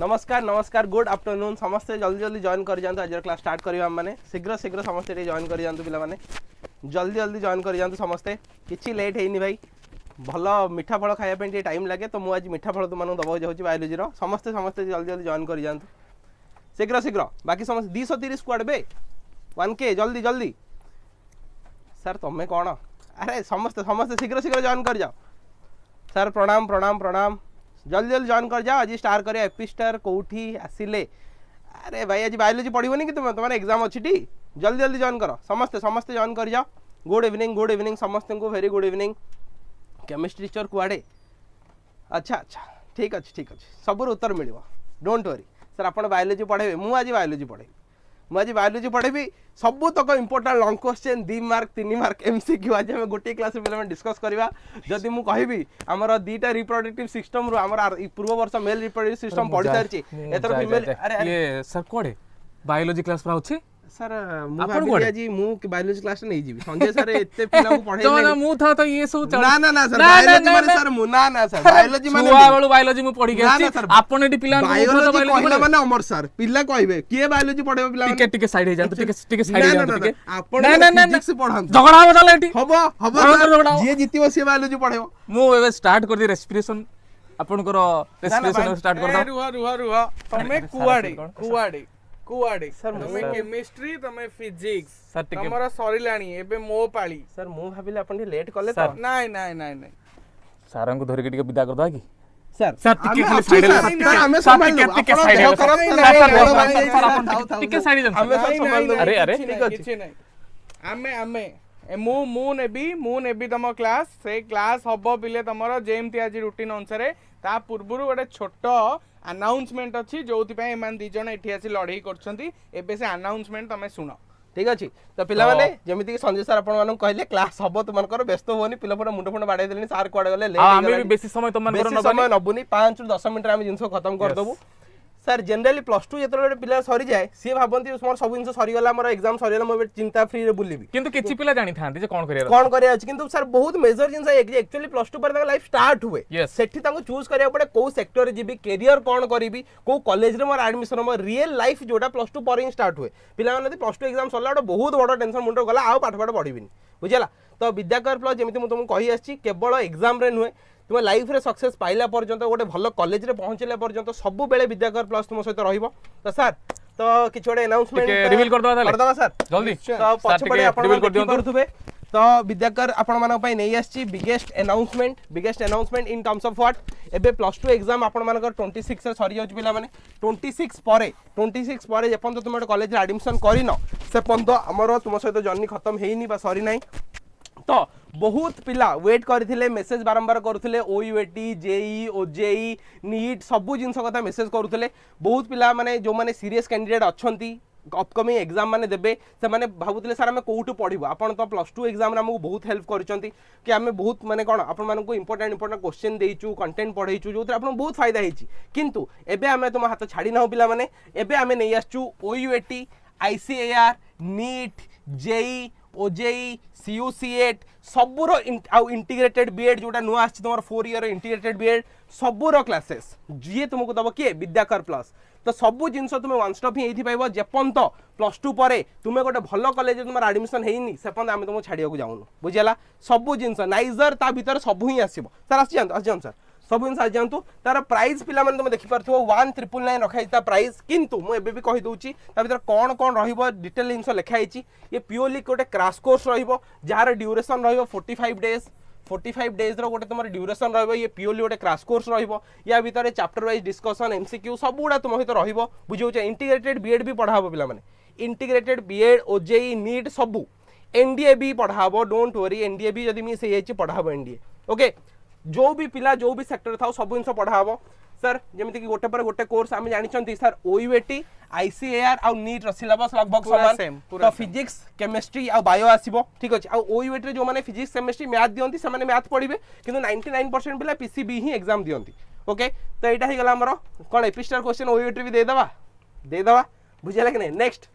नमस्कार नमस्कार good afternoon समस्ते जल्दी जल्दी जॉइन कर जातु आज क्लास स्टार्ट करिया माने शीघ्र शीघ्र समस्ते जॉइन कर जातु पिला माने जल्दी जल्दी जॉइन कर जातु समस्ते किछि लेट हेनी भाई भल मीठा फल खाया पे टाइम लगे तो मुझे आज मीठा फल तुम दबाई जाऊँ बायोलोजी समस्ते समस्ते जल्दी जल्दी जॉइन कर जातु शीघ्र शीघ्र बाकी समस्त 230 स्क्वाड बे 1K जल्दी जल्दी सर तुम्हें कौन अरे समस्ते समस्ते शीघ्र शीघ्र जॉइन कर जाओ सर प्रणाम प्रणाम प्रणाम जल्दी जल्दी जॉइन कर जाओ आज स्टार्ट करिया एपिस्टर कोठी आसिले अरे भाई आज बायोलॉजी पढ़िबनी कि तुम्हारे एग्जाम अच्छी टी जल्दी जल्दी जॉइन करो समस्ते समस्ते जॉइन कर जाओ गुड इवनिंग समस्त को very good evening chemistry teacher कुआडे अच्छा अच्छा ठीक अच्छे सबूर उत्तर मिल डोंट वरी सर आप बायोलॉजी पढ़ेबे मुझे आज बायोलॉजी पढ़ेबी मुझे बायोलॉजी पढ़ेबी सबू तक important long question 2 mark 3 mark MCQ आज हम गोटे क्लास पे डिस्कस करवा जदि मु कहबी हमर दीटा रिप्रोडक्टिव सिस्टम रो हमर पूर्व वर्ष मेल रिप्रोडक्टिव सिस्टम पढ़ी सारची एतर फीमेल अरे ये सर कोडे बायोलॉजी क्लास पर होछि सर मु भाबी आज मु बायोलॉजी क्लास नहीं जीवी संजय सर एते पिला को पढ़ाई तो ना मु था तो ये सब ना सर बायोलॉजी माने सर मु ना सर बायोलॉजी माने छुआ वाला बायोलॉजी मु पढ़ी गेछि आपण एटी पिला बायोलॉजी कहला माने अमर सर पिला कहबे के बायोलॉजी पढ़ेबे पिला टिके साइड हे जा टिके साइड हे जा टिके आपण फिजिक्स पढ़ान झगड़ा हो जाला एटी हबो जे जीतिबो से बायोलॉजी पढ़ेबो मु एबे स्टार्ट कर दी रेस्पिरेशन आपण को रेस्पिरेशन स्टार्ट कर दा रुहा तमे कुआडे सर तमे केमिस्ट्री तमे फिजिक्स सर टिके हमरा सरी लाणी एबे मो पाली सर मु भाबिले आपण लेट कले तो नहीं सारंग को धरि के विदा कर दवा की सर टिके साइड हमें संभाल टिके साइड टिके साइड हमें सब संभाल दो अरे अरे किछि नहीं आमे मु नेबी तम क्लास से क्लास हबो बिले तमरो जेमति आज रूटीन अनुसार ता पूर्वरु गोटे छोट अनाउंसमेंट अच्छी जो एमान दी जन एठी आसी लड़ाई करछंती एबे से अनाउंसमेंट तमे सुनो ठीक अच्छे तो पिला माने जेमिति कि संजय सर आपण मानन कहले क्लास हबो तुम मानकर व्यस्त होनी पिला पर मुंड फुंड बाडै देलनी सर कोड गले ले हम भी बेसी समय तुम मानकर समय नबुनी 5 ରୁ 10 मिनिट रे हम जिंस खत्म कर दबु सर जनरली +2 जेतले पिला सरी जाए सी भाबंती मोर सब जिंस सरी गला मोर एग्जाम सरी गला मो चिंता फ्री रे बुलिबी किंतु किछि पिला जानि थांती जे कोन करिया अछि किंतु सर बहुत मेजर जिंस एक्चुअली +2 पर लाइफ स्टार्ट हुए सेठी ताको चूज करिया पड़े को सेक्टर जीबी करियर कोन करिवि को कॉलेज रे मोर एडमिशन मोर रियल लाइफ जोटा +2 पर ही स्टार्ट हुए पिला माने +2 एग्जाम सरला बहुत बड़ टेंशन मुंड गला आ पाठ पढ़िबिनी बुझला तो विद्याकर प्लस जेमिति मु तुमको कहि आछि केवल एग्जाम रे नुहे तुम लाइफ रे सक्सेस पाइला पर्यंत गोटे भल कॉलेज रे पहुंचला पर्यंत सब बेले विद्याकर प्लस तुम सहित रहिबो तो सर तो किछ गोटे अनाउंसमेंट रिवील कर दवा सर जल्दी तो पछपड़े आपण कर दियंतु तो विद्याकर आपण मानक पई नै आछि biggest announcement in terms of what एबे +2 एग्जाम आपण मानकर 26 रे सरी जाउछ पिला माने 26 परे जपन तो तुम कॉलेज रे एडमिशन करिनो से पंत हमर तुम सहित जर्नी खत्म हेइनी बा सरी नै तो बहुत पिला वेट करथिले मेसेज बारंबार करुथिले ओयूएटी जेई ओजेई नीट सबु जिंस कथा मेसेज करुथिले बहुत पिला माने जो माने सीरियस कैंडिडेट अछंती अपकमिंग एग्जाम माने देबे से माने भाबुथिले सर हमें कोउटु पढिबो आपण तो +2 एग्जाम रे हमको बहुत हेल्प करिसंती कि हमें बहुत माने कोन आपण मानन को इंपोर्टेंट क्वेश्चन देइचू कंटेंट पढैचू जो आपण बहुत फायदा हेची किंतु एबे हमें तुम हाथ छाडी ना पिला माने एबे हमें नै आछू OUAT ICAR NEET JEE OJEE CUC8 सबुरो इंटीग्रेटेड बीएड जोटा नुआ आछि तुमर 4 ईयर इंटीग्रेटेड बीएड सबुरो क्लासेस जे तुमको दबो के विद्याकर प्लस तो सबु जिंस तुम वन स्टॉप ही एथि पाइबो जेपंत +2 परे तुमे गोटे भलो कॉलेज तुमर एडमिशन हेइनी सेपंत हम तुमको छाडिया को जाउनु बुझियला सबु जिंस नाइजर ता भीतर सबु ही आसीबो सर आसी सर सब जिन आज जातु तार प्राइस पिला माने तुम देखि पारथो 1999 रखाइता प्राइस किंतु मु एबे भी कहि दोउची ता भीतर कोन कोन रहिबो डिटेल इनसो लिखाइची ये प्योरली गोटे क्रैश कोर्स रहिबो जार ड्यूरेशन रहिबो 45 डेज रो गोटे तुम ड्यूरेशन रहिबो ये प्योरली गोटे क्रैश कोर्स रहिबो या भीतर चैप्टर वाइज डिस्कशन एमसीक्यू सब गुडा तुम सहित रहिबो बुझियो इंटीग्रेटेड बीएड भी पढाबो पिला माने इंटीग्रेटेड बीएड ओजेई नीट सबु एनडीए भी पढाबो डोंट वरी एनडीए भी जदी मी से एची पढाबो एनडीए ओके जो भी पिला जो भी सेक्टर था सब जिन पढ़ाबो सर जमिति कि गोटे पर गोटे कोर्स आम जानी सर ओयूएटी आईसीएआर आ नीट रो सिलेबस लगभग समान तो फिजिक्स केमिस्ट्री आ बायो आसीबो ठीक अछि आ ओयूएटी रे जो माने फिजिक्स केमिस्ट्री मैथ दियंती से माने मैथ पढ़िबे किंतु 99% पिला पीसीबी ही एग्जाम दियंती ओके तो एटा ही गला हमरो कोन एपिस्टर क्वेश्चन ओयूएटी भी दे दवा बुझिला कि नै नेक्स्ट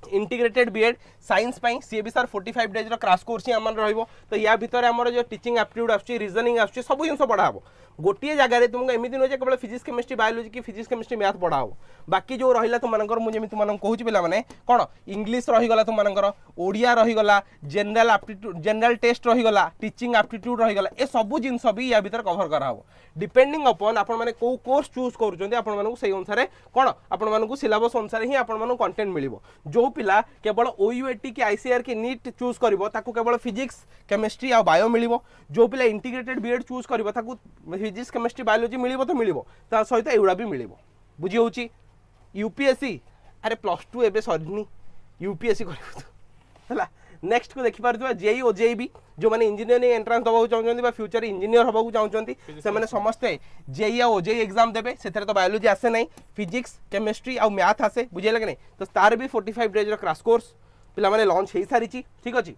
इंटीग्रेटेड बीएड साइंस पाई सी भी सर 45 डेज क्राश कोर्स ही आम रहिबो तो या भितर आमर जो टीचिंग एप्टीट्यूड आछी रीजनिंग आछी सब जिन पढ़ा हम गोटे जगह तुमको एमती नुहे केवल फिजिक्स केमिस्ट्री बायोलॉजी की फिजिक्स केमिस्ट्री मैथ पढ़ा हो बाकी जो रहा तुमकर मुझे तुम कहूँ पे कौन इंग्लीश रहीगला तुमकर ओडिया रहीगला जनरल एप्टीट्यूड जनरल टेस्ट रहीगला टीचिंग एप्टीट्यूड रहीगला ए सब जिन भी या भीतर कवर कराव डिपेंडिंग अपॉन आपण माने को कोर्स चूज करूछन्ते आपण मानकु सेही अनुसार कौन आपण मानकु सिलेबस अनुसार ही आपण मानकु कंटेंट मिलिबो जो पिला केवल ओयूएटी की आईसीआर की नीट चूज करिवो ताकू केवल फिजिक्स केमिस्ट्री आ बायो मिलिबो जो पिला इंटीग्रेटेड बीएड चूज करिवो ताकू फिजिक्स केमिस्ट्री बायोलॉजी मिलिबो तो मिलिबो ता सहित एउडा भी मिलिबो बुझी होउची यूपीएससी अरे +2 एबे सरिनी यूपीएससी करिवो हला नेक्स्ट को देखि पारथुवा जेई ओ जेईबी जो माने इंजीनियरिंग एंट्रेंस दबाउ चाहउछन्ती बा फ्यूचर इंजीनियर हबाकू चाहउछन्ती से माने समस्ते जेई ओ जेई एग्जाम देबे सेथरे तो बायोलॉजी आसे नै फिजिक्स केमिस्ट्री आ मैथ आसे बुझे लगे नै तो तार भी 45 डेज रो क्रैश कोर्स पिला माने लॉन्च हेई सारिची ठीक अछि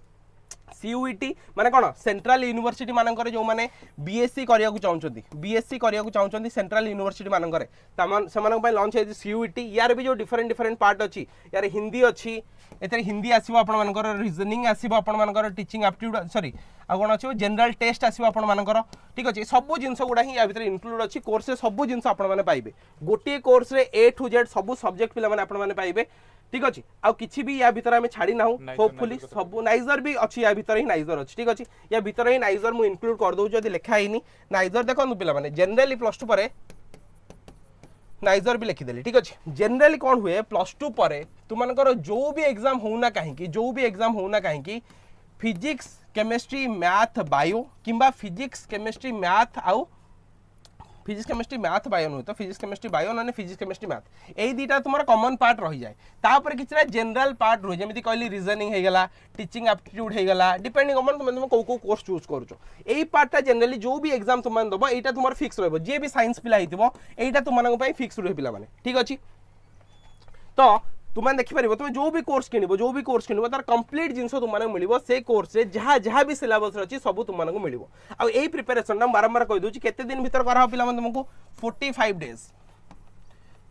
सीयूईटी माने कोन सेंट्रल यूनिवर्सिटी मानकर जो माने बीएससी करिया को चाहउछन्ती बीएससी करिया को चाहउछन्ती सेंट्रल यूनिवर्सिटी मानकर तमान से मानक पय लॉन्च हेई सीयूईटी यार भी जो डिफरेंट पार्ट अछि यार हिंदी अछि एतरे हिंदी आसीबो आपण मानकर रीजनिंग आसीबो आपण मानकर टीचिंग एप्टीट्यूड सॉरी आ कोन अछि जनरल टेस्ट आसीबो आपण मानकर ठीक अछि सब जिंस गुडा ही या भीतर इंक्लूड अछि कोर्स रे सब जिंस आपण माने पाइबे गोटे कोर्स रे ए टू जेड सब सब्जेक्ट पिला माने आपण माने पाइबे ठीक अछि आ किछि भी या भीतर हमें छाड़ी नाहु होपफुली सब नाइजर भी अछि या भीतर ही नाइजर अछि ठीक अछि या भीतर ही नाइजर मु इंक्लूड कर दउ जदी लेखा हिनी नाइजर देखन पिला माने जनरली +2 परे नाइजर भी लिखिदेली ठीक अच्छे जनरली कौन हुए +2 पर तुमकर जो भी एग्जाम होना कहीं जो भी एग्जाम होना कहीं फिजिक्स केमिस्ट्री मैथ बायो किंबा फिजिक्स केमिस्ट्री मैथ आउ फिजिक्स केमिस्ट्री मैथ बायो नुहे तो फिजिक्स केमिस्ट्री बायो ना फिजिक्स केमिस्ट्री मैथ यही दुटा तुम कॉमन पार्ट रही जाए तापर किसी जनरल पार्ट रुहे जमी कहली रीजनिंग होगला टीचिंग एप्टीट्यूड होगला डिपेंडिंग अपन तुम कौ कोर्स चूज करुच यही पार्टा जनरली जो भी एग्जाम तुम दब यहाँ तुम फिक्स रही जी भी साइंस पिला यहाँ तुम फिक्स रुहे पे ठीक अच्छे तो तुम देखिपार तुम जो भी कोर्स किणव तार कंप्लीट जिन तुमको मिल से कोर्स जहाँ जहाँ भी सिलेबस अच्छी सब तुमको मिल आई प्रिपेरेसन बारंबार कहीदे केते दिन भीतर करा पे तुमको 45 डेज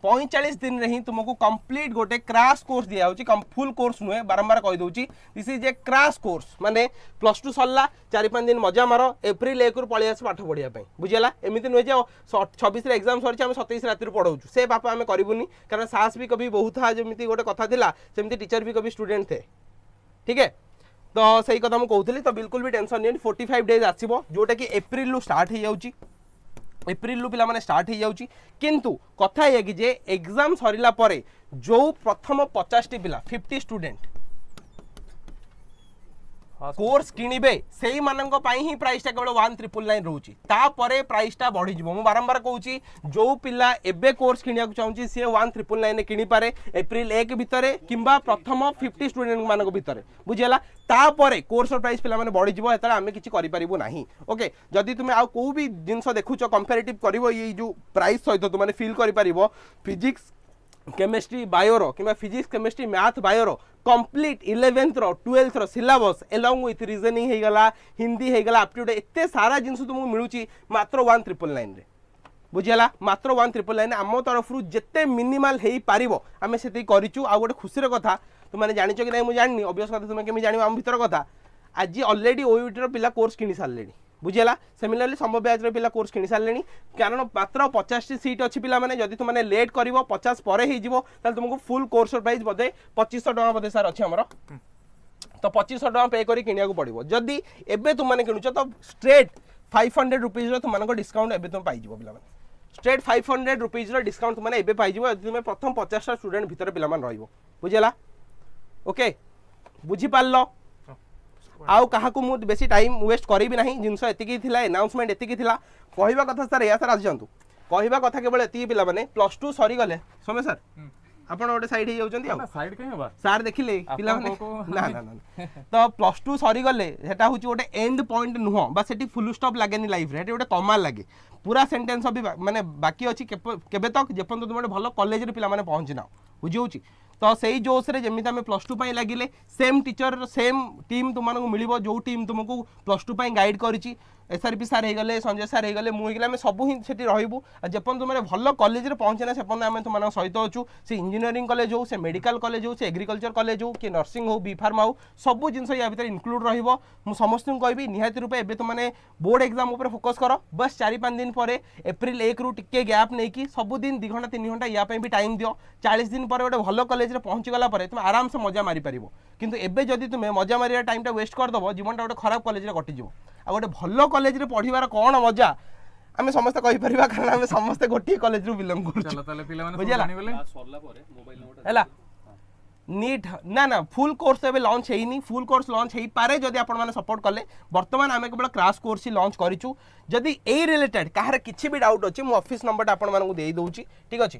45 दिन रे ही तुमको कंप्लीट गोटे क्रैश कोर्स दिया होची फुल कोर्स नुहे बारंबार कही दूची this is a crash course माने +2 सरला 4-5 दिन मजा मारो एप्रिल 1 रु पळि आस पाठ पढिया पई बुझियला एमिति नुहे जे 26 रे एग्जाम सरची हम 27 राति रु पढौछु से बापा हमें करिबुनी कारण साहस भी कभी बहुत था जेमिति गोटे कथा थिला सेमिति टीचर भी कभी स्टूडेंट थे ठीक है तो सही कथा हम कहूली तो बिल्कुल भी टेंशन नहीं 45 डेज आसीबो जोटा कि एप्रिल रु स्टार्ट हो जाउची एप्रिल पे मैंने स्टार्ट हो जाउची किंतु कथा ये कि जे एग्जाम सरिला परे जो प्रथम 50 पिला 50 स्टूडेंट कोर्स किनिबे सेही मानंक पाई ही प्राइस टा केवल 1999 रहउची तापरे प्राइस टा बढ़ी जिवो मु बारंबार कहूची जो पिला एबे कोर्स किनिया को चाहूची से 1999 ने किनि पारे एप्रिल 1 भितरे किंबा प्रथम 50 स्टूडेंट मानक भितरे बुझियला तापरे कोर्स प्राइस पिला माने बढ़ी जिवो एतरा आमे किछि करि परिबो नाही ओके जदी तुमे आ को भी जिंस देखुचो कंपैरेटिव करिवो ये जो प्राइस सहित तुमाने फील करि परिबो फिजिक्स केमिस्ट्री बायोरो किंबा फिजिक्स केमिस्ट्री मैथ बायोरो कंप्लीट 11th रो 12th रो सिलेबस एलोंग विथ रीजनिंग हेगला हिंदी हेगला एप्टीट्यूड एते सारा जिंस तुमको मिलुची मात्र 1999 रे बुझियला मात्र 1999 आम तरफ जिते मिनिमाल हेई पारिबो आमे सेति करिचु आ गोटे खुशी कथा तुमने जानिचो कि नहीं मु जानि ऑब्वियस कथा तुमे केमि जानिबो आम भीतर कथा आज ऑलरेडी ओयूटी रो पिला कोर्स किनि सारलेनी बुझियला सिमिलरली सम ब्याज रो पिला कोर्स किनि सारलेनी कारण मात्र 50 टी सीट अछि पिला माने जदी तुमने लेट करिवो 50 परे हे जिवो ताल तुमको फुल कोर्स प्राइस बदे 2500 टका बदे सर अछि हमरो तो 2500 टका पे करी किनिया को पड़िबो जदी एबे तुमने किनुचो तो स्ट्रेट 500 रुपीस रो तुमनको डिस्काउंट एबे तुम पाइ जिवो पिला माने स्ट्रेट 500 रुपीस रो डिस्काउंट तुमने एबे पाइ जिवो जदी तुमे प्रथम 50 टा स्टूडेंट भीतर पिला मान रहिबो बुझियला ओके बुझी पाल्लो आउ कहा को मु बेसी टाइम वेस्ट करिबि नाही जिंस एतिकी थिला अनाउंसमेंट एतिकी थिला कहिबा कथा सर या सर आज जंतु कहिबा कथा केवल एतिकी पिला माने +2 सरी गले समय सर आपण ओटे साइड हे जाउचंती आ साइड कहीं बा सर देखिले पिला माने ना ना ना तो +2 सरी गले हेटा होची ओटे एंड पॉइंट नुह बा सेठी फुल स्टॉप लागेनी लाइफ रे हेटी ओटे कमा लागे पूरा सेंटेंस अभी माने बाकी अछि केबे तक जेपन तुम भलो कॉलेज रे पिला माने पहुंची ना बुझियोची तो सही जोश रे जमी आम +2 पाई लगिले सेम टीचर सेम टीम तुमको मिल जो टीम तुमको +2 पाई गाइड करी SRP सार हो गले संजय सार हो गले मुझे आम सब ही से रही जेपन तुम भल कॉलेज पहुँचे से आम तुम सहित अच्छु से इंजीनियरिंग कॉलेज हो से मेडिकल कॉलेज हो से एग्रीकल्चर कॉलेज हो कि नर्सिंग हो बी फार्मा हो सब जिन या भितर इंक्लूड रही समस्त कहबी निहाती रूपे एबे तुमने बोर्ड एग्जाम ऊपर फोकस कर बस 4-5 दिन पर एप्रिल 1 रु टिके गैप नहीं कि सबुदिन 2 घंटा 3 घंटा या भी टाइम दियो 40 दिन पर गोटे भल कॉलेज पहुँची गला तुम आराम से मजा मारी पार किंतु एबे जदि तुम मजा मारिया टाइम वेस्ट करदेव जीवनटा गोटे खराब कॉलेज कटिज आ गोटे भल कॉलेज पढ़ार कौन मजा आम समस्त कहीपर कारण आम समस्त गोटे कॉलेज रु बिलंग कर नीट ना ना फुल कोर्स एबे लॉन्च हेनी फुल कोर्स लॉन्च हेई पारे जदि आपण माने सपोर्ट कले वर्तमान आमे केवल क्रैश कोर्स ही लॉन्च करिचु जदि ए रिलेटेड काहर किछि भी डाउट अछि मो ऑफिस नंबर आपण मानकु देई दउची ठीक अछि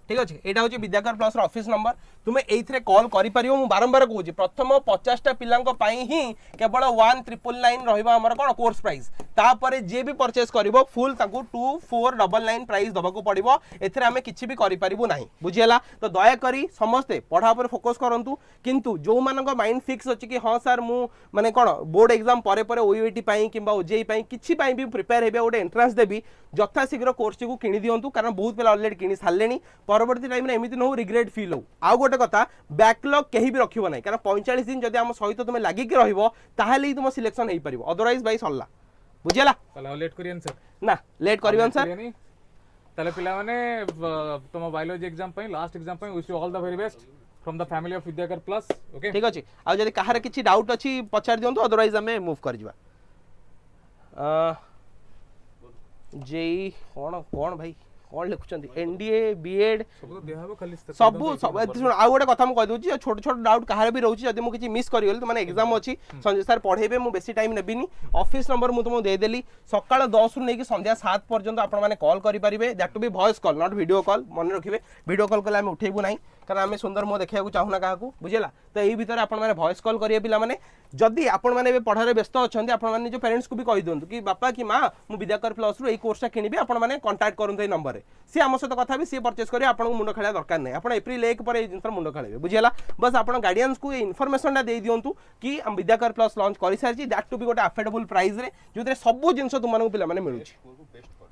ठीक अच्छे यहाँ हूँ विद्याकर प्लस ऑफिस नंबर तुम्हें ये कॉल कर बारंबार कहूँ प्रथम 50टा पिला ही केवल 1999 रहा कौन कोर्स प्राइस तापर जे भी परचेस कर फुल 2499 प्राइस दबाक पड़ो एमें किसी भी करूँ ना बुझीगला तो दयाकोरी समस्ते पढ़ा पर फोकस करूँ किंतु जो मान माइंड फिक्स अच्छी कि हाँ सार मु माने कौन बोर्ड एग्जाम पर ओयूटी कि ओजेई किसी भी प्रिपेयर हे गोटे एंट्रांस देवी यथाशीघ्र कोर्स को किणी दिंतु कारण बहुत पिला अलरेडी किणी सारे परवर्ती टाइम एमती न हो रिग्रेट फिल हो आउ गोटे कथा बैकलॉग कहीं भी रखिबो ना कारण 45 दिन जदि आम सहित तुम लागिक रहिबो ताहाले तुम सिलेक्शन हो पारिबो अदरवाइज भाई सरला बुझियला ताले लेट करियन सर ना लेट करियन सर ताले पिला माने तुम बायोलॉजी एग्जाम पई लास्ट एग्जाम पई wish you all the very best from the family of Vidyakar plus okay ठीक अछि आ जदि काहर किछि डाउट अछि पचार दियंतु अदरवाइज हमें मूव कर जिबा जेई कोन भाई कौन लिखुं एनडीए बीएड सब आउ गोटे कथा मुझे छोट छोट डाउट कहार भी रोचे जब मुझे मिस करी तो मैंने एग्जाम अच्छी संजय सर पढ़ेबे मुझे बेसी टाइम नेबिनी ऑफिस नंबर मुझे तुमको देदेली सकाल 10 रु नहीं संध्या 7 पर्यंत आपने कॉल करेंगे that to be voice call not video call मन रखिए वीडियो कॉल कले उठेबू ना कारण आम सुंदर मुह देखा चाहूना क्या बुझेगा तो यही भितर आपने वॉइस कॉल करेंगे पिलाने जदि आपण मैंने पढ़ार व्यस्त अच्छा आपने निज पेरेंट्स को भी कही दिंतु कि बापा कि माँ मुझे विद्याकर प्लस रु कोर्सटा किणी आपने कंटाक्ट करूँ ये नंबर सी आम सहित कथा भी सी परचेस करेंगे आपको मुंड खेला दरकार नहीं आप एप्रिल 1 पर जिन मुंड खेलेंगे बुझेगा बस आप गार्डियंस को इनफर्मेशन दे दिंतु कि हम विद्याकर प्लस लॉन्च कर सारी दैट टू भी गोटे अफोर्डेबल प्राइस रे जो सब जिन तुमको पे मिलूँ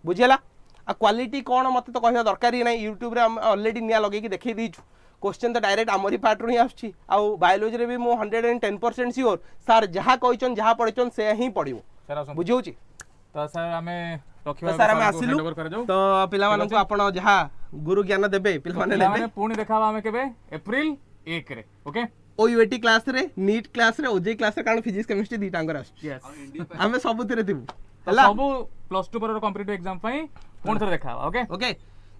बुझेगा आ क्वालिटी कौन मत तो कहना दरकार ही नहीं यूट्यूब रे ऑलरेडी निया लगे देखी दीचु क्वेश्चन तो डायरेक्ट आमरी पार्ट ही आसुची आउ बायोलॉजी रे भी मो 110% श्योर सर जहाँ कहन जहाँ पढ़न से ही पढ़ो बुझे तो सर हमें सर आम आसिलु तो पिला मानन को आपण जहाँ गुरु ज्ञान देबे पिला माने लेबे पुणी देखाबा हमें केबे अप्रैल 1 रे ओके ओयूटी क्लास रे नीट क्लास रे ओजे क्लास रे कारण फिजिक्स केमिस्ट्री दी टांगर आसु हमें सब थिरे दिबु सब +2 पर कॉम्पिटिटिव एग्जाम पई कोन थरे देखाबा ओके ओके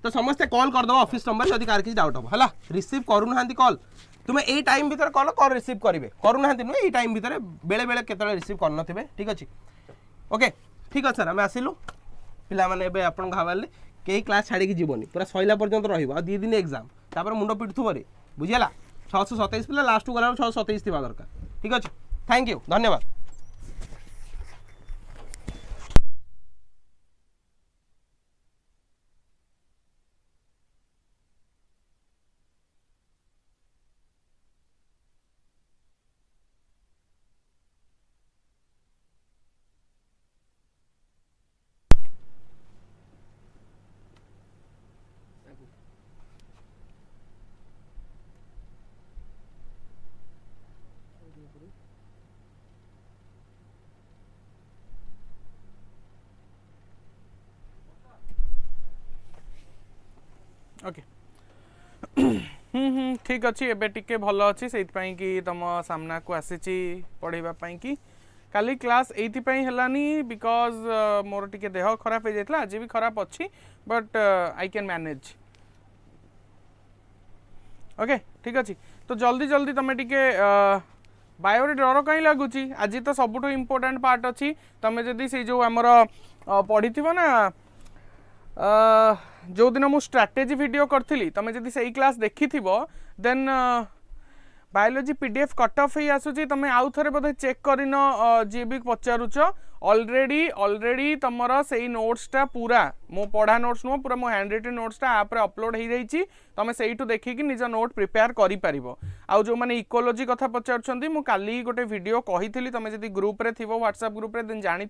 तो समस्ते कॉल कर दो ऑफिस नंबर जदि कार किसी डाउट हला रिसीव करू ना कॉल तुम ए टाइम भीतर कॉल कॉल रिसीव करेंगे करू ना नुहे टाइम भीतर बेले बेले केतले रिसीव करन थिबे ठीक अछि ओके ठीक अछि सर हम आसिलु पिला माने एबे आपन घावाले केही क्लास छाड़ी की जीवनी पूरा सइला पर्यंत रहिबो आ 2 दिन एग्जाम तापर मुंडो पिटथु रे बुझियला 627 पिला लास्ट गला 627 थिबा दरकार ठीक अछि थैंक यू धन्यवाद ओके ठीक अच्छे एबे टिके भल अच्छी से कि तुम सामना को आसी पढ़ाई कि काली क्लास एइथिपाई हेलानी बिकॉज मोर टिके देह खराब हो जाता आज भी खराब अच्छी but I can manage okay ठीक अच्छे तो जल्दी जल्दी तुम टिके बायो डर कहीं लगुच आज तो सबुठ इम्पोर्टाट पार्ट अच्छी तुम जदि से जो आमर पढ़ी ना जो दिन मु स्ट्रैटेजी वीडियो करथिली तमे जदि सही क्लास देखि थिबो then biology PDF cut off ही आसुची तमे आउ थरे बोधे चेक करिनो जे भी पचारुच ऑलरेडी तमर से नोट्सटा पूरा मो पढ़ा नोट्स नुह पूरा मो हैंड रिटन नोट्सटा आप अपलोड हो जाइए तुम से देखिए निज नोट प्रिपेयर कर आउ जो मैंने इकोलोजी कथा पचार मु काली गोटे वीडियो कही तुम जब ग्रुप रे थी व्हाट्सएप ग्रुप रे जानी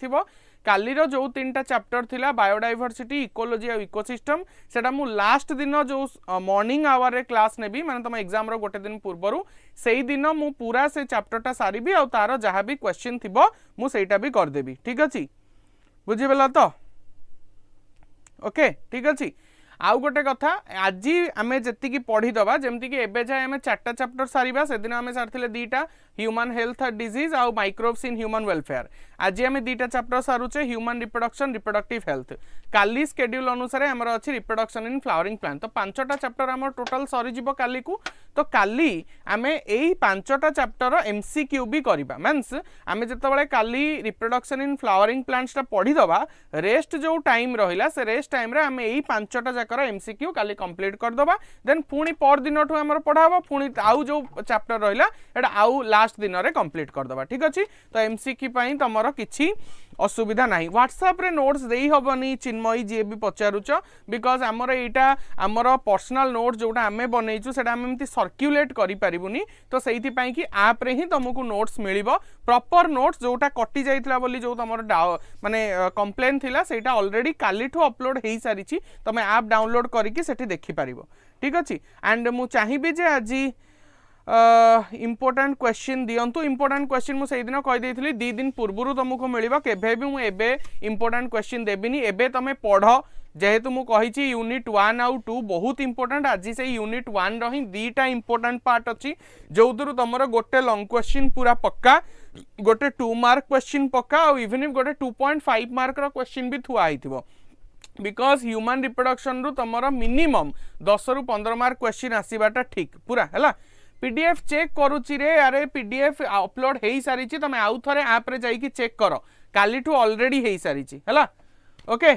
कालीर जो 3टा चैप्टर थिला बायोडाइवर्सिटी इकोलोजी और इकोसिस्टम सेटा मु लास्ट दिन जो मॉर्निंग आवर रे क्लास नेबी माने तुम एग्जाम रो गोटे दिन पूर्वरु सेही दिन मु पूरा से चैप्टरटा सारिबी आ तार जहाँ भी क्वेश्चन थिबो मु सेटा भी कर देबी ठीक अछि बुझिबेला तो ओके ठीक अछि आउ गोटे कथा आज आमे जति पढ़ीदबा जमती कि एबे जाए आमे 4टा चैप्टर सारिबा से दिन आमे सारथिले 2टा ह्यूमन हेल्थ डिजीज आउ माइक्रोब्स इन ह्यूमन वेलफेयर आज आमे 2टा चैप्टर सारुचे ह्यूमन रिप्रोडक्शन रिप्रोडक्टिव हेल्थ काली शेड्यूल अनुसार हमर अछि रिप्रोडक्शन इन फ्लावरिंग प्लांट तो 5टा चैप्टर हमर टोटल सरी जिवो काली को तो काली आमे एई 5टा चैप्टर एमसीक्यू भी करिबा मींस आमे जतबेले काली रिप्रोडक्शन इन फ्लावरिंग प्लांट्स टा पढ़ीदबा रेस्ट जो टाइम रहिला से रेस्ट टाइम रे आमे एई 5टा जाकर एमसीक्यू काली कंप्लीट कर दबा देन पुणी पर दिन ठु हमर पढ़ाबो पुणी आउ जो चैप्टर रहिला एटा आउ लास्ट दिन रे कंप्लीट कर दबा ठीक अछि तो एमसीक्यू पई तमरो किछि असुविधा नाही व्हाट्सएप रे नोट्स देई हबनी चिन्मयी जे भी पचारुच बिकॉज हमर एटा हमर पर्सनल नोट जोटा आमे बनैछु सेटा हम एमती सर्कुलेट करि परिबुनी तो सेहिति पई कि ऐप रे ही तुमको नोट्स मिलिबो प्रॉपर नोट्स जोटा कटि जाइतला बोली जो तमर माने कंप्लेन थिला सेटा ऑलरेडी काली ठु अपलोड हेई सारिछि तमे ऐप डाउनलोड करिकि सेठी देखि परिबो ठीक अछि एंड मु चाहिबी जे आजि इम्पोर्टेंट क्वेश्चन दियंतु इम्पोर्टेंट क्वेश्चन मु दिन कहि देइथिली 2 दिन पूर्वरु तुमको मिलिबा केभे भी मु एबे इम्पोर्टेंट क्वेश्चन देबिनी एबे तमे पढ़ जेहेतु मु कहिछि यूनिट 1 आउ 2 बहुत इंपोर्टेंट आज से यूनिट 1 रही 2टा इंपोर्टेंट पार्ट अछि जोदुरु तमरो गोटे लॉन्ग क्वेश्चन पूरा पक्का गोटे 2 मार्क क्वेश्चन पक्का और इवन इफ गोटे 2.5 मार्क रो क्वेश्चन भी थुआ आइथिबो बिकॉज ह्यूमन रिप्रोडक्शन रु तमरो मिनिमम 10 रु 15 मार्क क्वेश्चन आसीबाटा ठीक पूरा हैला पीडीएफ चेक करूची रे अरे पीडीएफ अपलोड हेई सारिची तमे आउ थरे ऐप रे जाई कि चेक करो काली ठु ऑलरेडी हेई सारिची हैला ओके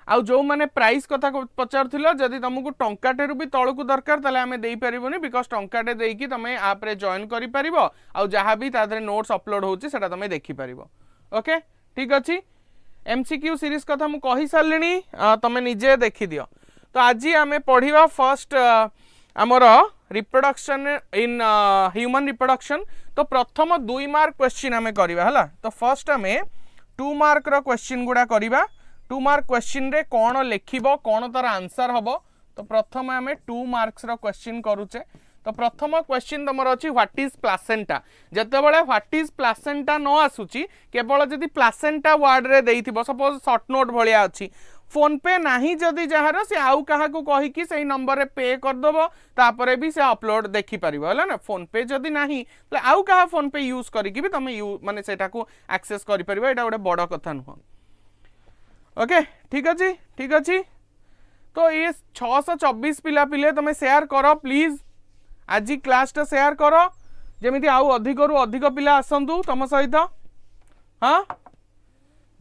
आउ जो माने प्राइस कथा पचारथिलो जदी तुमको टंकाटे रु भी तळकु दरकार तले हमें देई परिबोनी बिकॉज टंकाटे देई कि तमे ऐप रे जॉइन करि परिबो आउ जहां भी तादरे नोट्स अपलोड होची सेटा तमे देखि परिबो ओके ठीक अछि एमसीक्यू सीरीज कथा मु कहि सारलिनी तमे निजे देखि दियो तो आज आमे पढिबा फर्स्ट आमर रिप्रोडक्शन इन ह्यूमन रिप्रोडक्शन तो प्रथम 2 मार्क क्वेश्चन आमे करिबा हला तो फर्स्ट आमे 2 मार्क रो क्वेश्चन गुडा करिबा 2 मार्क क्वेश्चन रे कोन लेखिबो कोन तार आंसर हबो तो प्रथम आमे 2 मार्क्स रो क्वेश्चन करूचे तो प्रथम क्वेश्चन तमर अछि व्हाट इज प्लासेंटा जते बेले व्हाट इज प्लासेंटा न आसुची केवल जदी प्लासेंटा वर्ड रे देइथिबो सपोज शॉर्ट नोट भलिया अछि फोन पे नाही जदी जहार से आउ कहा को कहि कि सही नंबर रे पे कर दबो तापरे भी से अपलोड देखि परिबो हला ना फोन पे जदी नाही त आउ कहा फोन पे यूज करी कि भी तमे माने सेटा को एक्सेस करि परिबो एटा गोटे बड़ कथा न ओके ठीक अछि तो ये 624 पिला पिले तमे शेयर करो प्लीज आज क्लास टा शेयर करो जेमिति आउ अधिक रु अधिक पिला आसंतु तम सहित हाँ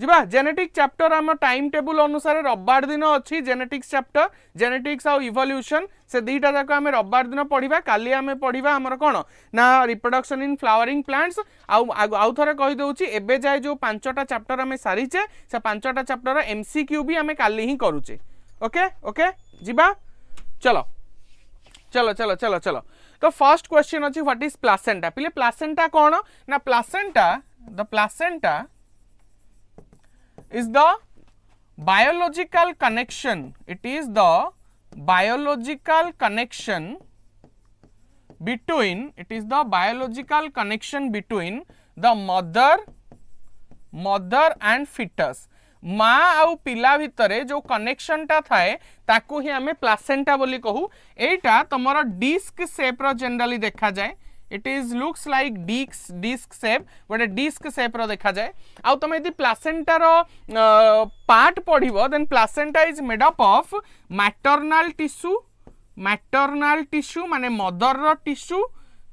जिबा जेनेटिक चैप्टर आम टाइम टेबुल अनुसार रविवार दिन अच्छी जेनेटिक्स चैप्टर जेनेटिक्स आउ इवोल्यूशन से 2टा जाक आम रविवार दिन पढ़ा काली आम पढ़ा आमर कौन ना रिप्रोडक्शन इन फ्लावरिंग प्लांट्स आउ थरे कहि दउची एबे जाय जो 5टा चैप्टर आम सारीचे से 5टा चैप्टर एमसीक्यू भी आम काली ही करूचे ओके ओके जिबा चलो चलो चलो चलो चलो तो फर्स्ट क्वेश्चन अच्छी व्हाट इज प्लासेंटा पिले प्लासेंटा कौन ना placenta the placenta is the biological connection it is the biological connection between the mother and fetus माँ आउ पिला भितरे जो कनेक्शन टा थाए ताकू ही हमें प्लासेंटा बोली कहू एटा तमरा डिस्क शेप रो जनरली देखा जाए it is looks like disc shape गोटे डिस्क शेप रो देखा जाए आउ तुम यदि प्लासेंटा रो पार्ट पढ़िबो then placenta is made up of maternal tissue माने मदर रो टिश्यू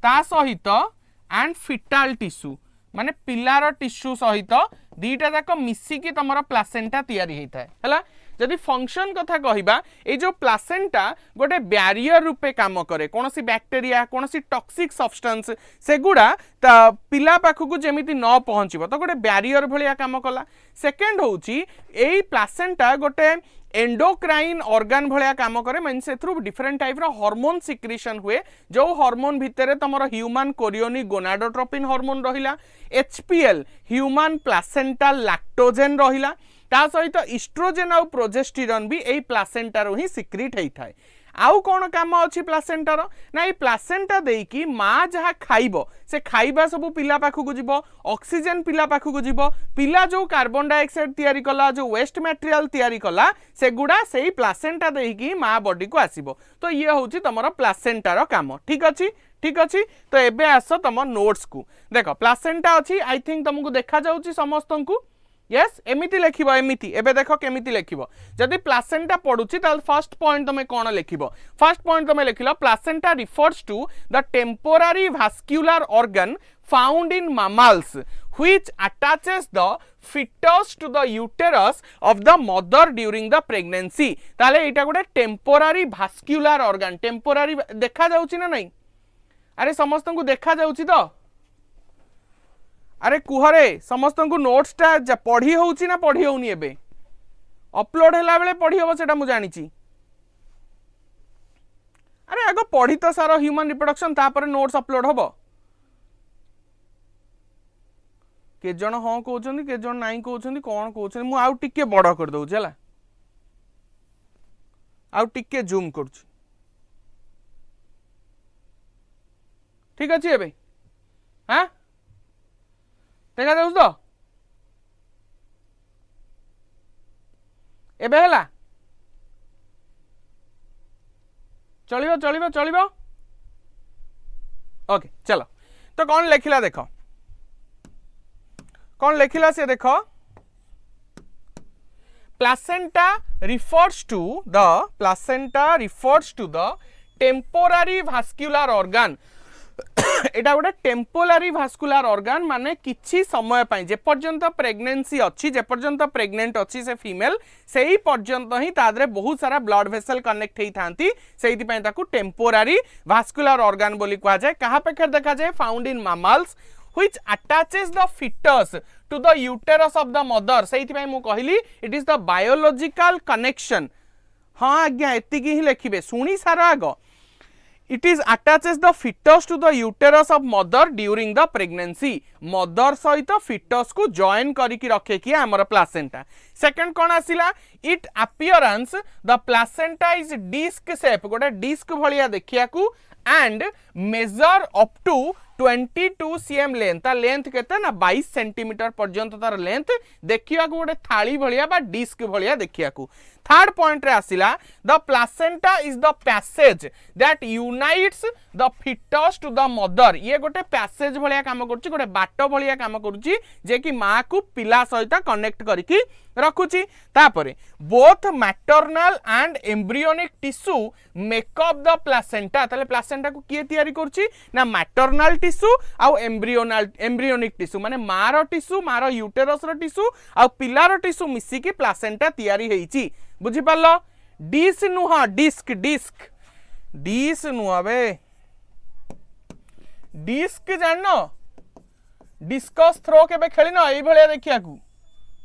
ता सहित एंड फिटाल टिश्यू माने पिलार टिश्यू सहित 2टा जाक मिसिकी तमरा प्लासेंटा तैयारी होता है हला जदि फंक्शन कथा कहबा ए जो प्लासेंटा गोटे बैरियर रूपे काम करे कोनोसी बैक्टेरिया कोनोसी टॉक्सिक सब्सटेंस सेगुडा पिला पाखकु जेमिति न पहुँचबो तो गोटे बैरियर भलिया काम कला सेकेंड होउची एई प्लासेंटा गोटे एंडोक्राइन ऑर्गन भलिया काम करे मीन से थ्रू डिफरेंट टाइप रो हार्मोन सिक्रीशन हुए जो हार्मोन भितरे तमरो ह्यूमन कोरियोनिक गोनाडोट्रोपिन हार्मोन रहिला एचपीएल ह्यूमन प्लासेंटल लैक्टोजेन रहिला ता सहित इस्ट्रोजेन और प्रोजेस्टेरोन भी एई प्लासेंटा रो ही सिक्रीट हेई थाए आउ कौन काम अच्छी प्लासेंटार ना ये प्लासेंटा देकी माँ जहाँ खाइब से खाइबा सब पिला पाखक जीव ऑक्सीजन पिला पाखक जीव पिला जो कार्बन डाइऑक्साइड तैयारी कला जो वेस्ट मटेरियल तैयारी कला सेगुड़ा से ही प्लासेंटा देकी माँ बॉडी को आसीबो तो ये होची तमरो प्लासेंटार काम ठीक अच्छी तो एबे आस तम नोट्स को देख प्लासेंटा अच्छी आई थिंक तुमको देखा जाउची समस्त को यस एमिति लेखिबो एमिति एबे देखो केमिति लेखिबो जदि प्लासेंटा पडुची ताल फर्स्ट पॉइंट तमे कोन लेखिबो फर्स्ट पॉइंट तमे लेखिलो placenta refers to the temporary vascular organ found in mammals which attaches the fetus to the uterus of the mother during the pregnancy ताले एटा गोटे टेम्पोररी वास्कुलर ऑर्गन टेम्पोररी देखा जाउची ना नहीं अरे समस्त को देखा जाउची तो अरे कुहरे समस्त को नोट्स टा पढ़ी होउची ना पढ़ी होउनी एबे अपलोड हैला बेले पढ़ी होबो सेटा मु जानिची अरे आगो पढ़ी तो सारो ह्यूमन रिप्रोडक्शन तापर नोट्स अपलोड होबो के जण हां कहउछंदी के जण नाही कहउछंदी कोन कहउछंदी मु आउ टिके बड़ कर दउ छला आउ टिके जूम करछु ठीक अछि एबे हां देखा जाउछ तो एबे हला चलिबो चलिबो चलिबो ओके चलो तो कौन लिखिला देखो कौन लिखिला से देखो placenta refers to the temporary vascular organ एटा गोटे टेम्पोररी वास्कुलर ऑर्गन माने किछि समय पई जे पर्यंत प्रेगनेंसी अछि जे पर्यंत प्रेग्नेंट अछि से फीमेल सेही पर्यंत ही तादरे बहुत सारा ब्लड वेसल कनेक्ट हेई थांती सेहिति पई ताकू टेम्पोररी वास्कुलर ऑर्गन बोली कहा जाय कहा पे देखा जाय found in mammals which attaches the fetus to the uterus of the mother सेहिति पई मु कहली it is the biological connection हां आज्ञा एति की ही लिखिबे सुनी सारा आगो It is attaches the fetus to the uterus of mother during the pregnancy. Mother सहित fetus को join करिकी रखे कि हमर placenta. Second कौन आसिला? It appearance the placenta is disc shape. गोटे disc भलिया देखिया को and measure up to 22 cm length ता लेंथ केते ना 22 सेंटीमीटर पर्यंत तार लेंथ देखिया को गोटे थाली भलिया बा डिस्क भलिया देखिया को थर्ड पॉइंट रे आसिला the placenta is the passage that unites the fetus to the mother ये गोटे पैसेज भलिया काम करछि गोटे बाट भलिया काम करछि जे कि मां को पिला सहित कनेक्ट करिकी रखुछि तापरे both maternal and embryonic tissue makeup the placenta ताले प्लासेंटा को किए तयारी करछि ना मैटरनल टिश्यू आ एम्ब्रियोनिक टिश्यू माने मार टिश्यू मार यूटेरस रो टिश्यू आ पिलार टिश्यू मिसी की प्लासेंटा तयारी हेइछि बुझी पालो डिस नुहा डिस्क डिस्क डिस नुहा बे डिस्क जाननो डिस्कस थ्रो केबे खेलिनो एई भलिया देखिया को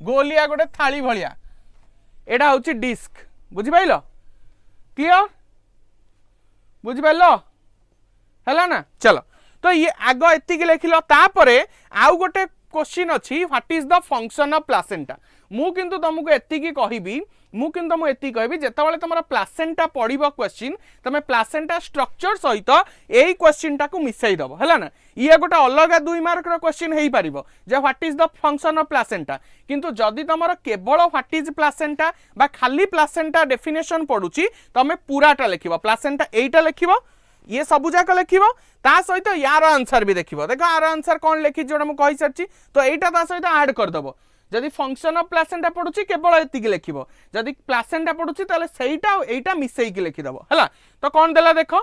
गोलिया गोटे थाली भलिया एडा होछि डिस्क बुझी पाइलो क्लियर बुझी पाइलो हला ना चलो तो ये आगो एति के लिखिलो तापरे आउ गोटे क्वेश्चन अछि what is the function of placenta मु किंतु तुमको एति की कहिबी मु किंतु तुमको एति कहबी जेतबेले तमरा प्लासेंटा पढिबो क्वेश्चन तमे प्लासेंटा स्ट्रक्चर सहित एई क्वेश्चन टा को मिसई दबो हला ना ये गोटे अलग 2 मार्क रो क्वेश्चन हेई परिबो जे what is the function of placenta किंतु जदि तमरा केवल व्हाट इज प्लासेंटा बा खाली प्लासेंटा डेफिनेशन पढुची तमे पूराटा लिखिबो प्लासेंटा एटा लिखिबो ये सबु जाक लिखिबो ता सहित यार आंसर भी देखिबो देखो यार आंसर कोन लिखि जोडा मु कहि सरची तो एटा ता सहित ऐड कर दबो जदि फंक्शन ऑफ प्लासेंटा पढुची केवल एति के लिखिबो जदि प्लासेंटा पढुची ताले सेइटा एटा मिसई के लिखि दबो हला तो कोन देला देखो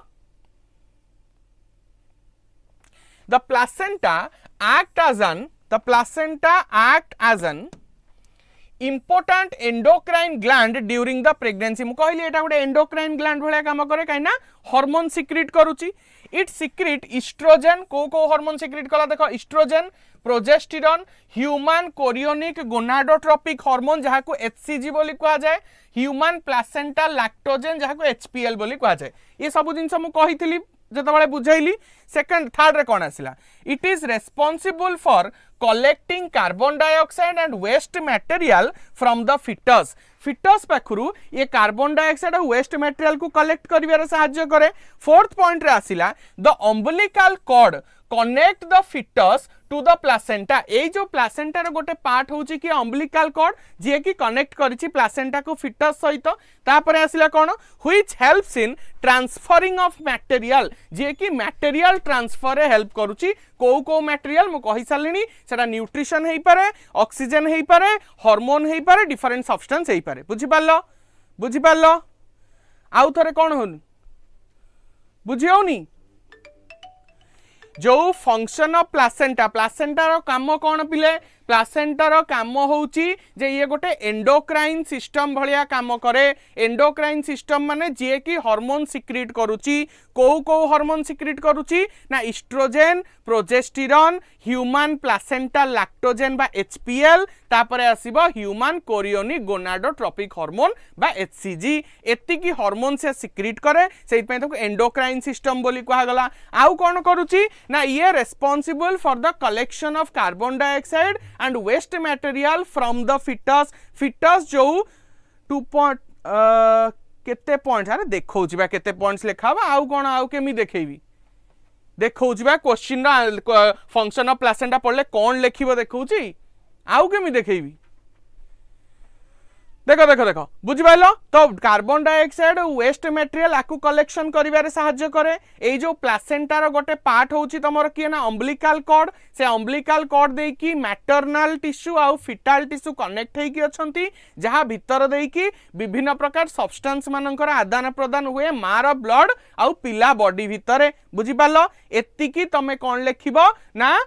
the placenta act as an important endocrine gland during the pregnancy मु कहली एटा गोटे एंडोक्राइन ग्लैंड भलिया काम करे काई ना हार्मोन सिक्रीट करूची इट सिक्रीट इस्ट्रोजेन को हार्मोन सिक्रीट कला देखो oestrogen progesterone human chorionic gonadotropic hormone जहाँ को एचसीजी बोली कहा जाए ह्यूमन प्लासेंटल लैक्टोजेन जहाँ को एचपीएल बोली कहा जाए ये सब जिनस मु कहितली जतबेले बुझाइली सेकंड थर्ड रे कोन आसिला it is responsible for collecting carbon dioxide and waste material from the fetus fetus पाखरु ये कार्बन डाइऑक्साइड और वेस्ट मटेरियल को कलेक्ट करिवार सहायता करे फोर्थ पॉइंट रे आसिला the umbilical cord connect the fetus to the placenta ए जो प्लासेंटा रो गोटे पार्ट होची कि अम्बिलिकल कॉर्ड जे कि कनेक्ट करिछि प्लासेंटा को फिटस सहित तापरे आसिला कोन which helps in transferring of material जे कि मटेरियल ट्रांसफर रे हेल्प करूछि को मटेरियल मु कहि सालिनी सेटा न्यूट्रिशन हेई पारे ऑक्सीजन हेई पारे हार्मोन हेई पारे डिफरेंट सब्सटेंस हेई पारे बुझि पारलो आउ थरे कोन होनी बुझियोनी जो फंक्शन ऑफ प्लासेंटा प्लासेंटा रो काम कौन पिले प्लासेंटा रो काम होउची जे ये गोटे एंडोक्राइन सिस्टम भलिया काम करे एंडोक्राइन सिस्टम माने जे कि हार्मोन सिक्रीट करूची को हार्मोन सिक्रीट करूची ना oestrogen progesterone human placental lactogen बा एचपीएल तापरे आसीबो ह्यूमन कोरियोनिक गोनाडोट्रोपिक हार्मोन बा एचसीजी एति की हार्मोन से सिक्रीट करे सेहि पय तो एंडोक्राइन सिस्टम बोली कहा गला आउ कोन करूची ना ये responsible for the collection of carbon dioxide and waste material from the fetus जो 2 केते पॉइंट्स अरे देखौ छिबा केते पॉइंट्स लेखाबा आउ कोन आउ केमी देखैबी देखौ छिबा क्वेश्चन रा फंक्शन ऑफ प्लासेंटा पढ़ले कोन लेखिबो देखौ छी आउ केमी देखैबी देखो बुझि पाइलो तो कार्बन डाइऑक्साइड और वेस्ट मटेरियल आकु कलेक्शन करिवारे सहायता करे ए जो प्लासेंटा रो गोटे पार्ट होची तमर किए ना अम्बिलिकल कॉर्ड से अम्बिलिकल कॉर्ड देई की मैटरनल टिश्यू आउ फिटल टिश्यू कनेक्ट हेई की अछंती जहां भीतर देई की विभिन्न प्रकार सब्सटेंस मानकर आदान प्रदान हुए मार ब्लड आउ पिला बॉडी भीतर बुझि पालो एति की तमे कोन लेखिबो ना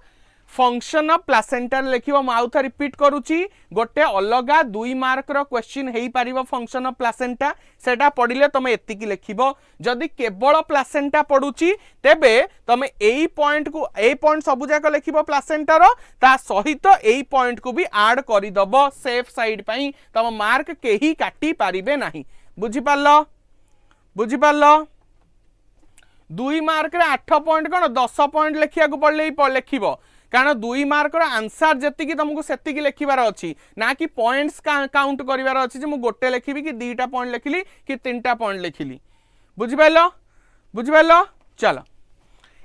फंक्शन ऑफ प्लासेंटा लिखिबो माउ था रिपीट करूची गोटे अलगा 2 मार्क रो क्वेश्चन हेई पारिबो फंक्शन ऑफ प्लासेंटा सेटा पढिले तमे एति की लिखिबो जदि केवल प्लासेंटा पढुची तेबे तमे एई पॉइंट सब जाक लिखिबो प्लासेंटा रो ता सहित एई पॉइंट को भी ऐड करि दबो सेफ साइड पई तम मार्क केही काटी पारिबे नाही बुझि पारलो 2 मार्क रे 8 पॉइंट कोन 10 पॉइंट लिखिया को पड़ले लिखिबो कारण 2 मार्क रो आंसर जति की तुमको सेति की लिखिबार अछि ना कि पॉइंट्स काउंट करिवार अछि जे मु गोटे लिखिबी कि 2टा पॉइंट लिखिली कि 3टा पॉइंट लिखिली बुझि पाइलो चलो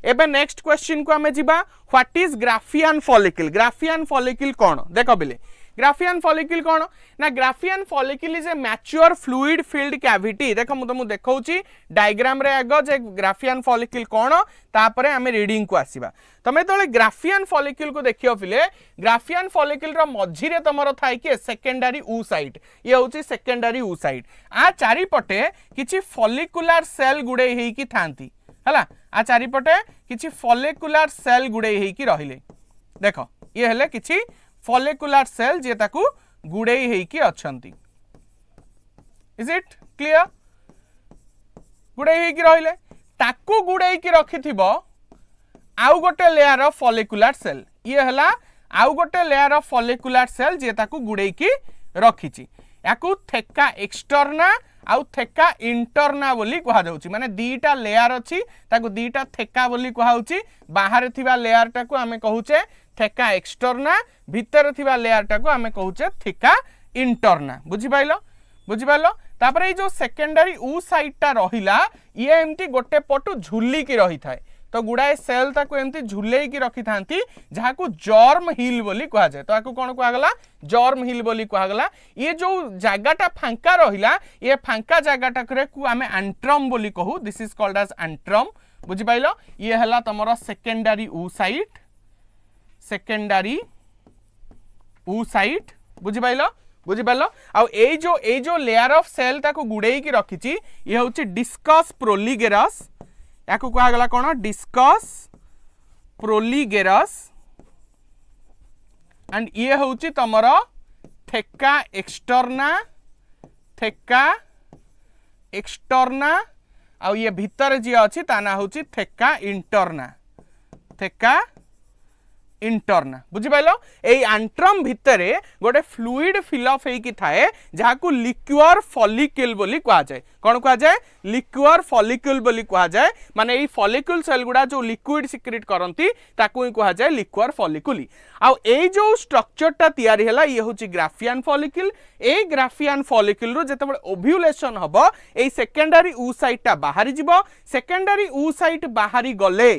एबे नेक्स्ट क्वेश्चन को हमें जिबा व्हाट इज ग्राफियन फॉलिकल कोन देखो बिले ग्राफियन फॉलिकल कोन ना Graafian follicle is a mature fluid filled cavity देखो मु तुमको देखौची डायग्राम रे आगो जे ग्राफियन फॉलिकल कोन तापरे हमें रीडिंग को आसीबा तमे तले ग्राफियन फॉलिकल को देखियो फिले ग्राफियन फॉलिकल रो मझी रे तमरो थाई कि सेकेंडरी oocyte ये होची सेकेंडरी oocyte आ चारि पटे किछि फॉलिकुलर सेल गुडे हेई कि थांती हला आ चारि पटे किछि फॉलिकुलर सेल गुडे हेई कि रहिले देखो ये हेले किछि फॉलिकुलर सेल जे ताकू गुडे हेई कि अछंती इज इट क्लियर गुडे हेई कि रहिले ताकू गुडे कि रखिथिबो आउ गोटे लेयर ऑफ फॉलिकुलर सेल ये हला आउ गोटे लेयर ऑफ फॉलिकुलर सेल जे ताकू गुडे कि रखिछि याकू थेका एक्सटर्ना आउ थेका इंटरना बोली कहा जाउची माने दीटा लेयर अछि ताकू दीटा थेका बोली कहा होची बाहर थिबा लेयर टाकू हमें कहूचे थेका एक्सटर्ना भीतर थिबा लेयर टाकू हमें कहूचे थेका इंटरना बुझि पाइलो तापर ए जो सेकेंडरी oocyte टा रहिला ये एमती गोटे पटु झुली की रही थाए तो गुड़ाए सेल ताकू एमती झुले की रखी थांती जहाँ को जर्म हिल बोली कहा जाए तो आकू कौन कहगला जर्म हिल बोली कहगला ये जो जगहटा फांका रहिला ये फांका जगहटा करे को आमे एंट्रम बोली कहू this is called as antrum बुझि पाइलो ये हला तमरो सेकेंडरी oocyte बुझि पाइलो आ ए जो लेयर ऑफ सेल ताकू गुड़े की रखिची ये होची डिस्कस प्रोलिगेरस याकू कहा गला कोन डिस्कस प्रोलिगेरस एंड ये होची तमरो थेका एक्सटर्ना आ ये भितर जी अच्छी ता ना हूँ थेका इंटरना बुझिपाल एई एंट्रम भितर गोटे फ्लूइड फिलअप होइकी थाए जहाकू लिक्युअर फॉलिकल बोली कहा जाए कौन कहा जाए लिक्युअर फॉलिकल बोली कहा जाए माने एई फॉलिकल सेल गुडा जो लिक्विड सिक्रेट करंती ताकू ही कहा जाए लिक्युअर फॉलिकुली आ एई जो स्ट्रक्चरटा तयारी हला ये होची ग्राफियन फॉलिकल ए ग्राफियन फॉलिकल रो जेतेबेले ओव्यूलेशन हबो एई सेकेंडरी oocyte बाहरी जिवो सेकेंडरी oocyte बाहरी गले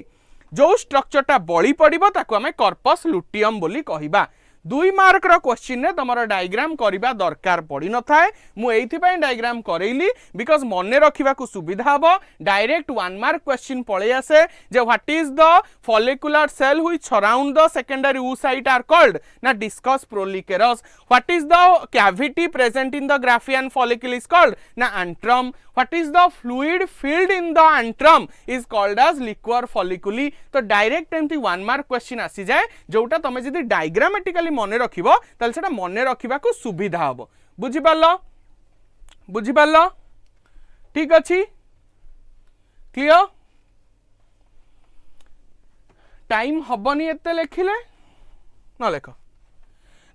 जो स्ट्रक्चरटा बड़ी पड़िबो ताकू हमें कॉर्पस लुटियम बोली कहिबा 2 मार्क रो क्वेश्चन रे तमरो डायग्राम करिबा दरकार पड़ी न थाए मु एथि पय डायग्राम करेली बिकॉज़ मने रखिबा को सुविधा हबो डायरेक्ट 1 मार्क क्वेश्चन पळे आसे जे what is the follicular cell which surround the secondary oocyte are called na discus proliferous what is the cavity present in the Graafian follicle is called na antrum what is the fluid filled in the antrum is called as liquor folliculi तो direct एमती 1 mark question आसी जाए जोटा तमे जदी diagrammatically मने रखिबो तल सेटा मने रखिबा को सुविधा हबो बुझि पालो ठीक अछि क्लियर टाइम हबनी एते लेखिले न लेख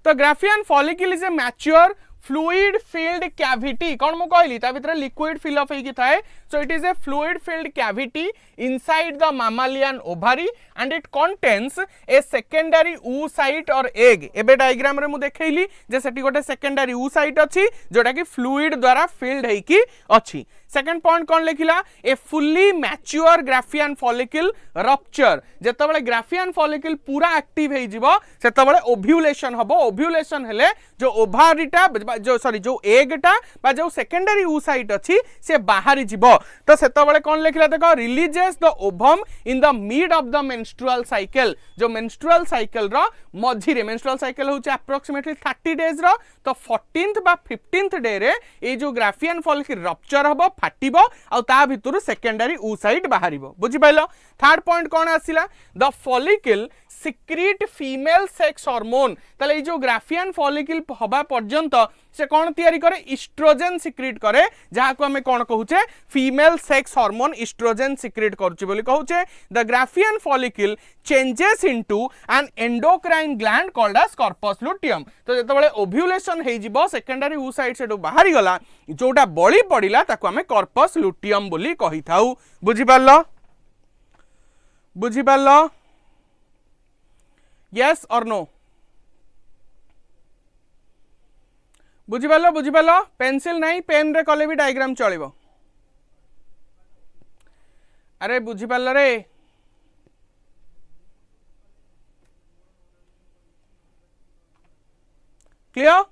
तो Graafian follicle is a mature fluid filled cavity कौन मु कहली ता भितर liquid fill up होइकी थाए so it is a fluid filled cavity inside the mammalian ovary and it contains a secondary oocyte or egg एबे डायग्राम रे मु देखैली जे सेठी गोटे secondary oocyte अछि जोटा कि fluid द्वारा filled होइकी अछि सेकंड पॉइंट कौन लिखिला a fully mature Graafian follicle rupture जेतबेले ग्राफियन फॉलिकल पूरा एक्टिव हे जिवो सेतबेले ओव्यूलेशन हबो ओव्यूलेशन हेले जो ओभारीटा जो सॉरी जो एगटा बा जो सेकेंडरी oocyte अछि से बाहरी जिवो तो सेतबेले कौन लिखिला देखो releases the ovum in the mid of the menstrual cycle जो मेंस्ट्रुअल साइकिल रो मझिरे मेंस्ट्रुअल साइकिल होचे अप्रोक्सीमेटली 30 डेज रो तो 14th बा 15th डे रे ए जो ग्राफियन फॉलिकल रप्चर हबो फाटिबो आ ता भितरु सेकेंडरी oocyte बाहरिबो बुझि पाइलो थर्ड पॉइंट कोन आसिला the follicle secrete female sex hormone तले जो ग्राफियन फॉलिकल हबा पर्यंत से कौन तैयारी करे इस्ट्रोजेन सिक्रीट करे जहा को हमें कौन कहूचे female sex hormone estrogen secrete करछि बोली कहूचे the Graafian follicle changes into an endocrine gland called as corpus luteum तो जेतबेले ओव्यूलेशन हे जिवो सेकेंडरी oocyte सेडू बाहरी गला जोटा बळी पडिला ताको हमें कॉर्पस लुटियम बोली कहि थाउ बुझि पालो यस और नो बुझि पालो पेंसिल नहीं पेन रे कले भी डायग्राम चलिबो अरे बुझि पालो रे क्लियर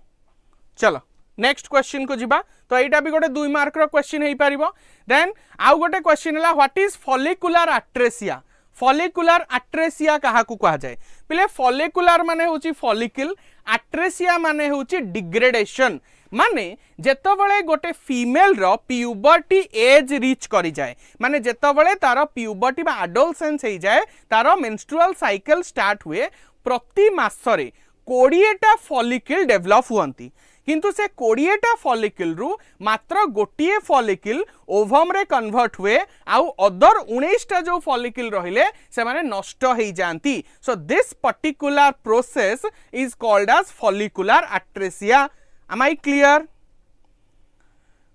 चलो नेक्स्ट क्वेश्चन को जिबा तो एटा भी गोटे 2 मार्क रो क्वेश्चन हे पारिबो देन आउ गोटे क्वेश्चन हला what is follicular atresia follicular atresia काहाकू कहा जाए पहले फॉलिकुलर माने होची फॉलिकल एट्रेसिया माने होची डिग्रेडेशन माने जेतबेले गोटे फीमेल रो प्यूबर्टी एज रीच करी जाए माने जेतबेले तार प्यूबर्टी बा एडोलसेंस हे जाए तार मेंस्ट्रुअल साइकिल स्टार्ट हुए प्रति मासरे 20टा फॉलिकल डेवलप हुअंती किंतु से 20टा फॉलिकल रु मात्र गोटिए फॉलिकल ओवम रे कन्वर्ट हुए आउ अदर 19टा जो फॉलिकल रहिले से माने नष्ट हो जाती so this particular process is called as follicular atresia am I clear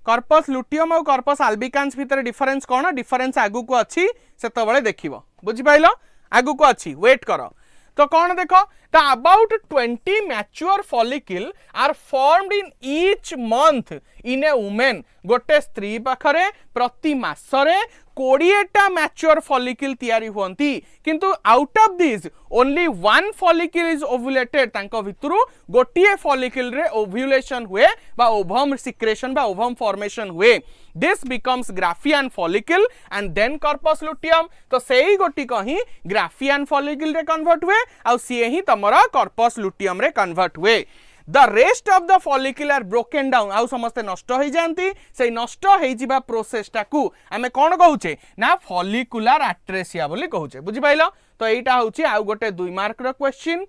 corpus luteum और कॉर्पस आल्बिकान्स भीतर डिफरेंस कौन डिफरेंस आगु को अच्छी सेतबेले देखिबो बुझि पाइलो आगु को अच्छी वेट करो तो कौन देखो the about 20 mature follicle are formed in each month in a woman गोटे स्त्री पाखरे प्रति मासरे 20टा मैच्योर फॉलिकल तयारी हुंती किंतु out of this only 1 follicle is ovulated तांको भितरु गोटिए फॉलिकल रे ओव्यूलेशन हुए बा ओवम सिक्रेशन बा ओवम फॉर्मेशन हुए this becomes Graafian follicle and then corpus luteum तो सेही गोटी कहीं ग्राफियन फॉलिकल रे कन्वर्ट हुए आ सी ही तमरा कॉर्पस लुटियम रे कन्वर्ट हुए The rest of the follicle are broken down आउ समस्ते नष्ट हो जाती से नष्ट हो जिबा प्रोसेस टाकू आमे कोन कहूचे ना फॉलिकुलर एट्रेसिया बोली कहूचे बुझि पाइलो तो एटा होची आउ गोटे 2 मार्क रो क्वेश्चन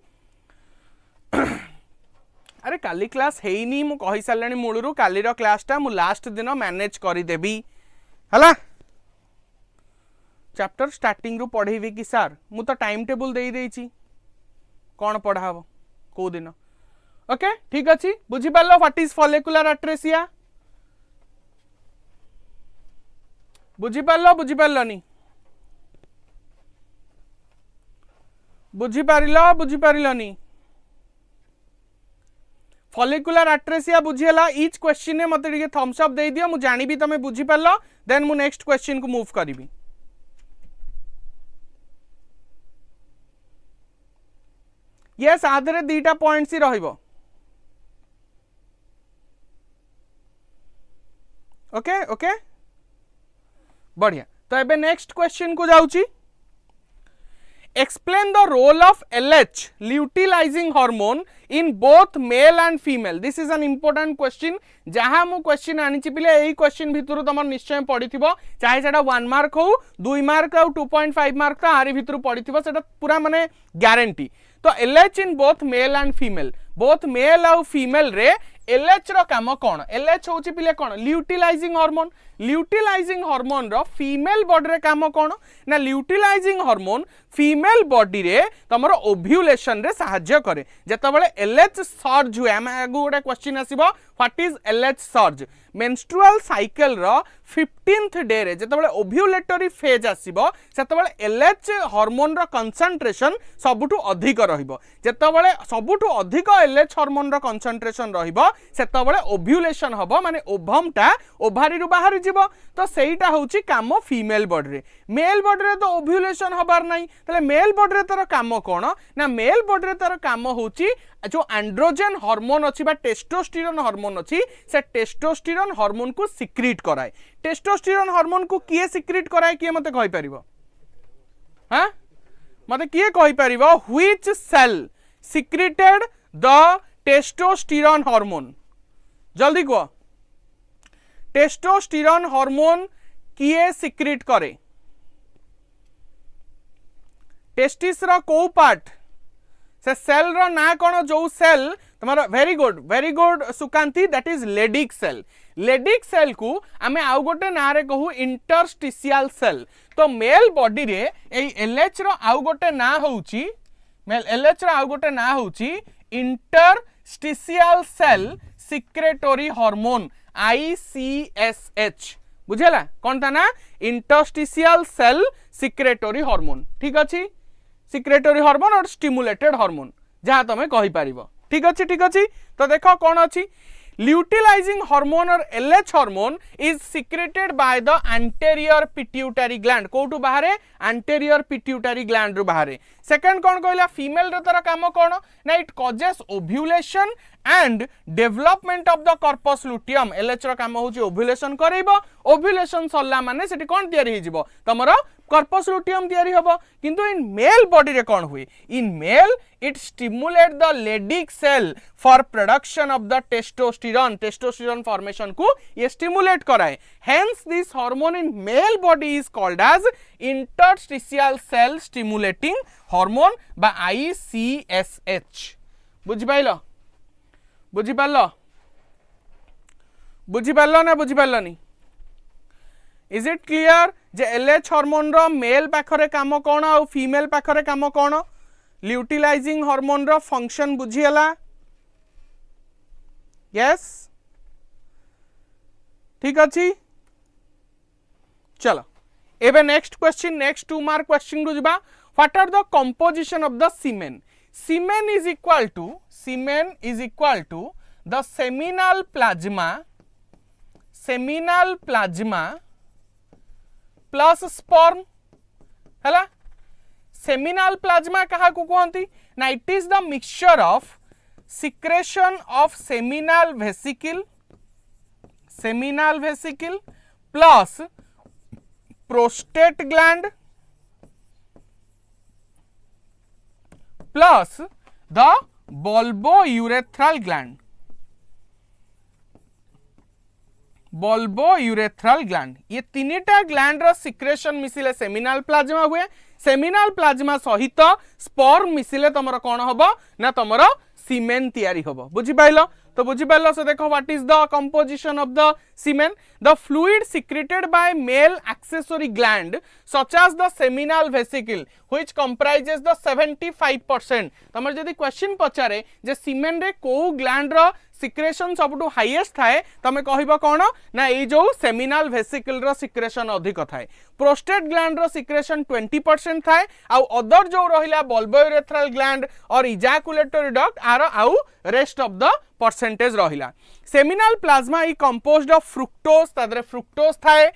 अरे काली क्लास हेनी मु कहि सारलानी मूलरू काली रो क्लासटा मु लास्ट दिन मैनेज करि देबी हला चैप्टर स्टार्टिंग रु पढ़ेबी कि सर मु तो टाइम टेबल दे देइची कौन पढ़ाबो को दिन ओके ठीक अछि बुझी पालो व्हाट इज फॉलिकुलर अट्रेसिया बुझी पारलनी बुझी पारिलनी फॉलिकुलर अट्रेसिया बुझीला ईच क्वेश्चन ने मते टिके थम्स अप दे दियो मु जानिबी तमे बुझी पारलो देन मु नेक्स्ट क्वेश्चन को मूव करिबी यस आधरे दीटा पॉइंट्स ही रहिबो ओके ओके बढ़िया तो एबे नेक्स्ट क्वेश्चन को जाउची explain the role of LH luteinizing hormone in both male and female this is an important question जहाँ मु क्वेश्चन आनी पिले यही क्वेश्चन भितर तुम निश्चय पड़ी चाहे सेटा 1 मार्क हो 2 मार्क और 2.5 मार्क तो आरी भितर पड़ी सेटा पूरा माने गारंटी तो LH in both male and female both male और फीमेल रे LH रो काम कौन LH होची पिले कौन ल्यूटिलाइजिंग हार्मोन रो फीमेल बॉडी रे काम कौन ना ल्यूटिलाइजिंग हार्मोन फीमेल बॉडी रे तमरो ओव्यूलेशन रे सहाय्य करे जेतबेले LH सर्ज हुए हम आगु गोटे क्वेश्चन आसीबो what is LH surge menstrual cycle रो 15th डे रे जेतबेले ओव्यूलेटरी फेज आसीबो सेतबेले LH हार्मोन रो कंसंट्रेशन सबुठु अधिक रहिबो जेतबेले सबुठु अधिक LH हार्मोन रो कंसंट्रेशन रहिबो सेतबेले ओव्यूलेशन हबो माने ओभम टा ओभारी रु बाहर जीवो तो सेटा होची काम फीमेल बॉडी रे मेल बॉडी रे तो ओव्यूलेशन हबार नाही तले मेल बॉडी रे तार काम कोन ना मेल बॉडी रे तार काम होची जो एंड्रोजन हार्मोन अछि बा टेस्टोस्टेरोन हार्मोन अछि से टेस्टोस्टेरोन हार्मोन को सिक्रीट कराए टेस्टोस्टेरोन हार्मोन को किए सिक्रीट कराए किए मते कहि परिबो हां मते किए कहि परिबो which cell secreted the testosterone hormone जल्दी को टेस्टोस्टेरोन हार्मोन किए सिक्रीट करे टेस्टिस रो को पार्ट से सेल रो ना कोन जो सेल तुम्हारा very good Sukanti that is Leydig cell को आमे आउ गोटे ना रे कहू इंटरस्टिशियल सेल तो मेल बॉडी रे ए एलएच रो आउ गोटे ना होउची मेल एलएच रो आउ गोटे ना होउची interstitial cell secretory hormone ICSH बुझेला कौन था ना इंटरस्टिशियल सेल सिक्रेटरी हार्मोन ठीक अच्छी सिक्रेटरी हार्मोन और स्टिमुलेटेड हार्मोन जहाँ तुम कहि पारिबो ठीक अच्छी तो देखो कौन अच्छी ल्यूटिलाइजिंग हार्मोन और LH hormone is secreted by the anterior pituitary gland कोटू बाहरे एंटेरियर पिट्यूटरी ग्लैंड रु बाहरे सेकंड कौन कहला फीमेल रो तार काम कौन ना it causes ovulation and development of the corpus luteum LH रो काम होची ओव्यूलेशन करैबो ओव्यूलेशन सरला माने सेठी कोन तयारी हि जिवो तमरो कॉर्पस लुटियम तयारी हबो किंतु इन मेल बॉडी रे कोन हुई in male it stimulate the Leydig cell for production of the testosterone formation को ये स्टिमुलेट कराए hence this hormone in male body is called as interstitial cell stimulating hormone बा ICSH बुझि पारलो ना बुझि पारलनी इज इट क्लियर जे LH हार्मोन रो मेल पाखरे काम कोन और फीमेल पाखरे काम कोन ल्यूटिलाइजिंग हार्मोन रो फंक्शन बुझियला यस ठीक अछि चलो एबे next question next 2 mark question रु जबा what are the composition of the semen semen is equal to the seminal plasma plus sperm हैला seminal plasma कहा को कहंती ना it is the mixture of secretion of seminal vesicle plus prostate gland plus the bulbourethral gland ये तीनटा gland रो secretion मिसिले seminal plasma हुए seminal plasma सहित sperm मिसिले तमरो कोन हबो ना तमरो सीमेन तैयारी होबो बुझी पाइलो तो बुझी पाइलो सो देखो what is the composition of the semen the fluid secreted by male accessory gland such as the seminal vesicle which comprises the 75% तमर जदी क्वेश्चन पचारे जे सीमेन रे को ग्लैंड रो सिक्रेशन सबटू हाईएस्ट थाए तमे कहबो कोन ना ए जो सेमिनल वेसिकल रो सिक्रेशन अधिक थाए प्रोस्टेट ग्लैंड रो सिक्रेशन 20% थाए आउ अदर जो रहिला बल्बोयूरेथ्रल ग्लैंड और इजैकुलेटरी डक्ट आर आउ रेस्ट ऑफ द परसेंटेज रहिला सेमिनल प्लाज्मा ई कंपोज्ड ऑफ फ्रुक्टोज तादरे फ्रुक्टोज थाए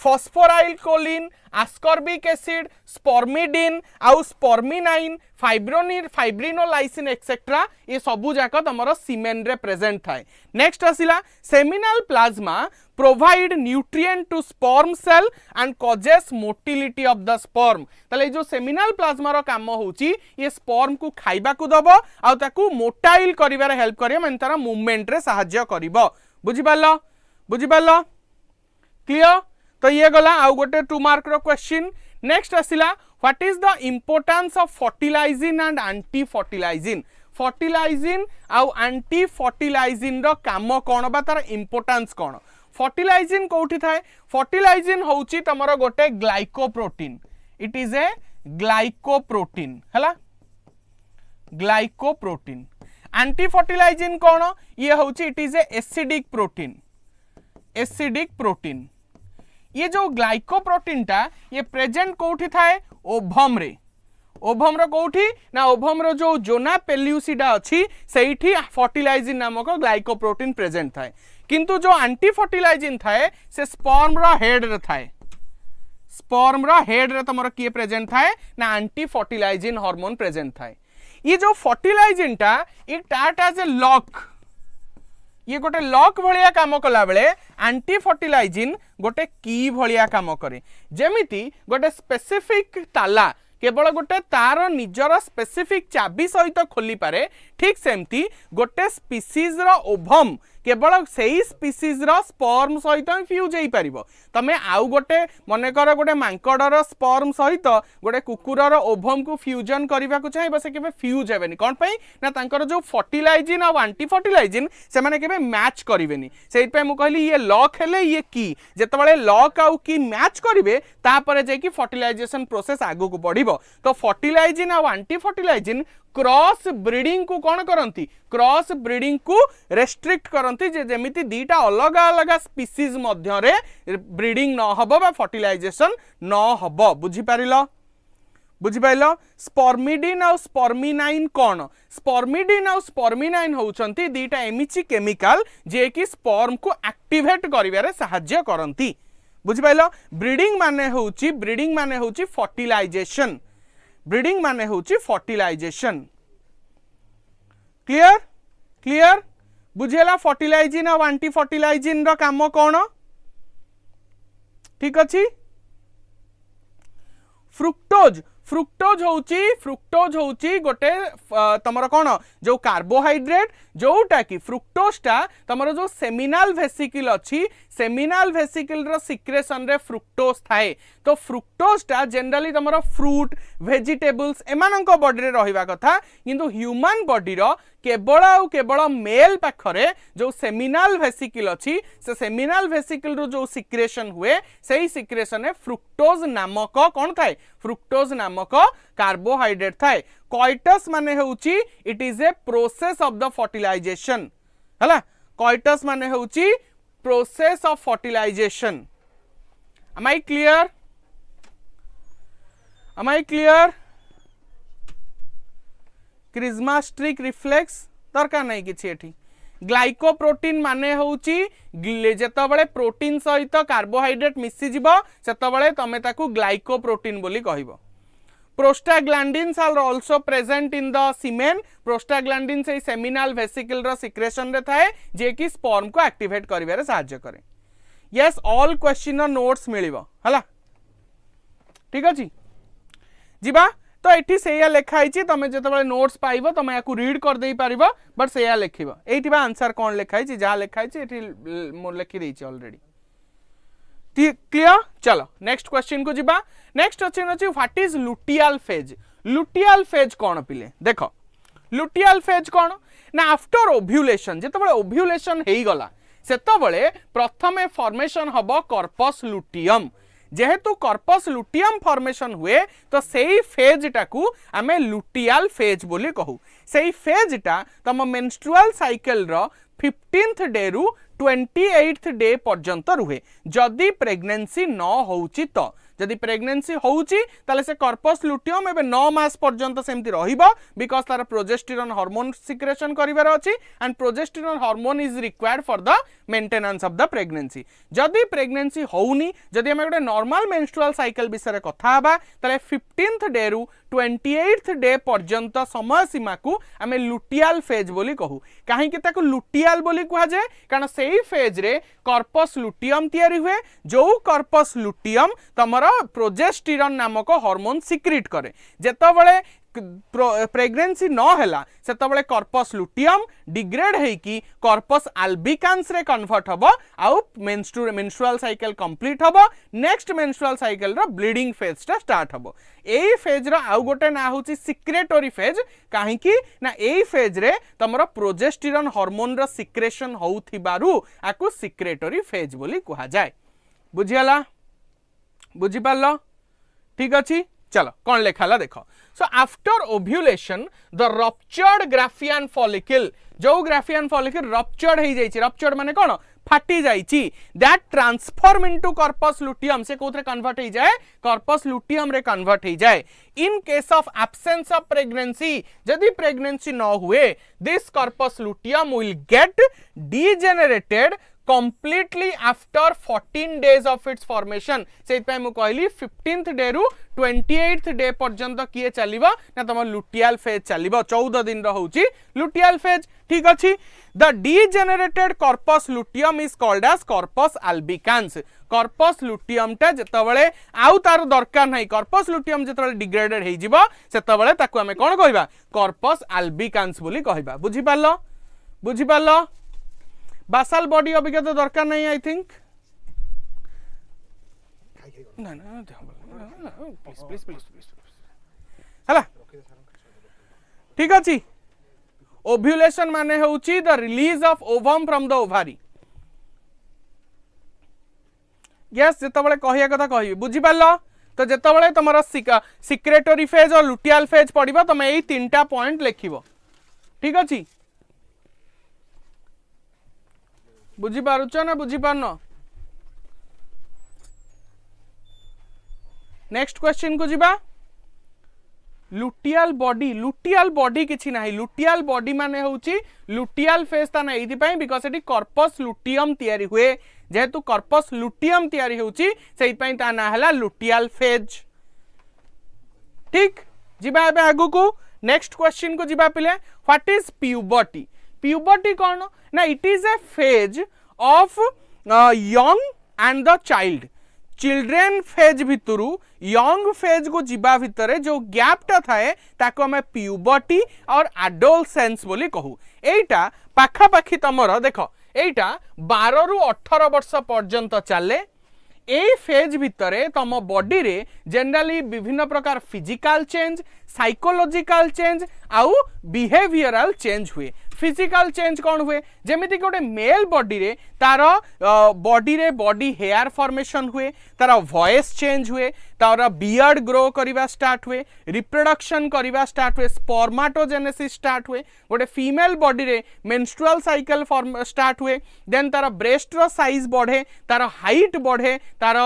phosphorylcholine ascorbic acid spermidine आउ स्पर्मिनाइन फाइब्रिनोलाइसिन एक्सेट्रा ये सबू जाक तमरो सीमेन रे प्रेजेंट थाए नेक्स्ट आसिला seminal plasma provide nutrient to sperm cell and causes motility of the sperm तले जो सेमिनल प्लाज्मा रो काम होउची ये स्पर्म को खाइबा को दबो आ ताकू मोटाइल करिवारे हेल्प करियो माने तारा मूवमेंट रे सहायता करिवो बुझि पालो क्लियर तो ये गला आउ गोटे 2 मार्क रो क्वेश्चन नेक्स्ट आसिला what is the importance of fertilizin and anti fertilizin fertilizin आउ एंटी फर्टिलाइजिन रो काम कोन बा तार इंपोर्टेंस कोन फर्टिलाइजिन कोठी थाए फर्टिलाइजिन होउची तमरो गोटे glycoprotein it is a glycoprotein हला ग्लाइकोप्रोटीन एंटी फर्टिलाइजिन कोन ये होउची it is A acidic protein ये जो ग्लाइकोप्रोटीन टा ये प्रेजेंट कोठी थाए ओभम रे ओभम रो कोठी ना ओभम रो जो जोना पेल्यूसिडा अछि सेठी फर्टिलाइजिन नामक ग्लाइकोप्रोटीन प्रेजेंट थाए किंतु जो एंटी फर्टिलाइजिन थाए से स्पर्म रो हेड रे थाए स्पर्म रो हेड रे तमरो की प्रेजेंट थाए ना एंटी फर्टिलाइजिन हार्मोन प्रेजेंट थाए ये जो फर्टिलाइजिन टा it act as a lock ये गोटे लॉक भलिया काम कला बेले एंटी फर्टिलाइजिन गोटे की भलिया काम करे जेमिति गोटे स्पेसिफिक ताला केवल गोटे तार निजर स्पेसिफिक चाबी सहित खोली पारे ठीक सेमती गोटे स्पीसीज रो ओभम केवल सेही स्पीसीज रो स्पर्म सहित फ्यूज होई परिबो तमे आउ गोटे मने कर गोटे मांकड़र स्पर्म सहित गोटे कुकुरर ओभम को फ्यूजन करबा को चाहिबो से केबे फ्यूज हेबेनी कोन पई ना तांकर जो फर्टिलाइजिन और एंटी फर्टिलाइजिन से माने केबे मैच करिवेनी सेहि पे मु कहली ये लॉक हेले ये की जेतबेले लॉक आउ की मैच करिवे तापरे जे की फर्टिलाइजेशन प्रोसेस आगु को बढ़िबो तो फर्टिलाइजिन और एंटी फर्टिलाइजिन क्रॉस ब्रीडिंग को कौन करंती क्रॉस ब्रीडिंग को रेस्ट्रिक्ट करंती जे जेमिति दीटा अलग अलग स्पीसीज मध्य रे ब्रीडिंग न हबो बा फर्टिलाइजेशन न हबो बुझी पाइलो स्पर्मिडिन और स्पर्मिनाइन कौन स्पर्मिडिन और स्पर्मिनाइन होउचंती दीटा एमिची केमिकल जे कि स्पर्म को एक्टिवेट करिवारे सहायता करंती बुझी पाइलो ब्रीडिंग माने होउची फर्टिलाइजेशन ब्रीडिंग माने होउची फर्टिलाइजेशन क्लियर बुझेला फर्टिलाइजिन और एंटी फर्टिलाइजिन रो काम कोन ठीक अछि फ्रुक्टोज होउची गोटे तमर कोन जो कार्बोहाइड्रेट जोटा कि फ्रुक्टोजटा तमर जो सेमिनल वेसिकल अछि सेमिनल वेसिकल रो सिक्रेशन रे फ्रुक्टोज थाए तो फ्रुक्टोजटा जनरली तमर फ्रूट वेजिटेबल्स एमानंको बॉडी रे रहिबा कथा किंतु ह्यूमन बॉडी रो केवल मेल पाखरे जो सेमिनल वेसिकल अछि से सेमिनल वेसिकल रो जो सिक्रेशन हुए सेही सिक्रेशन है फ्रुक्टोज नामक कोन थाए फ्रुक्टोज नामक कार्बोहाइड्रेट थाए कोइटस माने होउची it is a process of the fertilization हला कोइटस माने होउची process of fertilization am I clear cremasteric reflex दरकार नहीं किछि एठी ग्लाइकोप्रोटीन माने होउची जेतबेले प्रोटीन सहित कार्बोहाइड्रेट मिसी जिवो सेतबेले तमे ताकू ग्लाइकोप्रोटीन बोली कहिवो prostaglandins are also present in the semen prostaglandin से सेमिनल वेसिकल रो सिक्रेशन रे थाए जे कि स्पर्म को एक्टिवेट करिवारे सहायता करे यस ऑल क्वेश्चन नोट्स मिलिबो हला ठीक अछि जिबा तो एठी सेया लेखा आइछि तमे जेतबेले नोट्स पाइबो तमे याकू रीड कर देई पारिबो बट सेया लेखिबो एठी बा आंसर कोन लेखा आइछि जा लेखा आइछि एठी मो लेखि देइछि ऑलरेडी क्लियर चलो नेक्स्ट क्वेश्चन को जिबा नेक्स्ट क्वेश्चन अछि व्हाट इज लुटियल फेज कोन पिले देखो लुटियल फेज कोन ना आफ्टर ओव्यूलेशन जेतबेले ओव्यूलेशन हेई गला सेतबेले प्रथमे फॉर्मेशन हबो कॉर्पस लुटियम जेहेतु कॉर्पस लुटियम फॉर्मेशन हुए तो सेई फेज टाकू आमे लुटियल फेज बोली कहू सेई फेज टा तम मेंस्ट्रुअल साइकिल रो 15th डे रु 28th डे पर्यंत रुहे जदि प्रेग्नेंसी न होउची तो जदि प्रेग्नेंसी होउची ताले से कॉर्पस लुटियम एबे 9 मास पर्यंत सेमती रहिबो बिकॉज तार प्रोजेस्टेरोन हार्मोन सिक्रेशन करिवार अछि and progesterone hormone is required for the maintenance of the pregnancy जदि प्रेग्नेंसी होउनी जदि हम गोटे नॉर्मल मेंस्ट्रुअल साइकिल विषय कथा हबा ताले 15th डे रु 28th डे पर्यंत समय सीमा को आम लुटियल फेज बोली कहू कहीं ताको लुटियल बोली कहा जाए कारण सेई फेज रे कॉर्पस लुटियम तैयारी हुए जो कॉर्पस लुटियम तमरा प्रोजेस्टेरोन नामक हार्मोन सिक्रीट करे जेतबेले प्रेग्नेंसी न हैला सेतबेले कॉर्पस लुटियम डिग्रेड हेकी कॉर्पस आल्बिकान्स रे कन्वर्ट हबो आउ मेंस्ट्रुअल साइकिल कंप्लीट हबो नेक्स्ट मेंस्ट्रुअल साइकिल रो ब्लीडिंग फेज टा स्टार्ट हबो एई फेज रो आउ गोटे ना होची सिक्रेटरी फेज काहे कि ना एई फेज रे तमरो प्रोजेस्टेरोन हार्मोन रो सिक्रेशन होउथिबारु आकु सिक्रेटरी फेज बोली कहा जाय बुझियाला बुझी पारलो ठीक अछि चलो कौन लेखाला देखो so after ovulation the ruptured Graafian follicle जो ग्राफियन फॉलिकल रप्चर्ड हो जाइए रप्चर्ड माने कौन फाटी जाइए that transform into corpus luteum से कोथरे कन्वर्ट हो जाए कॉर्पस लुटियम रे कन्वर्ट हो जाए इन case of absence of pregnancy यदि प्रेगनेंसी न हुए this corpus luteum will get degenerated completely after 14 days of its formation से मु कहली 15th डे रु 28th डे पर्यंत किए चलिबा ना तम लुटियल फेज चलिबा 14 दिन रहउची लुटियल फेज ठीक अछि the degenerated corpus luteum is called as corpus albicans corpus luteum टा जतबेले आउ तार दरकार नाही कॉर्पस लुटियम जतबेले डिग्रेडेड हे जिवो सेतबेले ताकू हमें कोन कहबा कॉर्पस आल्बिकान्स बोली कहबा बुझी पारलो बासाल बॉडी अभिज्ञता तो दरकार नहीं आई थिंक ना ना प्लीज प्लीज प्लीज हला ठीक अछि ओव्यूलेशन माने होउची the release of ovum from the ovary yes जेतबेले कहिया कथा कहबी बुझी पारलो तो जेतबेले तमरा सिक्रेटरी फेज और लुटियल फेज पड़िबो तमे एई तीनटा पॉइंट लिखिबो ठीक अछि बुझी पारुच ना बुझी पारन नेक्स्ट क्वेश्चन को जीवा लुटियल बॉडी किछि नाही लुटियल बॉडी माने होउची लुटियल फेज ता ना एथि पई बिकॉज़ एटी कॉर्पस लुटियम तयारी हुए जेहेतु कॉर्पस लुटियम तयारी होउची सेहि पई ता ना हला लुटियल फेज ठीक जीवा एबे आगु को नेक्स्ट क्वेश्चन को जीवा पिले व्हाट इज प्यूबर्टी कौन ना it is a phase of young and the child children phase भितरु यंग फेज को जीवा भितरे जो गैप टा थाए ताको हमें प्यूबर्टी और एडोलसेंस बोली कहू एटा पाखा पाखी तमरो देखो एटा 12 रु 18 वर्ष पर्यंत चले ए फेज भितरे तम बॉडी रे जनरली विभिन्न प्रकार फिजिकल चेंज साइकोलॉजिकल चेंज आउ बिहेवियरल चेंज हुए फिजिकल चेंज कौन हुए जेमिति गोटे मेल बॉडी रे तार बॉडी रे बॉडी हेयर फॉर्मेशन हुए तार वॉइस चेंज हुए तार बियर्ड ग्रो करिवा स्टार्ट हुए रिप्रोडक्शन करिवा स्टार्ट हुए स्पर्माटोजेनेसिस स्टार्ट हुए गोटे फीमेल बॉडी रे मेंस्ट्रुअल साइकिल फॉर्म स्टार्ट हुए देन तार ब्रेस्ट रो साइज बढ़े तार हाइट बढ़े तार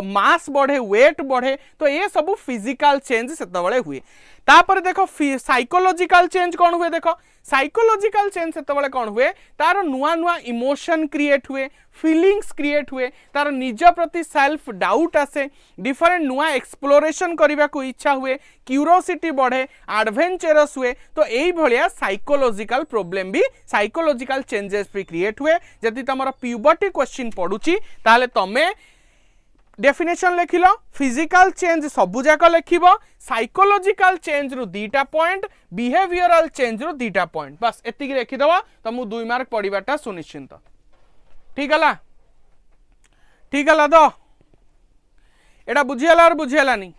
मास बढ़े वेट बढ़े तो ये सब फिजिकल चेंज सेतबेले हुए तापर देखो साइकोलॉजिकल चेंज कौन हुए देखो साइकोलॉजिकल चेंज सेतबेले कौन हुए तार नुआ नुआ इमोशन क्रिएट हुए फीलिंग्स क्रिएट हुए तार निज प्रति सेल्फ डाउट आसे डिफरेंट नुआ एक्सप्लोरेशन करने को इच्छा हुए क्यूरोसिटी बढ़े एडवेंचरस हुए तो यही भाया साइकोलॉजिकल प्रॉब्लम भी साइकोलॉजिकल चेंजेस भी क्रिएट हुए जदि तुम प्यूबर्टी क्वेश्चन पड़ुची ताले तमे डेफिनेशन लिखिल फिजिकल चेंज सबुजाक लिख साइकोलॉजिकल चेंज रु 2टा पॉइंट बिहेवियरल चेंज रु 2टा पॉइंट बस एतिकी लिखिदव तुमको 2 मार्क पड़ाटा सुनिश्चित ठीक है तो एटा बुझीगला और बुझीगलानी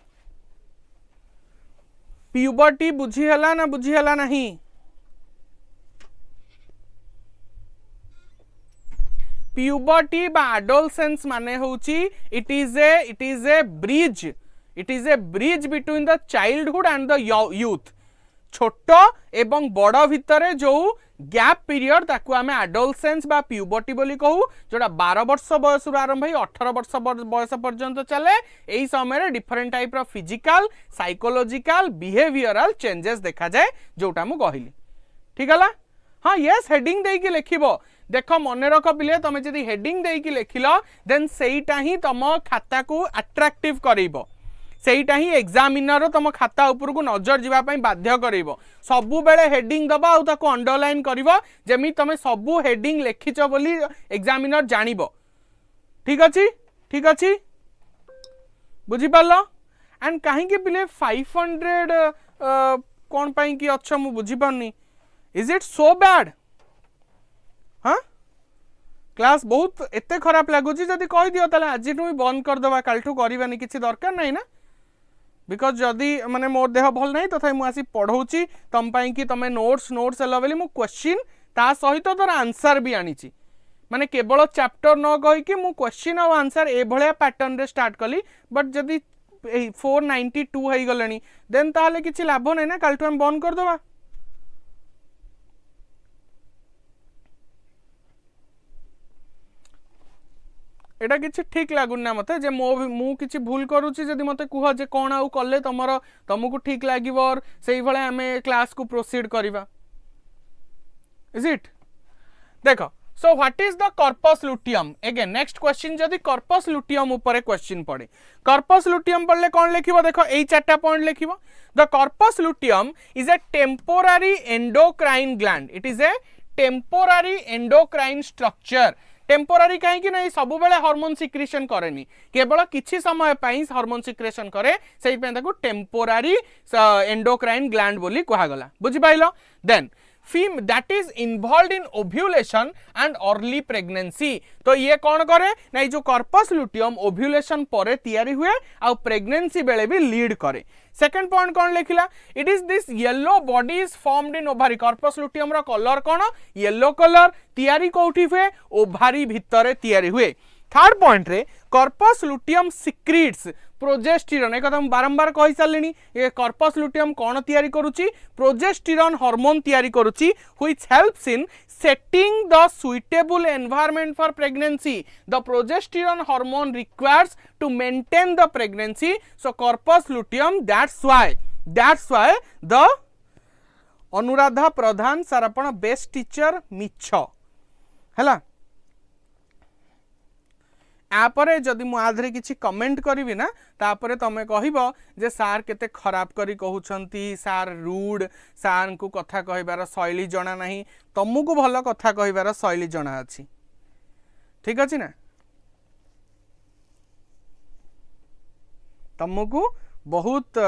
प्यूबर्टी बुझीगला ना बुझीगला नहीं प्यूबर्टी बा एडोलसेंस माने होची it is A bridge between the childhood and the youth छोट एवं बड़ भितर जो गैप पीरियड ताकू आमे एडोलसेंस बा प्यूबर्टी बोली कहू जोटा 12 वर्ष बयस आरंभ हो 18 वर्ष बयस पर्यंत चले यही समय डिफरेंट टाइप रो फिजिकल साइकोलॉजिकल बिहेवियरल चेंजेस देखा जाए जोटा मु कहली ठीक है। हाँ यस हेडिंग देकी लिखिबो देख मन रख पिले तुम जदि हेडिंग देकी लिखिल देन सेईटा ही तुम खाता को अट्रैक्टिव करेइबो सेईटा ही एग्जामिनर तुम खाता उपर को नजर जीवा पई बाध्य करेइबो सबु बेले हेडिंग दबा आ ताको अंडरलाइन करिवो जेमि तुम सबु हेडिंग लिखिचो बोली एग्जामिनर जानिबो ठीक अछि बुझी पारलो एंड काहे के पिले 500 कोन पई की अच्छा मु बुझी पारनी इज इट सो बैड हाँ क्लास बहुत एते खराब लगुच जदि कहि दियो ताले आज ही बंद कर दबा कालठू करबानी किछि दरकार नहीं ना बिकॉज जदि माने मोर देह भल नहीं तथा मु आसी पढ़ौची तम पई कि तमे नोट्स एला बेली मु क्वेश्चन ता सहित तोर आंसर भी आनीची माने केवल चैप्टर न कहि कि मु क्वेश्चन और आंसर ए भलिया पैटर्न रे स्टार्ट कली बट जदि 492 होई गलनी देन ताले किछि लाभ नै ना कालठू हम बंद कर दबा एटा किछि ठीक लागुन ना मते जे मु किछि भूल करूछि जदि मते कुह जे कोन आउ कले तुमको ठीक लागिबो और सेही भले हमें क्लास को प्रोसीड करिबा इज इट देखो so what is the corpus luteum again next question जदि कॉर्पस लुटियम ऊपर क्वेश्चन पड़े कॉर्पस लुटियम पढ़ले कोन लिखिबो देखो एई चारटा पॉइंट लिखिबो the corpus luteum is a temporary endocrine gland it is a temporary endocrine structure temporary कहीं ना सब बेले हार्मोन सिक्रेशन करेनी केवल किछि समय पाई हार्मोन सिक्रेशन करे से टेम्पोरारी एंडोक्राइन ग्लैंड बोली कहागला बुझी पाइलो then that is involved in ovulation and early pregnancy तो ये कौन करे ना जो कॉर्पस लुटियम ओव्यूलेशन पर तैयारी हुए आ प्रेगनेंसी बेले भी लीड करे सेकंड पॉइंट कौन लिखिला it is this yellow body is formed in ovary corpus luteum रो कलर कौन येलो कलर तैयारी कोठी हुए ओभारी भितर तैयारी हुए थर्ड पॉइंट रे कॉर्पस लुटियम सिक्रीट्स प्रोजेस्टेरॉन एक हम बारंबार कहि सारलेनी ये कॉर्पस लुटियम कौन तैयारी करूची प्रोजेस्टेरॉन हार्मोन तैयारी करूची which helps in setting the suitable environment for pregnancy the progesterone hormone requires to maintain the pregnancy so corpus luteum that's why the Anuradha Pradhan sir आपण बेस्ट टीचर मिछ हैला यापरे जदि मु आधरे किछि कमेंट करिवि ना तापरे तमे कहिबो जे सार केते खराब करी कहउछंती सार रूड सार को कथा कहिबार शैली जणा नाही तमको भलो कथा कहिबार शैली जणा अछि ठीक अछि ना तमको बहुत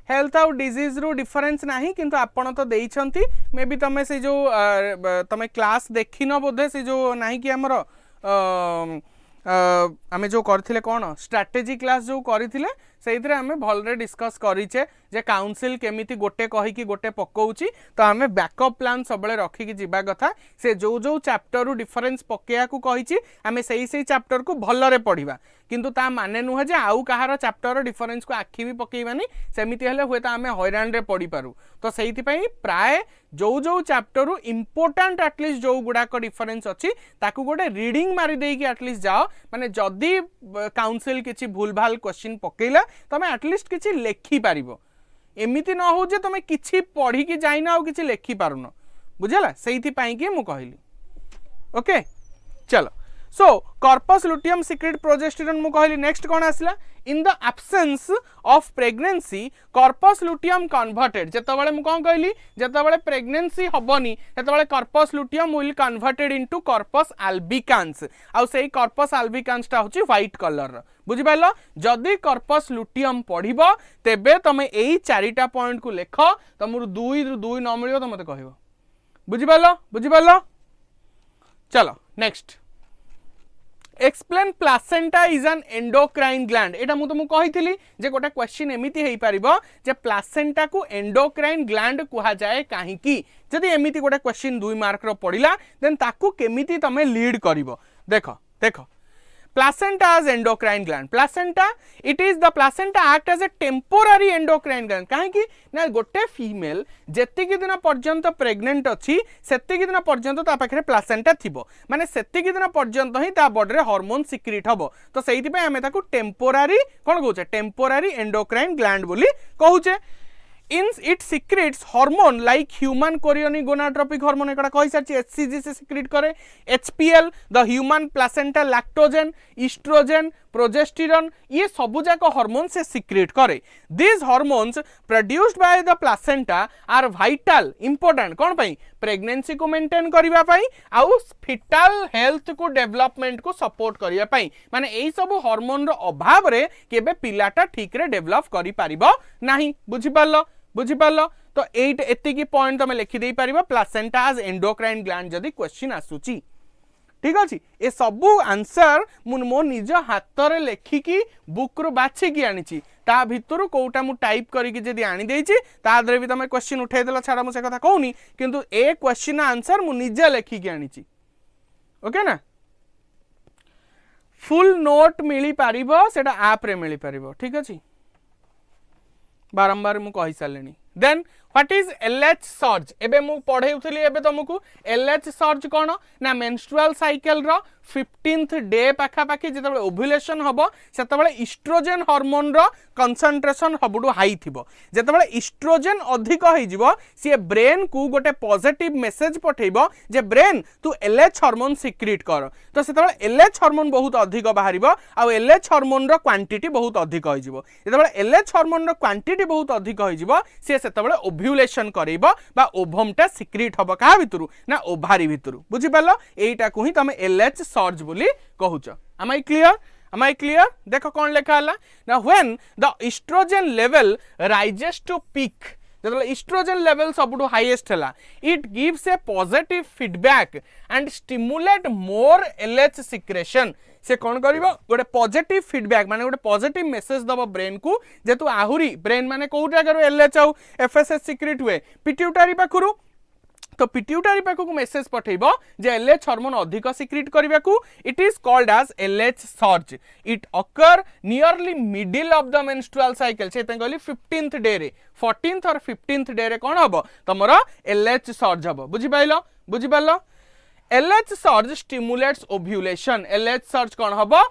हेल्थ आउ डिजीज रू डिफरेंस नाही किंतु आपण तो देइछंती मे बी तमे से जो तमे क्लास देखिनो बोधे से जो नाही कि हमर आमे जो करथिले कोन स्ट्रेटजी क्लास जो करथिले सेइथरे आमे भलरे डिस्कस करिचे जे काउंसिल केमिति गोटे कहि कि गोटे पकोउची तो आमे बैकअप प्लान सबले रखि कि जिबा कथा से जो जो चैप्टर रू डिफरेंस पकेया को कहिची आमे सेही चैप्टर को भलरे पढिबा किंतु ता माने नुह जे आउ कहार चैप्टर डिफरेंस को आखि भी पकेइबानी सेमिति हेले होय ता आमे हैरान रे पढि पारू तो सेहिति पई प्राय जो जो चैप्टर रू इंपोर्टेंट एटलीस्ट जो गुडा को डिफरेंस अछि ताकू गोटे रीडिंग मारी देई कि एटलीस्ट जाओ माने जदी काउंसिल किछि भूल भाल क्वेश्चन पकेइला तमे एटलीस्ट किछि लेखि पारिबो एमिति न हो जे तमे किछि पढी कि जाइना और किछि लेखि पारुनो बुझला सेहिति पई कि मु कहिली ओके चलो so corpus luteum secrete progesterone मु कहली नेक्स्ट कोन आसला in the absence of pregnancy corpus luteum converted जेतबेले मु कोन कहली जेतबेले प्रेगनेंसी हबनी तेतबेले corpus luteum will converted into corpus albicans आ सेही कॉर्पस अल्बिकान्स टा होची व्हाइट कलर बुझि पाइलो जदी कॉर्पस लुटियम पढिबो तेबे तमे एई चारिटा पॉइंट को लेख तमरु 2 ରୁ 2 न मिलियो त मते कहबो बुझि पाइलो चलो next explain placenta is an endocrine gland एटा मु तुमको कहिथिली जे गोटे क्वेश्चन एमिति हेई परिबो जे प्लासेंटा को एंडोक्राइन ग्लैंड कुहा जाए काहे की जदि एमिति गोटे क्वेश्चन 2 मार्क रो पडिला देन ताकू केमिति तमे लीड करिवो देखो देखो placenta as endocrine gland placenta it is the placenta act as a temporary endocrine gland काहे कि ना गोटे फीमेल जेतिकी दिन पर्यंत प्रेग्नेंट अछि सेतिकी दिन पर्यंत ता पाखरे प्लासेंटा थिबो माने सेतिकी दिन पर्यंत ही ता बॉडी रे हार्मोन सिक्रीट हबो तो सेहिति पे हमें ताकू टेम्पोरारी कोन कहूचे टेम्पोरारी एंडोक्राइन ग्लैंड बोली कहूचे in it secretes hormone like human chorionic gonadotropic hormone एकड़ा कहि सारछि HCG से secrete करे HPL the human placenta lactogen estrogen progesterone ये सब जाक हार्मोन से secrete करे these hormones produced by the placenta are vital important कोन पई प्रेगनेंसी को मेंटेन करिवा पई आउ fetal health को डेवलपमेंट को सपोर्ट करिया पई माने एई सब हार्मोन रो अभाव रे केबे पिलाटा ठीक रे डेवलप करि पारिबो नाही बुझि पारलो तो एट एतिकी पॉइंट तमे लिखि देई पारिबो प्लासेंटा एज एंडोक्राइन ग्लैंड जदी क्वेश्चन आसुची ठीक अछि ए सब आंसर मो निज हाथ रे लेखिकी बुक रो बाछि की आनिची ता भितरु कोटा मु टाइप करिकि जदी आनी देइची ता दरे भी तमे क्वेश्चन उठै देला छाड़ा मु से कथा कहूनी किंतु ए क्वेश्चन आंसर मु निजे लेखिकी आनिची ओके ना फुल नोट मिली पारिबो सेटा ऐप रे मिली पारिबो ठीक अछि बारंबार मु कहि सालेनी then what is LH surge एबे मु पढेउथली एबे तुमको एलएच सर्ज कोन ना मेंस्ट्रुअल साइकिल रो 15th डे पाखा पाखी जेतबे ओव्युलेशन हबो सेतबे इस्ट्रोजन हार्मोन रो कंसंट्रेशन हबुडु हाई थिबो जेतबे इस्ट्रोजन अधिक होई जिवो सी ब्रेन को गोटे पॉजिटिव मेसेज पठेइबो जे ब्रेन तू एलएच हार्मोन सिक्रीट कर तो सेतबे एलएच हार्मोन बहुत अधिक बाहरिबो आ एलएच हार्मोन रो क्वांटिटी बहुत अधिक होई जिवो जेतबे एलएच हार्मोन रो क्वांटिटी बहुत अधिक होई जिवो सी सेतबे ओव्युलेशन करिबो बा ओभमटा सिक्रीट हबो का भितरु ना ओभारी भितरु बुझि पालो एटा को ही तमे एलएच सर्ज बोली कहूच am I clear देखो कौन लिखा हला ना when the estrogen level rises to peak जब estrogen level सबुठु highest हला it gives a positive feedback and stimulate more LH secretion से कौन करिवो गोटे पॉजिटिव फीडबैक माने गोटे पॉजिटिव मेसेज दबो ब्रेन को जेतु आहुरी ब्रेन माने कोउटा करो एलएच आउ एफएसएच सिक्रेट हुए पिट्यूटरी पाखुरु तो पिट्यूटरी पाखु को मेसेज पठेइबो जे एलएच हार्मोन अधिक सिक्रीट करिवा को it is called as LH surge it occur nearly middle of the menstrual cycle से त कहली 15th डे रे 14th और 15th डे रे कोन हबो तमरो एलएच सर्ज हबो बुझि पाइलो LH surge stimulates ovulation LH surge कोन हबो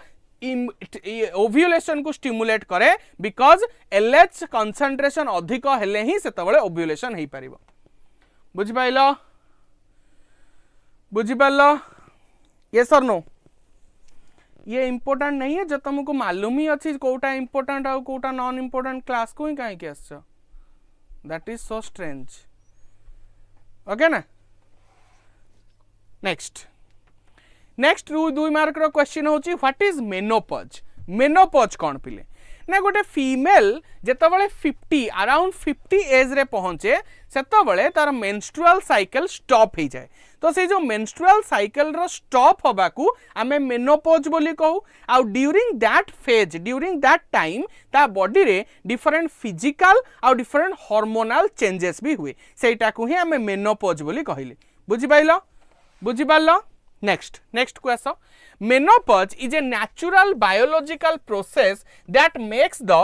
ओव्यूलेशन को स्टिमुलेट करे बिकॉज एलएच कंसंट्रेशन अधिक हेले ही सेतबेले ओव्यूलेशन हेई परिबो बुझि पाइलो यस और नो ये इंपोर्टेंट नहीं है जो तुमको मालूम ही अच्छी कोटा इंपोर्टेंट और कोटा नॉन इंपोर्टेंट क्लास को ही कहीं के आस that is so strange okay ना नेक्स्ट 2 मार्क रो क्वेश्चन होची व्हाट इज मेनोपॉज कौन पिले ना गोटे फीमेल जेतबेले 50 अराउंड 50 एज रे पहुंचे सेतबेले तार मेंस्ट्रुअल साइकिल स्टॉप हो जाए तो से जो मेंस्ट्रुअल साइकिल रो स्टॉप होबा को आमे मेनोपॉज बोली कहू आ ड्यूरिंग दैट टाइम ता बॉडी रे डिफरेंट फिजिकल आ डिफरेंट हार्मोनल चेंजेस भी हुए सेटा को ही आमे मेनोपॉज बोली कहिली बुझि पाइलो next question menopause is a natural biological process that makes the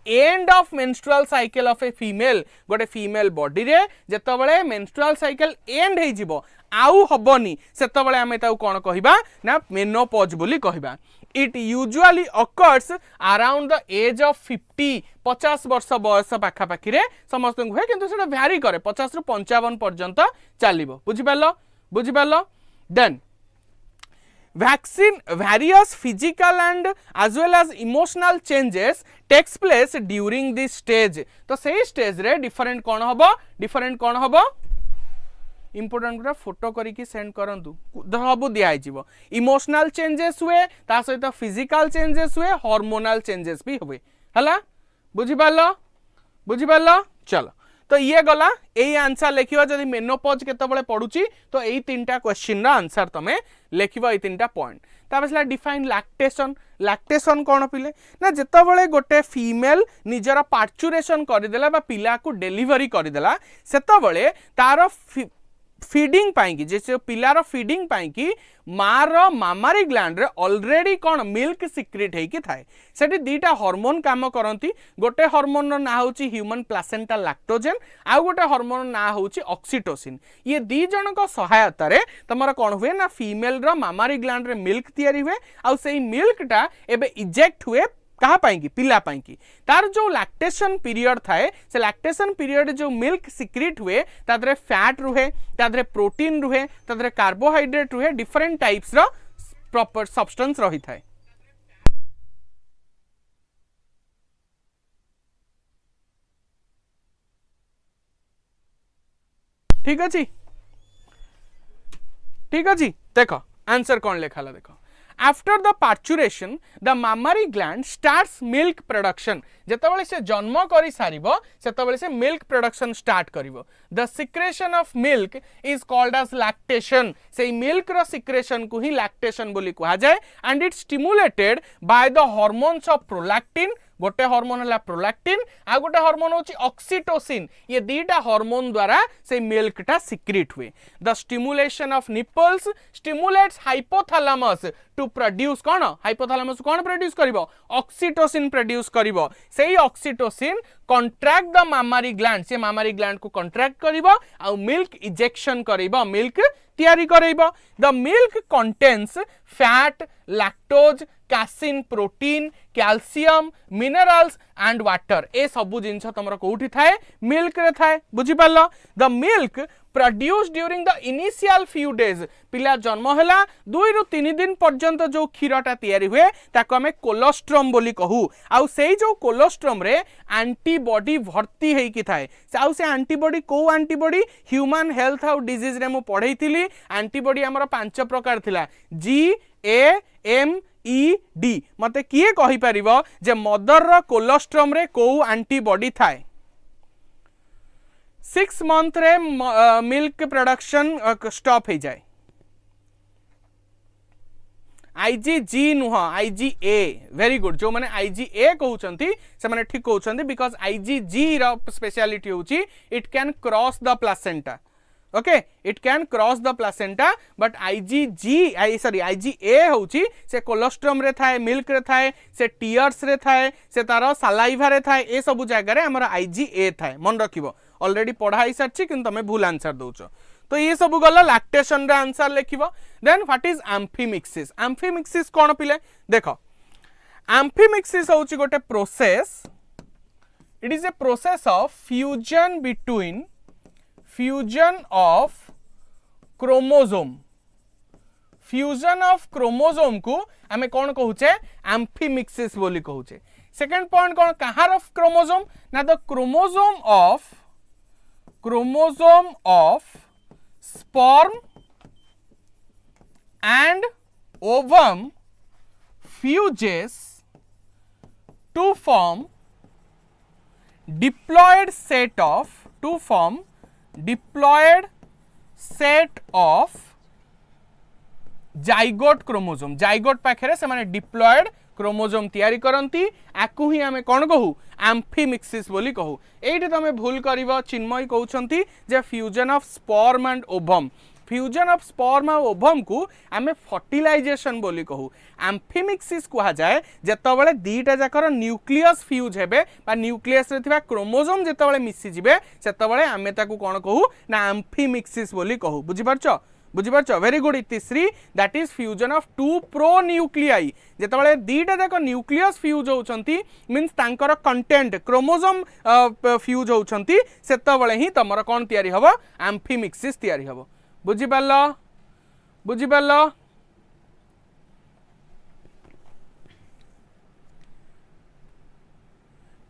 end of menstrual cycle of a female गोटे female body रे जेतबेले menstrual cycle end हे जिवो आउ हबनी सेतबेले आमे ताउ कोन कहिबा ना menopause बोली कहिबा it usually occurs around the age of 50 वर्ष बयस पाखा पाखी रे समस्त हुए किंतु सेटा भ्यारी करे 50 रु 55 पर्यंत चलिबो बुझि पालो then various physical and as well as emotional changes takes place during this stage तो सही स्टेज रे डिफरेंट कोन हबो इंपोर्टेंट गुरा फोटो करिकि सेंड करंतु सब दिया जिवो इमोशनल चेंजेस हुए ता सहित फिजिकल चेंजेस हुए हार्मोनल चेंजेस भी हुए हला बुझि पालो चलो तो ये गला यही आंसर लिखिबा जदि मेनोपॉज केतबेले पडुची तो एई तीनटा क्वेश्चन रा आंसर तमे लिखिबा एई तीनटा पॉइंट तापसला डिफाइन लैक्टेशन लैक्टेशन कोन पिले ना जेतबेले गोटे फीमेल निजर पार्चुरेशन करदेला बा पिला को डिलीवरी करदेला सेतबेले तार फीडिंग पाई कि जे पिलार फीडिंग पाई कि मार मामारी ग्लैंड रे ऑलरेडी कौन मिल्क सिक्रेट होई कि थाए सेठी दीटा हार्मोन काम करंती गोटे हार्मोन रो ना होची ह्यूमन प्लासेंटा लैक्टोजेन आ गोटे हार्मोन ना होची ऑक्सीटोसिन ये दी जन को सहायता रे तमरा कौन हुए ना फीमेल रो मामारी ग्लैंड रे मिल्क तैयारी हुए आ सेही मिल्क टा एबे इजेक्ट हुए कहा पाएंगी पिला पाएंगी तार जो लैक्टेशन पीरियड थाए से लैक्टेशन पीरियड जो मिल्क सिक्रेट हुए तादरे फैट रुहे तादरे प्रोटीन रुहे तादरे कार्बोहाइड्रेट रुहे डिफरेंट टाइप्स रो प्रॉपर सब्सटेंस रही थाए ठीक अछि देखो आंसर कौन लेखाला देखो After the parturition, the mammary gland starts milk production. जेतबेले से जन्म करी सारिबो सेतबेले से milk production start करिवो. The secretion of milk is called as lactation. से milk रो secretion को ही lactation बोली कहा जाए and it's stimulated by the hormones of prolactin. गोटे हार्मोन है प्रोलैक्टिन आ गोटे हार्मोन होची ऑक्सीटोसिन ये दीटा हार्मोन द्वारा से मिल्क टा सिक्रेट हुए the stimulation of nipples stimulates hypothalamus to produce कौन हाइपोथैलेमस कौन प्रोड्यूस करिवो ऑक्सीटोसिन प्रोड्यूस करिवो सेही oxytocin contract the mammary gland से मामारी ग्लैंड को कॉन्ट्रैक्ट करिवो आ मिल्क इजेक्शन करिवो मिल्क तैयारी करिवो the milk contains fat lactose casein protein calcium minerals and water ए सबु जिंस तमरा कोठी थाए मिल्क रे थाए बुझी पालो the milk produce during the initial few days पिला जन्म हैला 2 रु 3 दिन पर्यंत जो क्षीरटा तैयारी हुए ताको हमें कोलोस्ट्रम बोली कहू आउ सेही जो कोलोस्ट्रम रे एंटीबॉडी भर्ती हेई कि थाए आउ से एंटीबॉडी को एंटीबॉडी ह्यूमन हेल्थ आउ डिजीज रे मु पढैतिली एंटीबॉडी हमर 5 प्रकार थिला जी ए एम ई डी मते किए कहि परिबो जे मदर रो कोलोस्ट्रम रे को एंटीबॉडी थाए 6 मंथ रे मिल्क प्रोडक्शन स्टॉप हो जाए आईजीजी नुह आईजीए वेरी गुड जो माने आईजीए कहउचंती से माने ठीक कहउचंती बिकॉज़ आईजीजी रो स्पेशलिटी होची it can cross the placenta okay it can cross the placenta but IgA होची से कोलोस्ट्रम रे थाए मिल्क रे थाए से टीयर्स रे थाए से तार सालाइवा रे थाए ए सब जगह रे हमर आईजीए थाए मन रखिबो ऑलरेडी पढ़ाई सारछि किंतु तमे भूल आंसर दोचो तो ये सब गला लैक्टेशन रे आंसर लिखिबो then what is amphimixis amphimixis कोन पिले देखो एम्फीमिक्सिस होची गोटे process it is a process of fusion of chromosome को हमें कौन कहूचे एम्फीमिक्सिस बोली कहूचे सेकंड पॉइंट कौन कहार ऑफ क्रोमोसोम ना the chromosome of sperm and ovum fuses to form diploid set of zygote chromosome zygote पाखरे से माने डिप्लॉयड क्रोमोसोम तैयारी करंती आकु ही हमें कोन कहू एम्फीमिक्सिस बोली कहू एठी तमे भूल करिवो चिन्मय कहउछंती जे fusion of sperm and ovum fusion of sperm और ओवम को आमे फर्टिलाइजेशन बोली कहू एम्फीमिक्सिस कहा जाए जेतबेले दीटा जाकर न्यूक्लियस फ्यूज हेबे बा न्यूक्लियस रे थिबा क्रोमोसोम जेतबेले मिसि जिवे सेतबेले आमे ताकू कोन कहू ना एम्फीमिक्सिस बोली कहू बुझि पारछो वेरी गुड तीसरी that is fusion of two pronuclei जेतबेले दीटा जाक न्यूक्लियस फ्यूज होउछंती मींस तांकर कंटेंट क्रोमोसोम फ्यूज होउछंती सेतबेले ही तमर कोन तयारी हबो एम्फीमिक्सिस तयारी हबो बुझि पारलो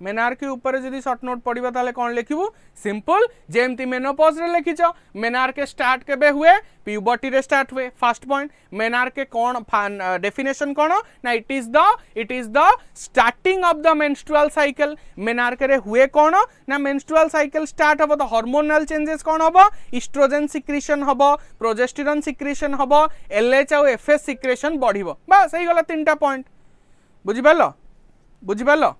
मेनार्की ऊपर जदि शॉर्ट नोट पड़िबा ताले कोन लिखिबु सिंपल जेमती मेनोपॉज रे लिखिछ मेनार्के स्टार्ट केबे हुए प्यूबर्टी रे स्टार्ट हुए फर्स्ट पॉइंट मेनार्के कोन डेफिनेशन कोन ना it is the starting of the menstrual cycle menarche रे हुए कोन ना मेंस्ट्रुअल साइकिल स्टार्ट हबो तो हार्मोनल चेंजेस कोन हबो ईस्ट्रोजन सिक्रीशन हबो प्रोजेस्टेरोन सिक्रीशन हबो एलएच और एफएस सिक्रीशन बढ़िबो बस एई गला तीनटा पॉइंट बुझि पालो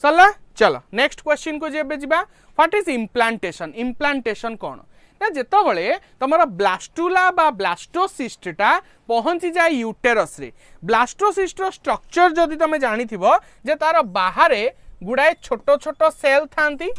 सरला चलो नेक्स्ट क्वेश्चन को जेबे जिबा व्हाट इज इम्प्लांटेशन कोन ना जेतबळे तमरा ब्लास्टुला बा ब्लास्टोसिस्टटा पहुंची जाए यूटेरस रे ब्लास्टोसिस्ट रो स्ट्रक्चर जदि तमे जानिथिबो जे तार बाहरे गुडाए छोटो छोटो सेल थांती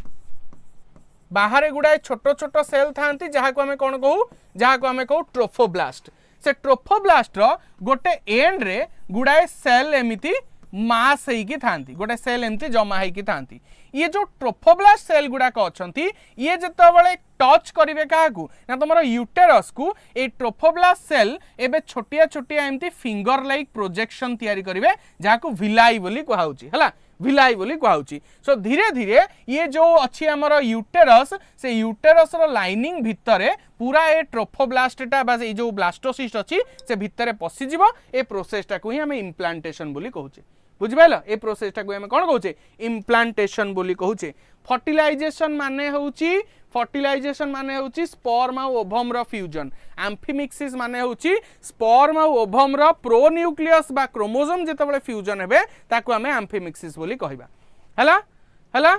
बाहरे गुडाए छोटो छोटो सेल थांती जहा को हमें कोन कहू ट्रोफोब्लास्ट से ट्रोफोब्लास्ट रो गोटे एंड रे गुडाए सेल एमिति मास होइकी थांती गोटे सेल एमती जमा होइकी थांती ये जो ट्रोफोब्लास्ट सेल गुड़ाक अच्छी ये जितेबाला टच करेंगे क्या ना तुम यूटेरस को ये ट्रोफोब्लास्ट सेल एबे छोटिया छोटिया एमती फिंगर लाइक प्रोजेक्शन तैयारी करेंगे जहाँ को विलाई बोली कहुची है विलाई बोली कहुची सो धीरे धीरे ये जो अच्छी आमर यूटेरस से यूटेरस रो लाइनिंग भितर पूरा ए ट्रोफोब्लास्टटा बा ये जो ब्लास्टोसिस्ट अच्छी से भितर पशिजिव ए प्रोसेसटा को ही आम इम्प्लांटेशन बोली कहूचे बुझिपाल ए प्रोसेसटा को आम कौन कहूचे इम्प्लांटेशन बोली कहूचे फर्टिलाइजेशन माने होउची स्पर्म और ओवम रो फ्यूजन एम्फिमिक्सिस माने होउची स्पर्म और ओवम रो प्रोन्यूक्लियस बा क्रोमोसोम जेतबेले फ्यूजन हेबे ताकू आमे एम्फिमिक्सिस बोली कहिबा हला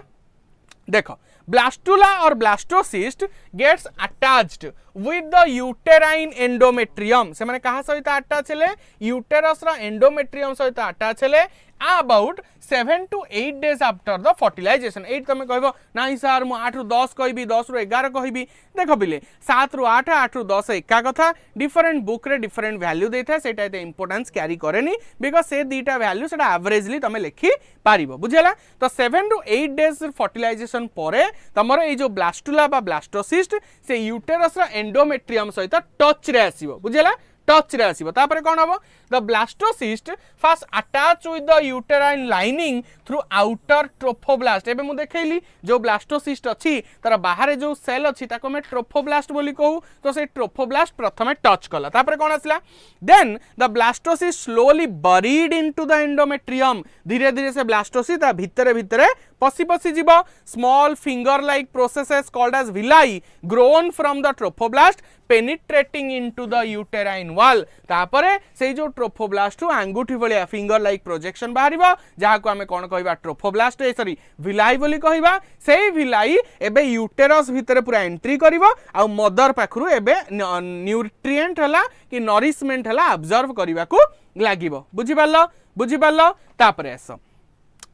देखो ब्लास्टुला और blastocyst gets attached with the uterine endometrium से माने कहा सहित अटैच हेले यूटेरस रा एंडोमेट्रियम सहित अटैच हेले about 7 to 8 days after the fertilization 8 तमे कहबो नाही सर मु 8 रु 10 कहबी 10 रु 11 कहबी देखो बिले 7 रु 8 8 रु 10 एका कथा डिफरेंट बुक रे डिफरेंट वैल्यू देथा सेटा एते इंपोर्टेंस कैरी करेनी बिकॉज़ से दीटा वैल्यू सेटा एवरेजली तमे लिखि पारिबो बुझेला तो 7 टू 8 डेज फर्टिलाइजेशन परे तमरो ए जो ब्लास्टुला बा ब्लास्टोसिस्ट से यूटेरस रा एंडोमेट्रियम सहित टच रे आसीबो बुझेला टच रे आसीबो तापरे कोन हबो the blastocyst first attach with the uterine lining through outer trophoblast एबे मु देखैली जो ब्लास्टोसिस्ट अछि तार बाहर जो सेल अछि ताको में ट्रोफोब्लास्ट बोली कहू तो से ट्रोफोब्लास्ट प्रथमे टच कला तापरे कोन आसला then the blastocyst slowly buried into the endometrium धीरे धीरे से ब्लास्टोसिस्ट ता भितरे भितरे पसी जीव small finger like processes called as villi grown from the trophoblast penetrating into the uterine wall तापरे से जो ट्रोफोब्लास्ट आंगुठी भलिया फिंगर लाइक प्रोजेक्शन बाहरिबो जहा को हमें कोन कहबा ट्रोफोब्लास्ट सॉरी विलाई बोली कहबा सेही विलाई एबे यूटेरस भितर पूरा एंट्री करिवो आ मदर पाखरु एबे न्यूट्रिएंट हला कि नरिशमेंट हला ऑब्जर्व करबा को लागिवो बुझि पालो तापरे आसो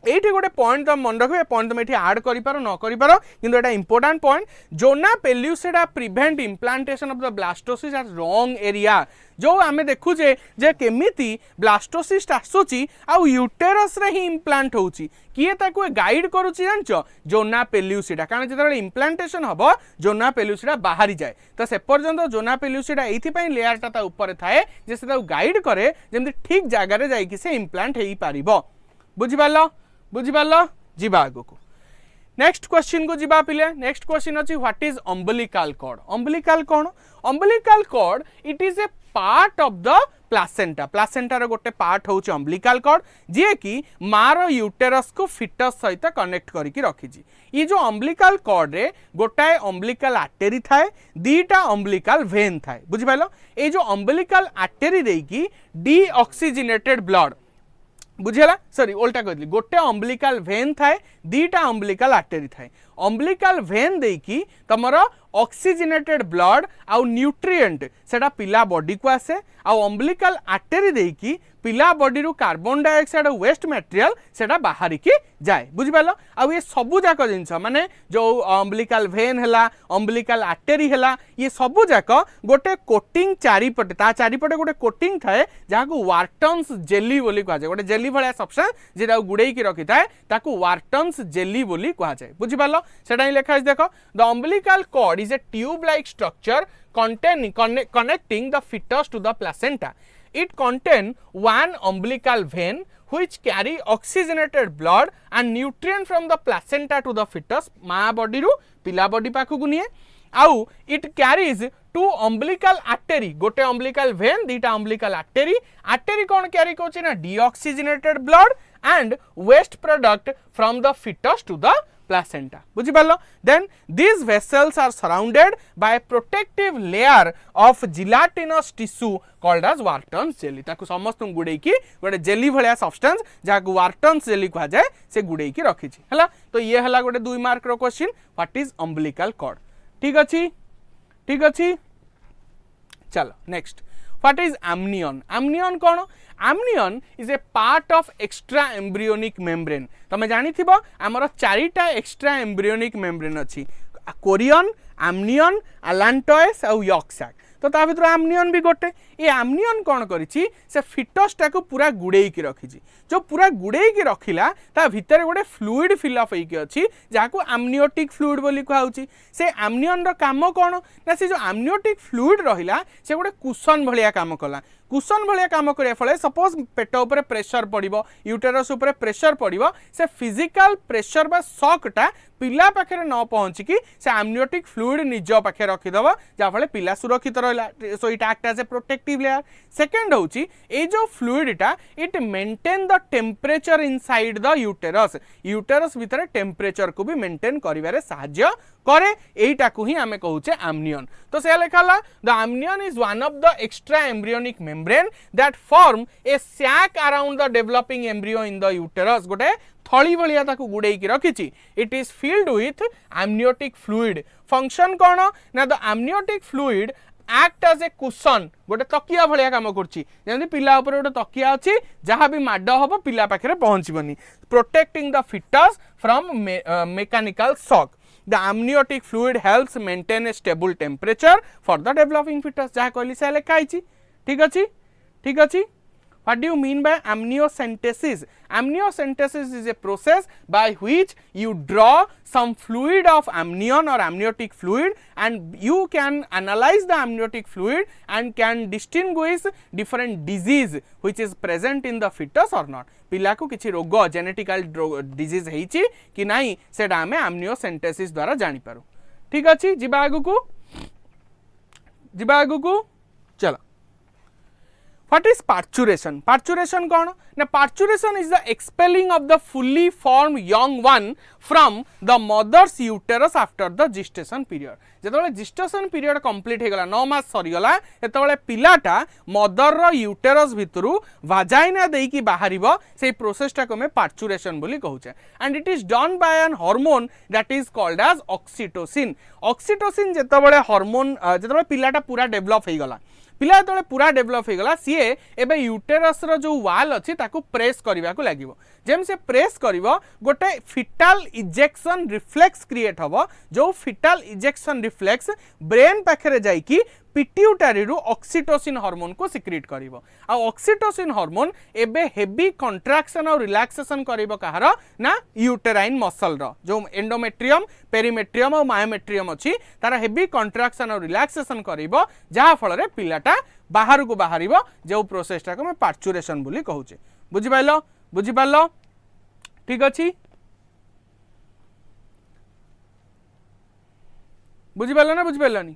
एठी गोटे पॉइंट तुम मन रखो पॉइंट तुम एठी ऐड करि पारो न करि पारो किंतु एटा important point zona pellucida prevent implantation of the blastocyst at wrong area जो आमे देखु जे केमिति ब्लास्टोसिस्ट आसुची आ यूटेरस रे ही इम्प्लांट होउची किए ताको गाइड करूची जानचो जोना पेल्यूसिडा कारण जेतबेले इम्प्लांटेशन हबो जोना पेल्यूसिडा बाहरी जाए तो से पर्यंत जोना पेल्यूसिडा एथि पई लेयरटा ता ऊपर थाए जे से ताको गाइड करे जेमति ठीक जगह रे जाई कि से इम्प्लांट हेई पारिबो बुझिपालो जीवा आगो को नेक्स्ट क्वेश्चन को जीवा पिले नेक्स्ट क्वेश्चन अछि what is umbilical cord umbilical cord it is a part of the placenta रो गोटे पार्ट होउची अम्बिलिकल कॉर्ड जे कि मारो यूटेरस को फिटस सहित कनेक्ट करिकि रखिजी ये जो अम्बिलिकल कॉर्ड रे गोटाए अम्बिलिकल आर्टरी थाए दीटा अम्बिलिकल वेन थाए बुझिपालो ए जो अम्बिलिकल आर्टरी देकी डीऑक्सीजनेटेड ब्लड बुझेला सॉरी उल्टा कहली गोटे अम्बिलिकल वेन थाए दीटा अम्बिलिकल आर्टरी थाए अम्बिलिकल वेन देकी तमर ऑक्सीजनेटेड ब्लड आउ न्यूट्रिएंट सेटा पिला बॉडी को आसे आउ अम्बिलिकल आर्टरी देकी पिला बॉडी रु कार्बन डाइऑक्साइड वेस्ट मटेरियल सेटा बाहर की जाए बुझिपालो आउ ये सबु जाक जिंस माने जो अम्बिलिकल वेन हैला अम्बिलिकल आर्टरी हैला ये सबु जाक गोटे कोटिंग चारिपटे ता चारिपटे गोटे कोटिंग थाए जहाँ को वार्टन्स जेली बोली कहा जाए गोटे जेली भलिया सब्सटेंस जेटा गुड़े की रखि थाए ताकू वार्टन्स जेली बोली कहा जाए बुझिपालो सेटा ही लेखा देखो the umbilical cord is a tube like structure connecting the fetus to the placenta. It contain one umbilical vein which carry oxygenated blood and nutrient from the placenta to the fetus माँ body रु पिला body पाखु को निए आउ it carries to umbilical artery गोटे umbilical vein दीटा umbilical artery कौन कैरी करछि ना deoxygenated blood and waste product from the fetus to the placenta बुझी पालो then these vessels are surrounded by a protective layer of gelatinous tissue called as Wharton's jelly ताकू समस्त गुड़े की गोटे जेली भलिया सब्सटेंस जाकू Wharton's jelly कहा जाए से गुड़े की रखी छी हला तो ये हला गोटे 2 मार्क रो question what is umbilical cord ठीक अच्छी चलो next what is amnion amnion कौन amnion is a part of extra embryonic membrane तमे जानी थिबो हमर चारिटा एक्स्ट्रा एम्ब्रियोनिक मेम्ब्रेन अछि कोरियन amnion allantois और yolk sac तो ता भीतर amnion भी गोटे ये amnion कौन करिछि से फिटस टाको पूरा गुड़ेई की रखिछि जो पूरा गुड़ेई की रखिला ता भीतर गोटे फ्लूइड फिल अप होइके अछि जाको amniotic fluid बोली कहउछि से amnion रो काम कोन ना से जो amniotic fluid रहिला से गोटे कुशन भलिया काम कला कुशन भलिया काम करे फले सपोज पेट ऊपर प्रेशर पड़िबो यूटेरस ऊपर प्रेशर पड़िबो से फिजिकल प्रेशर बा शॉकटा पिला पाखे न पहुँची कि से amniotic fluid निज पाखे रखिदब जा फले पिला सुरक्षित रहला so it act as a protective layer second होची ए जो फ्लूइडटा it maintain the temperature inside the uterus भितर टेम्परेचर को भी मेंटेन करिवारे सहाय्य करे एटा को ही हमें कहूचे amnion तो से लिखाला the amnion is one of the extra embryonic membrane that form a sac around the developing embryo in the uterus गोटे थली भलिया ताकू गुड़े की रखिछि it is filled with amniotic fluid function कोन ना the amniotic fluid act as a cushion गोटे तकिया भलिया काम करछि जेंति पिला ऊपर गोटे तकिया अछि जहाँ भी माड हबो पिला पाखरे पहुँचबनी protecting the foetus from mechanical shock The amniotic fluid helps maintain a stable temperature for the developing fetus जहाँ कहली से लिखा ठीक अच्छी What do you mean by amniocentesis? Amniocentesis is a process by which you draw some fluid of amnion or amniotic fluid and you can analyze the amniotic fluid and can distinguish different disease which is present in the fetus or not. पिला को किछि रोग genetical disease हेछि कि नाही सेटा हमें amniocentesis द्वारा जानि पारू ठीक अछि जिबा आगु को चलो What is parturition? Parturition कौन ना parturition is the expelling of the fully formed young one from the mother's uterus after the gestation period. जेतबेले gestation period complete हे गला 9 मास सरी गला एतबेले पिलाटा मदर रो यूटेरस भितरु वाजाइना देई की बाहरिबो से प्रोसेस टा को में parturition बोली कहउचे and it is done by an hormone that is called as oxytocin. Oxytocin जेतबेले हार्मोन जेतबेले पिलाटा पूरा डेवलप हे गला पिला तो पूरा डेवलप हो गला सीए एबे यूटेरस रो जो वाल अछि ताकू प्रेस करबा को लागिवो जेम से प्रेस करिवो गोटे फिटल इजेक्शन रिफ्लेक्स क्रिएट हबो जो फिटल इजेक्शन रिफ्लेक्स ब्रेन पाखरे जाई की पिट्यूटरी रु ऑक्सीटोसिन हार्मोन को सिक्रेट करिवो आ ऑक्सीटोसिन हार्मोन एबे हेवी कंट्रैक्शन और रिलैक्सेशन करिवो कहार ना यूटेराइन मसल रो जो एंडोमेट्रियम पेरीमेट्रियम और मायोमेट्रियम अछि तारा हेवी कंट्रैक्शन और रिलैक्सेशन करिवो जहा फल रे पिलाटा बाहर को बाहरिवो जो प्रोसेस टा को मैं पार्चुरेशन बोली कहूचे बुझि पालो ठीक अछि बुझि पालो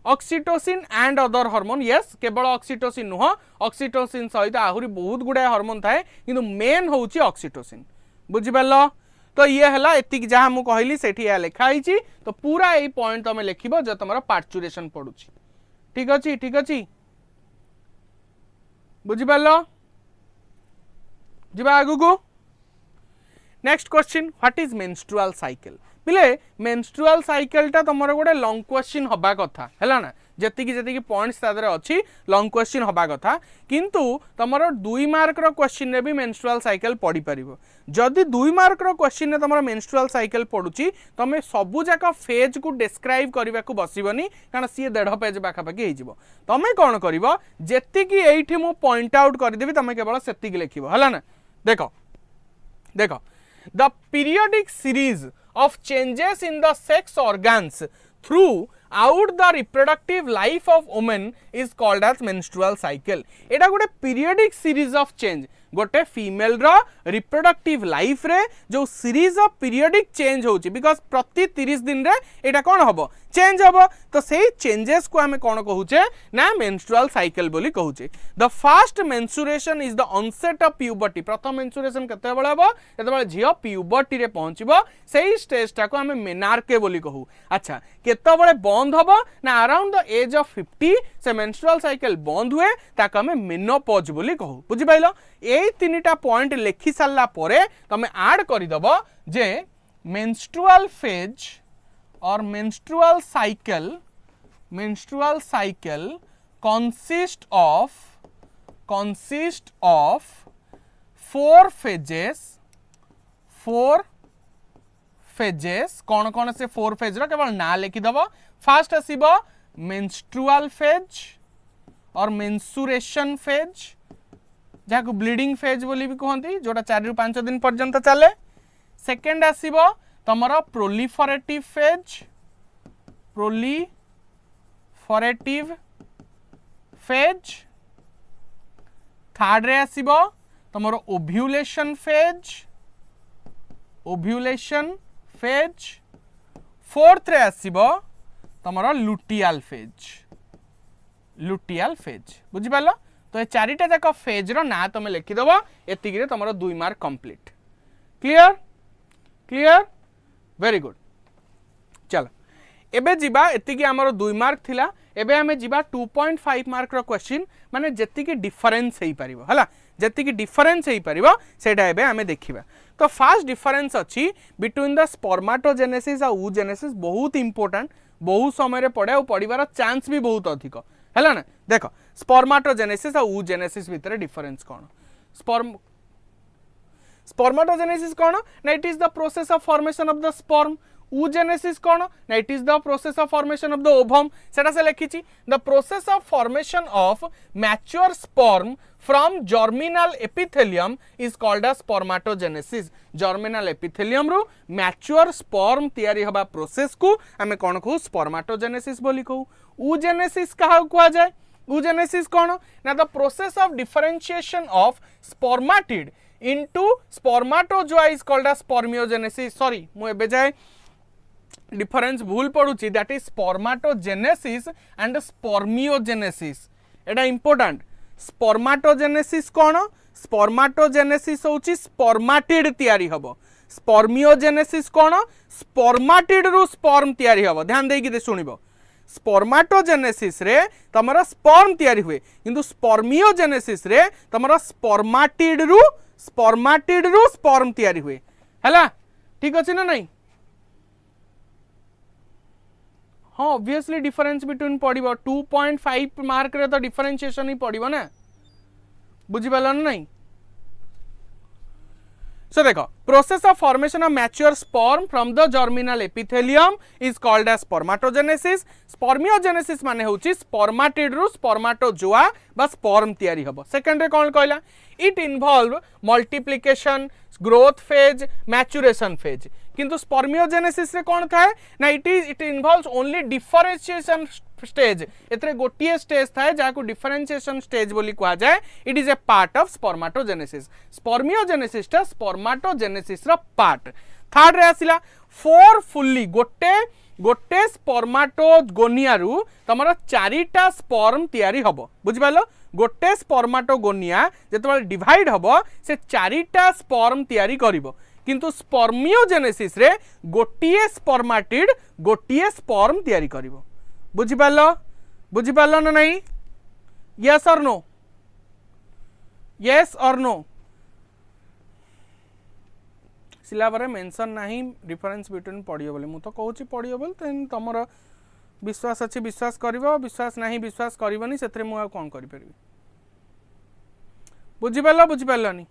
oxytocin and other hormone yes केवल ऑक्सीटोसिन नुह ऑक्सीटोसिन सहित आहुरी बहुत गुडा हार्मोन थाए किंतु मेन होउची ऑक्सीटोसिन बुझि पालो तो ये हला एतिक जहाँ मु कहली सेठी या लिखा हिची तो पूरा ए पॉइंट तमे लिखिबो जो तमरा पार्चुरेशन पडुची ठीक अछि बुझि पालो जिबा आगु को next question what is menstrual cycle पिले मेंस्ट्रुअल साइकिल टा तमरो गोटे लॉन्ग क्वेश्चन हबा कथा हैला ना जति पॉइंट्स तादरे अछि लॉन्ग क्वेश्चन हबा कथा किंतु तमरो 2 मार्क रो क्वेश्चन रे भी मेंस्ट्रुअल साइकिल पढी परिबो जदि 2 मार्क रो क्वेश्चन रे तमरो मेंस्ट्रुअल साइकिल पडुची तमे सबु जाका फेज को डिस्क्राइब करबा को बसिबनी कारण सी 1.5 पेज बाखा बाकी हे जिवो तमे कोन करबो जति की एठी मु पॉइंट आउट कर देबी तमे केवल सेति की लिखिबो हैला ना देखो the periodic series of changes in the sex organs throughout the reproductive life of women is called as menstrual cycle. एटा गोटे periodic series of change गोटे फीमेल रो रिप्रोडक्टिव लाइफ रे जो सीरीज ऑफ पीरियोडिक चेंज होची because प्रति 30 दिन रे एटा कोन हबो change हबो तो सेही चेंजेस को हमें कोन कहूचे ना मेंस्ट्रुअल साइकिल बोली कहूचे the first menstruation is the onset of puberty प्रथम मेंस्ट्रुएशन केते बेले हबो केते बेले झियो प्यूबर्टी रे पहुंचबो सेही स्टेज टा को हमें मेनार्के बोली कहू अच्छा केते बेले बंद हबो ना अराउंड द एज ऑफ 50 से मेंस्ट्रुअल साइकिल बंद हुए ताको हमें मेनोपॉज बोली कहू बुझि पाइलो एई तीनटा पॉइंट लिखि सारला परे तमे ऐड करि दबो जे मेंस्ट्रुअल फेज और menstrual cycle consist of 4 phases कौन से 4 फेज रो केवल ना लिखि दबो फर्स्ट आसीबो menstrual phase और menstruation phase जाको ब्लीडिंग फेज बोली भी कहती जोटा 4 ରୁ 5 दिन पर्यंत चले सेकेंड आसीबो तमरा प्रोलिफरेटिव फेज थर्ड रे आसीबो तमरो ओव्यूलेशन फेज फोर्थ रे आसीबो तमरो लुटियल फेज बुझि पालो तो ये चारिटा जाक फेज रो ना तमे लिखि दबो एतिकी रे तमरो 2 mark complete clear very good चलो एबे जिबा एतिकी हमरो 2 मार्क थिला एबे हमें जिबा 2.5 मार्क रो क्वेश्चन माने जेतिकी डिफरेंस हेई परिबो हला जेतिकी डिफरेंस हेई परिबो सेटा एबे हमें देखिबा तो फर्स्ट डिफरेंस अछि बिटवीन द स्पर्माटोजेनेसिस आ oogenesis बहुत इंपोर्टेंट बहुत समय रे पड़े और पड़ीबार चांस भी बहुत अधिक हैला ना देखो स्पर्माटोजेनेसिस और oogenesis भितर डिफरेंस कोन स्पर्माटोजेनेसिस कोन ना it is the process of formation of the sperm oogenesis कोन ना it is the process of formation of the ovum सेटा से लिखिछि the process of formation of mature sperm from germinal epithelium is called as spermatogenesis germinal epithelium रु mature sperm तयारी हबा process को हमें कोन कहू स्पर्माटोजेनेसिस बोली कहू oogenesis कहा कुआ जाय oogenesis कोन ना the process of differentiation of spermatid into spermatozoa is called as spermiogenesis sorry मु एबे जाय डिफरेंस भूल पड़ुची that is spermatogenesis and spermiogenesis एटा इंपोर्टेंट स्पर्माटोजेनेसिस कोन स्पर्माटोजेनेसिस होची स्पर्माटिड तयारी हबो स्पर्मियोजेनेसिस कोन स्पर्माटिड रु स्पर्म तयारी हबो ध्यान देकी दे सुनिबो स्पर्माटोजेनेसिस रे तमरा स्पर्म तयारी हुए किंतु स्पर्मियोजेनेसिस रे तमरा स्पर्माटिड रु स्पर्म तयारी हुए हैला ठीक अछि ना नहीं हाँ ऑब्वियसली डिफरेंस बिटवीन पड़िबो 2.5 मार्क रे तो डिफरेंशिएशन ही पड़िबो ना बुझि पालो ना नहीं So देखो process of formation of mature sperm from the germinal epithelium is called as spermatogenesis spermiogenesis माने होची स्पर्माटिड रु स्पर्माटोजोआ बा स्पर्म तयारी हबो सेकंड रे कोन कहला it involve multiplication growth phase maturation phase किंतु स्पर्मियोजेनेसिस रे कोन थाए ना it involves only differentiation stage एतरे गोटिए स्टेज थाए जाको डिफरेंशिएशन स्टेज बोली कहा जाए it is a part of spermatogenesis spermiogenesis टा स्पर्माटोजेनेसिस रा पार्ट थर्ड रे आसिला फोर फुल्ली गोटे स्पर्माटोगोनिया रु तमरा चारिटा स्पर्म तयारी हबो बुझि पालो गोटे स्पर्माटोगोनिया जेतबे डिवाइड हबो से चारिटा स्पर्म तयारी करिवो किंतु स्पर्मियोजेनेसिस रे गोटिए स्पर्माटिड गोटिए स्पर्म तयारी करिवो बुझि पालो ना नहीं यस और नो सिलाबरे मेंशन नहीं डिफरेंस बिटवीन पढ़ियो बोले मु तो कहूची पढ़ियो बोल तेन तमरो विश्वास अछि विश्वास करिवो विश्वास नहीं विश्वास करिवोनी सेतरे मु आ कोन करि परबी बुझि पालो नी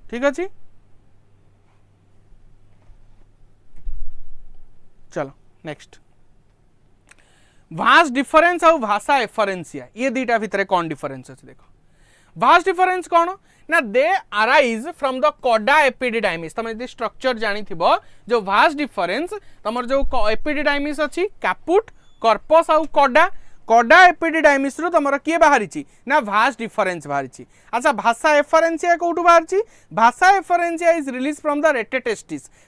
ठीक अछि चलो नेक्स्ट वास्ट डिफरेंस और भाषा एफरेंसिया ये दुटा भितर कौन डिफरेंस अच्छे देखो वास्ट डिफरेंस कौन ना दे arise from the cauda epididymis तुम यदि स्ट्रक्चर जानी थी जो वास्ट डिफरेंस तुम जो एपिडिडाइमिस अच्छी कैपुट कर्पस आउ कड़ा कड़ा एपिडिडाइमिस रु तुम किए बाहरी ना भास डिफरेंस बाहरी। अच्छा भाषा एफरेंसिया कौटू बाहरी vasa efferentia is release from the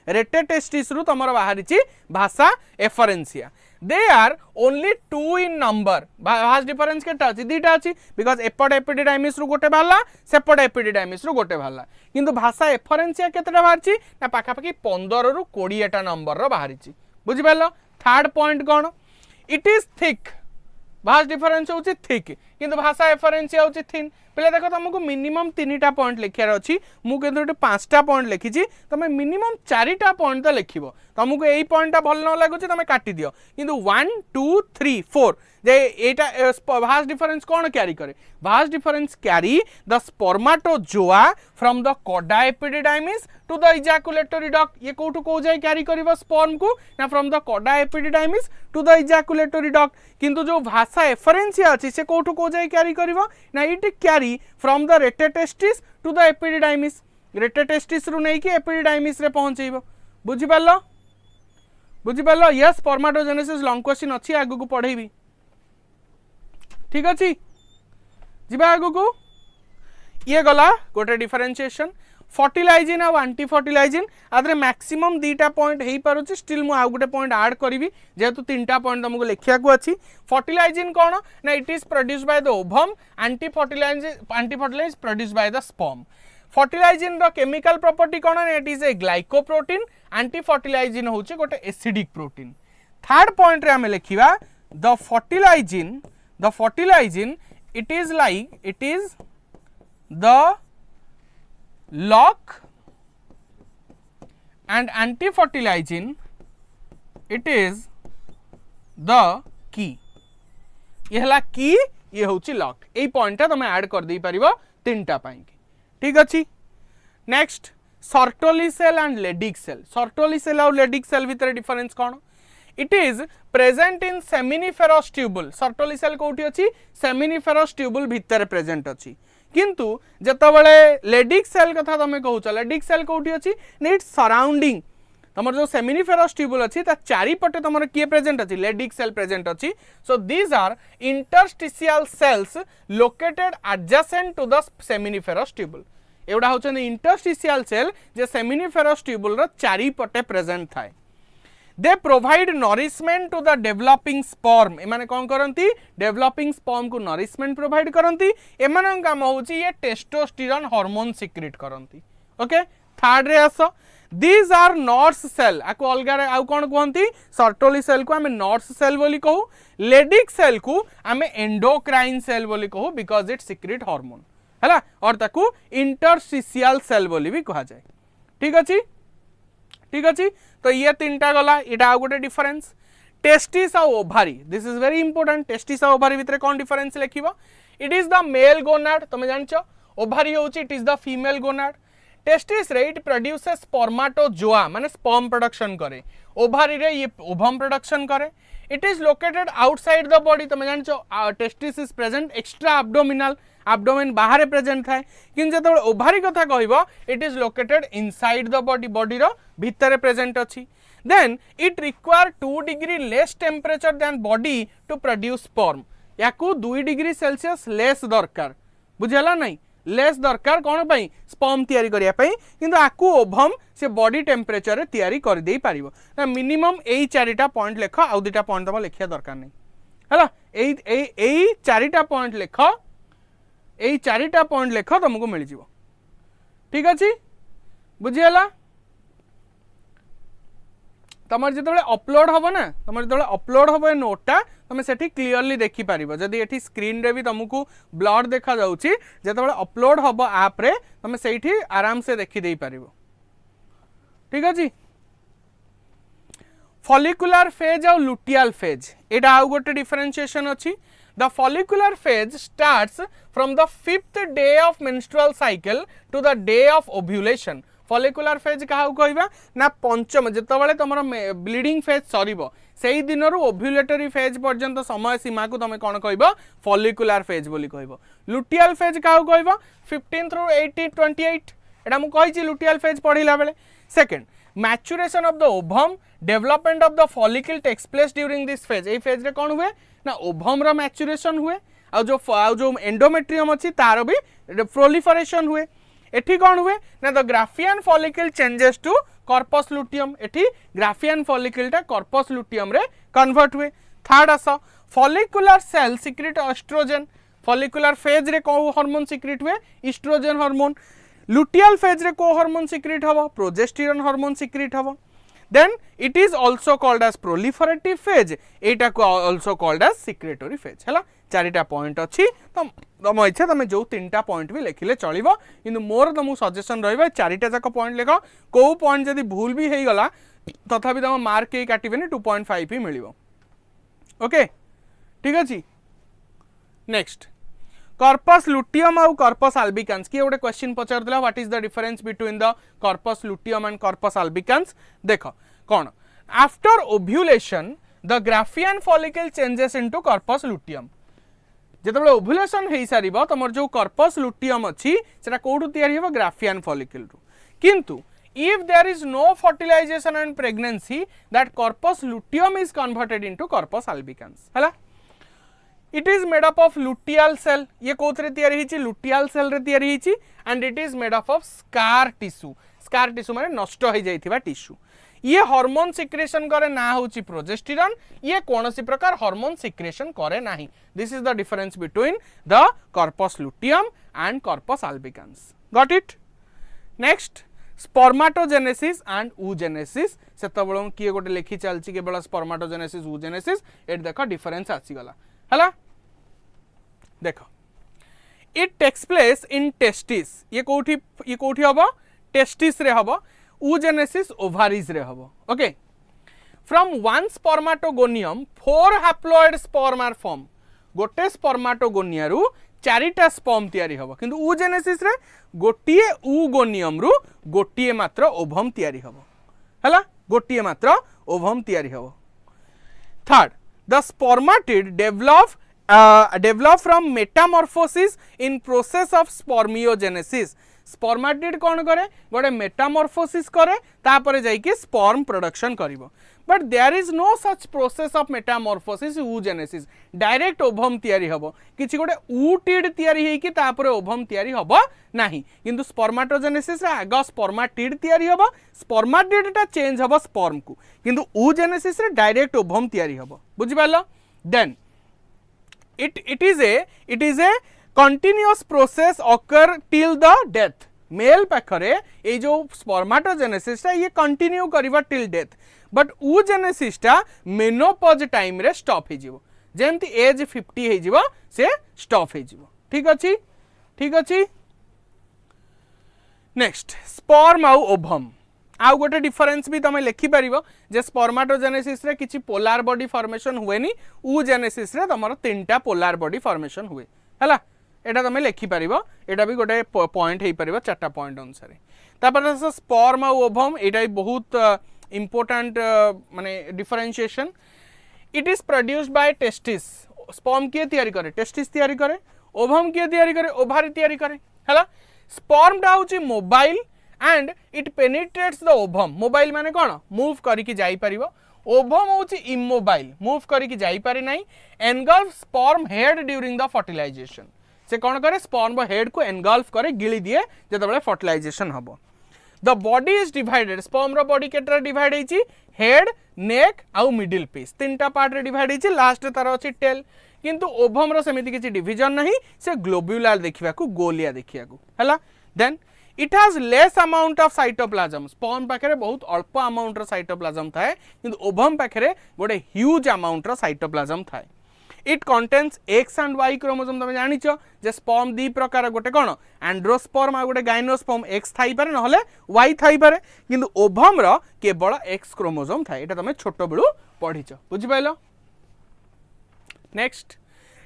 rete testis रु तुम बाहरी vasa efferentia. They are only 2 in number. Vas deferens केटा अछि दीटा अछि बिकॉज एपट एपिडिडाइमिस रु गोटे बाहला सेपट एपिडिडाइमिस रु गोटे बाहला किंतु भाषा एफरेंसिया केतेटा बाहरी ना पाखा पाखी 15 रु 20टा नंबर रो बाहरी। बुझि पालो। Third point cone it is thick. Bhasa difference होची थिक किंतु भाषा एफरेंसिया होची थिन। पहले देखो तुमको मिनिमम 3टा पॉइंट लिखार अच्छी मु किंतु 5टा पॉइंट लिखी तुम मिनिमम 4टा पॉइंट तो लिखिबो। तुमको यही पॉइंटा भल न लगुच तुम काटी दियो किंतु 1 2 3 4 जे एटा भास डिफरेंस कौन क्यारी करे। Vas deferens carry the spermatozoa from the cauda epididymis to the ejaculatory duct. ये कोठू को जाय क्यारी करिवो स्पर्म को ना from the cauda epididymis to the ejaculatory duct किंतु जो भाषा एफरेंसिया अछि से कोठू को जाय क्यारी करिवो ना it carry from the rete testis to the epididymis. Rete testis रु नै कि एपिडिडाइमिस रे पहुंचेइबो। बुझि पालो बुझि पालो। यस स्पर्माटोजेनेसिस लॉन्ग क्वेश्चन अछि आगु को पढेबी ठीक अछि। जिबा आगु को ये गला गोटे डिफरेंशिएशन फर्टिलाइजिन और एंटी फर्टिलाइजिन आदरे मैक्सिमम 2टा पॉइंट हेई पारुछि स्टिल मु आउ गोटे पॉइंट ऐड करिवि जेहेतु 3टा पॉइंट तुमको लिखिया को अछि। फर्टिलाइजिन कोन ना it is produced by the ovum anti fertilizin produced by the sperm. Fertilizin रो केमिकल प्रॉपर्टी कोन it is a glycoprotein anti fertilizin होछि गोटे एसिडिक प्रोटीन। थर्ड पॉइंट रे हमें लिखिबा the fertilizin it is the lock and anti-fertilizin it is the key। ये हला की ये होची लॉक। एई पॉइंट तुम ऐड कर दे परिबो 3टा पाई ठीक अछि। Next Sertoli cell and Leydig cell. Sertoli cell और लेडिक सेल भितर डिफरेंस कोन it is present in seminiferous tubule. Sertoli cell कोठी अछि सेमिनिफेरस ट्यूबुल भितर प्रेजेंट अछि किंतु जतबेले लेडिक सेल कथा तमे कहूछ लेडिक सेल कोठी अछि इट सराउंडिंग तमर जो सेमिनिफेरस ट्यूबुल अछि ता चारि पटे तमर किए प्रेजेंट अछि लेडिक सेल प्रेजेंट अछि। So these are interstitial cells located adjacent to the seminiferous tubule. एवडा होचन इंटरस्टिशियल सेल जे सेमिनिफेरस ट्यूबुल रो चारि पटे प्रेजेंट थाए। They provide nourishment to the developing sperm. एमाने कौन करंती डेवलपिंग स्पर्म को नरिशमेंट प्रोवाइड करंती। एमान काम होची ये टेस्टोस्टेरोन हार्मोन सिक्रेट करंती। ओके थर्ड रे आसो दीज आर नर्स सेल आको अलगा रे आउ कोन कहंती सर्टोली सेल को हमें नर्स सेल बोली कहू लेडिक सेल को हमें एंडोक्राइन सेल बोली कहू बिकॉज इट सिक्रेट हार्मोन हैला और ताकू इंटरस्टिशियल सेल बोली भी कहा जाए। ठीक अछि ठीक अछि। तो ये 3टा गला इटा आ गोटे डिफरेंस। टेस्टिस और ovary this is very important. Testis और ओभारी भितर कौन डिफरेंस लिखिबो it is the male gonad तुम जानछो ओभारी होची it is the female gonad. Testis रे इट प्रोड्यूसेस स्पर्माटोजोआ माने स्पर्म प्रोडक्शन करे ओभारी रे ये ओवम प्रोडक्शन करे। It is located outside the body तुम जानछो testis is present extra abdominal abdomen बाहर प्रेजेंट थाए किन जत ओभारी कथा कहइबो it is located inside the body body रो भितर प्रेजेंट अछि। Then it require 2 degree less temperature then body to produce sperm. याकू 2 डिग्री सेल्सियस लेस दरकार बुझला नहीं लेस दरकार कौन पाई स्पर्म तैयारी करिया पाई किंतु आकू ओवम से बॉडी टेम्परेचर रे तैयारी कर देई पारिबो। ना मिनिमम एई 4टा पॉइंट लेख आउ 2टा पॉइंट तम लेखिया दरकार नहीं हैला एई 4टा पॉइंट लेख एई 4टा पॉइंट लेख तुमको मिल जिवो। ठीक अछि बुझियला। तमर जिते अपलोड हम ना तुम जो अपलोड हम नोटा तुम से क्लीयरली देखी पार जदि ये स्क्रीन रे भी तुमको ब्लड देखा जाउची जिते अपलोड हम आप रे तुम से आराम से देखी दे पार। ठीक अछि। फॉलिकुलर फेज और लुटियल फेज एटा आउ गोटे डिफरेंशिएशन अछि। The follicular phase starts from the 5th day of menstrual cycle to the day of ovulation। follicular phase क्या कहबा ना पंचम जितेबाला तुम ब्लीडिंग फेज सरीबो सेही दिन ओव्युलेटरी फेज पर्यंत समय सीमा को तुम कौन कहबो फॉलिकुलर फेज बोली कहबो। लुटियल फेज क्या कहबो 15 through 28 एटा मु कहिछि लुटियल फेज पढ़िला बेले। Second maturation of the ovum development of the follicle takes place during this phase ए फेज रे कौन हुए ना ओभम रो मैच्यूरेशन हुए आ जो एंडोमेट्रियम अच्छी तार भी प्रोलिफरेशन हुए एठी कौन हुए ना the Graafian follicle changes to corpus luteum एठी ग्राफियन फॉलिकल टा कॉर्पस लुटियम रे कन्वर्ट हुए थर्ड आस follicular cell secrete oestrogen follicular phase रे को हार्मोन सिक्रेट हुए एस्ट्रोजन हार्मोन लुटियल फेज रे को हार्मोन सिक्रेट हबो प्रोजेस्टेरोन हार्मोन सिक्रेट हबो then it is also called as proliferative phase एटा को also called as secretory phase हला चारिटा पॉइंट अछि तम इच्छा तुम जो तीनटा पॉइंट भी लिखिले चलिबो किंतु मोर तुमको सजेशन रहइबा चारिटा जाक पॉइंट लिख को पॉइंट जदी भूल भी हे गला तथापि तुम मार्क के काटिबेनी 2.5 ही मिलिबो ओके ठीक अछि नेक्स्ट कॉर्पस लुटियम आउ कॉर्पस albicans की गोटे क्वेश्चन पचार दिला what is the difference between the corpus luteum and corpus albicans देखो कौन after ovulation the Graafian follicle changes into corpus luteum जेतबेले ओव्यूलेशन हेई सारिबो तमर जो कॉर्पस लुटियम अछि सेटा कोडु तयारी हेबो ग्राफियन फॉलिकल रु किंतु if there is no fertilization and pregnancy that corpus luteum is converted into corpus albicans हला it is made up of luteal cell ये कोथरे तयारी हिची luteal cell रे तयारी हिची and it is made up of scar tissue माने नष्ट हो जाइथिबा टिश्यू ये हार्मोन सिक्रेशन करे ना होची प्रोजेस्टेरोन ये कोनोसी प्रकार हार्मोन सिक्रेशन करे नाही this is the difference between the corpus luteum and corpus albicans got it next spermatogenesis and oogenesis सेतबेलम किए गोटे लिखि चलची केवल स्पर्माटोजेनेसिस oogenesis एट देखो डिफरेंस आसी गला हला देखो it takes place in testis ये कोठी हबो टेस्टिस रे हबो oogenesis ovaries रे हबो okay from one spermatogonium 4 haploid sperm are form गोटे स्पर्माटोगोनिया रु चारिटा स्पर्म तयारी हबो किंतु oogenesis रे गोटिए oogoनियम रु गोटिए मात्र ओभम तयारी हबो हला गोटिए मात्र ओभम तयारी हबो third the spermatid develop from metamorphosis in process of spermiogenesis spermatid कौन करे गोटे metamorphosis करे तापरे जाई कि sperm production करिवो but there is no such process of metamorphosis oogenesis direct ovum तयारी हबो किछि गोटे ooted तयारी हेई कि तापरे ovum तयारी हबो नाही किंतु spermatogenesis रे आग spermatid तयारी हबो spermatid टा चेंज हबो sperm को किंतु oogenesis रे डायरेक्ट ovum तयारी हबो बुझि पालो then it is a continuous process occur till the death male पाखरे ए जो स्पर्माटोजेनेसिस टा ये कंटिन्यू करिवा टिल डेथ बट oogenesis टा मेनोपॉज टाइम रे स्टॉप हे जिवो जेमति एज 50 हे जिवो से स्टॉप हे जिवो ठीक अछि नेक्स्ट स्पर्म आउ ओभम आउ गोटे डिफरेंस भी तमे लिखि परिबो जे स्पर्माटोजेनेसिस रे किछि पोलार बॉडी फॉर्मेशन हुएनी oogenesis रे तमरो तीनटा पोलार बॉडी फॉर्मेशन हुए हला एटा तमे लिखि परिबो एटा भी गोटे पॉइंट हे परिबो चारटा पॉइंट अनुसार तापर स्पर्म आ ओभम एटा भी बहुत इंपोर्टेंट माने differentiation it is produced bye testis sperm के तयारी करे टेस्टिस तयारी करे ओभम के तयारी करे ओभारी तयारी करे हला स्पर्म टा होची mobile and it penetrates the ovum mobile माने कोन मूव करिकि जाई परिबो ओभम होची इमोबाइल मूव करिकि जाई पारि नाही engulf sperm head during the fertilisation से कौन करे स्पर्म हेड को एनगल्फ करे गिली दिए जतबेले फर्टिलाइजेशन हबो the body is divided sperm रो बॉडी केतरा डिवाइड हेची हेड नेक आउ मिडिल पीस तीनटा पार्ट रे डिवाइड हेची लास्ट तार अछि टेल किंतु ओभम रो सेमिति किछि डिवीजन नहीं से ग्लोब्युलर देखिबा को गोलिया देखिया को हला then it has less amount of cytoplasm sperm पाखरे बहुत अल्प अमाउंट रो साइटोप्लाज्म थाए किंतु ओभम पाखरे गोटे ह्यूज अमाउंट रो साइटोप्लाज्म थाए it contains X and Y chromosome तुम जानिछ जे स्पर्म दी प्रकार गोटे कोन एंड्रोस्पर्म आ गोटे गाइनोस्पर्म एक्स थाई पारे नहले वाई थाई पारे किंतु ओभम रो केवल एक्स क्रोमोसोम थाए एटा तुम छोट बेलू पढिछ बुझि पाइलो नेक्स्ट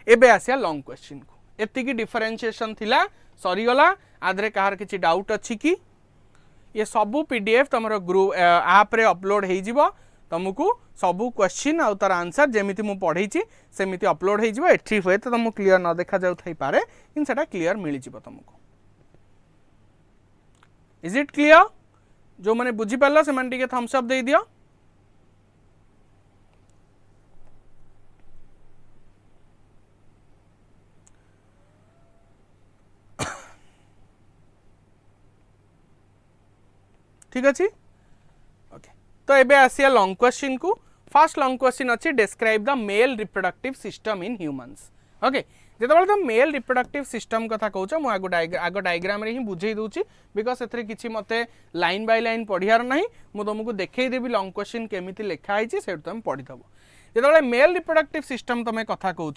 एबे आसिया लॉन्ग क्वेश्चन को एति की डिफरेंशिएशन थिला सरी गला आदरे कहार किछि डाउट अछि कि ये सबु पीडीएफ तमरो ग्रुप ऐप रे अपलोड हे जिवो तुमको सबू क्वेश्चन आउ तार आंसर जेमिति मु पढ़ी सेमिति अपलोड हो जिवो एठी हुए तो तुमको क्लियर न देखा जाउ थाई पारे किन सेटा क्लियर मिली जिवो तुमको इज इट क्लियर जो माने बुझी पालो से माने टिके थम्स अप दे दियो ठीक अच्छे ओके तो एबे आसिया लॉन्ग क्वेश्चन को फर्स्ट लॉन्ग क्वेश्चन अच्छी describe the male reproductive system in humans okay जिते तो मेल रिप्रोडक्टिव सिस्टम कथा कहूँ मुझे आग डायग्राम ही बुझे दूसरी बिकज से किसी मत लाइन बाय लाइन पढ़ियार ना मुझे तुमको देखदेवी लॉन्ग क्वेश्चन केमी लिखाई से तुम पढ़ीदब जो मेल रिप्रोडक्टिव सिस्टम तुम कथा कहूँ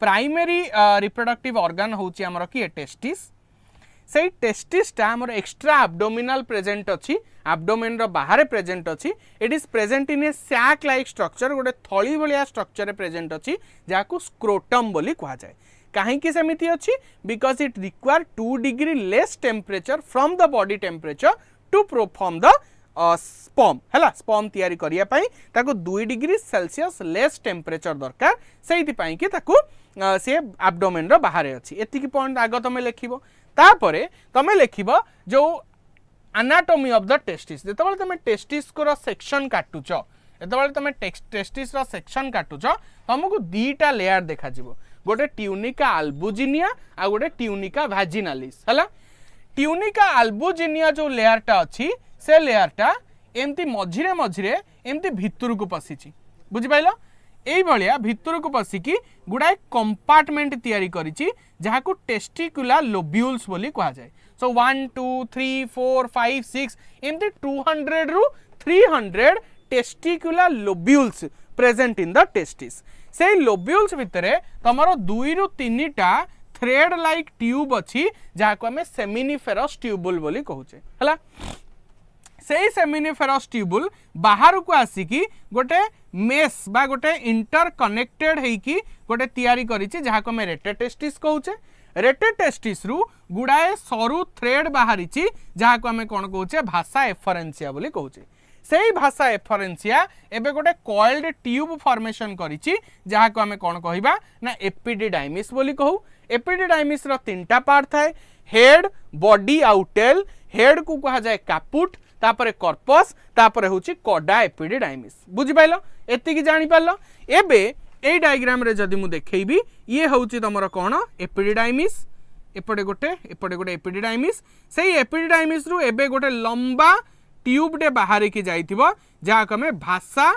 प्राइमरी रिप्रोडक्टिव ऑर्गन हूँ आमर किए टेस्टिस से टेस्टिसटा आमर एक्स्ट्रा एब्डोमिनल प्रेजेंट अच्छी एब्डोमेन बाहर प्रेजेंट अच्छी it is present in a sac like structure गोटे थली भाया स्ट्रक्चर प्रेजेंट अच्छी जहाँ स्क्रोटम बोली कहुए कहीं सेमिति अच्छी because it require 2 degree less temperature from the body temperature to perform the sperm है स्पर्म तैयारी करिया पई ताको 2 डिग्री सेल्सियस लेस टेम्परेचर दरकार से से एब्डोमेन रो बाहर अच्छी एतिकी पॉइंट आग तुम लिखिबो तापरे तुम लिखिबो जो एनाटॉमी ऑफ द टेस्टिस जेतबेले तुम टेस्टिस को सेक्शन काटुच जेतबेले तुम टेस्टिस रो सेक्शन काटुच तुमको दीटा लेयर देखा जिवो गोटे ट्यूनिका अल्बुजिनिया आ गोटे ट्यूनिका भाजिनालिस है ट्यूनिका अल्बुजिनिया जो लेयरटा अच्छी से लेयरटा एमती मझिरे मझिरे एमती भितर को पशिची बुझिपाइल एई भलिया भितर को पशिकी गुडाए कंपार्टमेंट तैयारी करिची जहाँ को टेस्टिकुलर लोब्यूल्स बोली कहा जाए सो 1 2 3 4 5 6 एमती 200 रु 300 testicular lobules present in the testis से लोब्यूल्स भितर तुमर 2 रु 3 टा थ्रेड लाइक ट्यूब अच्छी जहाँ को आम सेमिनिफेरस ट्यूबुल बोली कहूचे है से सेमिनिफेरस ट्यूबुल बाहर को आसिकी गोटे मेस बा गोटे इंटर कनेक्टेड होइकी गोटे तैयारी करिछि जहाँ को आम रेटेड टेस्टिस कहूचे रेटेड टेस्टिस रु गुड़ाए सरु थ्रेड बाहरी जहाँ को आम कौन कहूचे भाषा एफरेंसिया बोली कहूचे से भाषा एफरेंसिया एबे गोटे कॉइल्ड ट्यूब फॉर्मेशन करिछि जहाँ को आम कौन कहबा ना एपिडिडाइमिस बोली कहू एपिडिडाइमिस रो 3टा पार्ट थाए हेड बॉडी आउ टेल हेड को कहा जाए कापुट तापरे कॉर्पस तापरे होची कॉडा एपिडिडाइमिस बुझि पाइलो एतिकी जानि पारलो एबे ए डायग्राम रे जदि मु देखैबी ये होची तमरो कोन एपिडिडाइमिस एपटे गोटे एपिडिडाइमिस सेही एपिडिडाइमिस रु एबे गोटे लंबा ट्यूब डे बाहर की जाइथिबो जहा कमे भाषा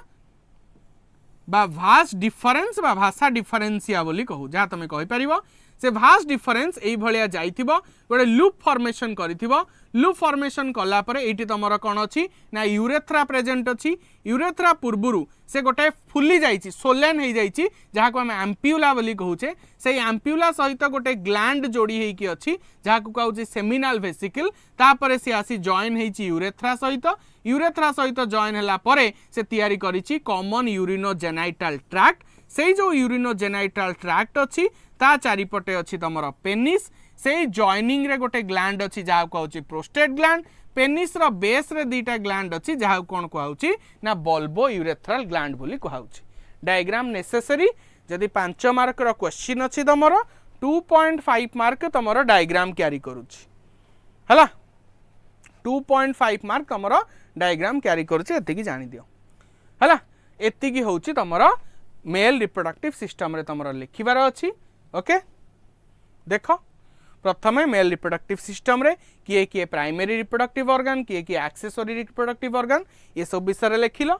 बा भास डिफरेंस बा भाषा डिफरेंसिया बोली कहू जहा तमे कहि परिबो से भास डिफरेंस एई भलिया जाइथिबो गोटे लूप फॉर्मेशन करिथिबो लूप फॉर्मेशन कला परे एठी तमरो कोन अछि ना यूरेथ्रा प्रेजेंट अछि यूरेथ्रा पूर्वरु से गोटे फुली जाइछि सोलेन हे जाइछि जहा को हम एम्प्यूला बोली कहूचे से एम्प्यूला सहित गोटे ग्लैंड जोड़ी हे की अछि जहा को कहूछि सेमिनल वेसिकल तापरे से आसी जॉइन हेछि यूरेथ्रा सहित जॉइन हला परे से तैयारी करिछि कॉमन यूरिनोजेनाइटल ट्रैक्ट से जो यूरिनोजेनाइटल ट्रैक्ट अछि ता चारिपटे अछि तमरो पेनिस से जॉइनिंग रे गोटे ग्लैंड अछि जहा को कहूछि प्रोस्टेट ग्लैंड पेनिस रो बेस रे दीटा ग्लैंड अछि जहा कोन कहूछि ना बल्बो यूरेथ्रल ग्लैंड बोली कहूछि डायग्राम नेसेसरी जदि 5 मार्क रो क्वेश्चन अछि तमरो 2.5 मार्क तमरो डायग्राम क्यारी करूछि हला 2.5 मार्क तमरो डायग्राम क्यारी करूछि एतिकी जानि दियो हला एतिकी होछि तमरो मेल रिप्रोडक्टिव सिस्टम रे तमरो लिखिबार अछि ओके देखो प्रथमे मेल रिप्रोडक्टिव सिस्टम रे किए किए प्राइमरी रिप्रोडक्टिव ऑर्गन किए किए एक्सेसरी रिप्रोडक्टिव ऑर्गन ये सब विषय लिखिल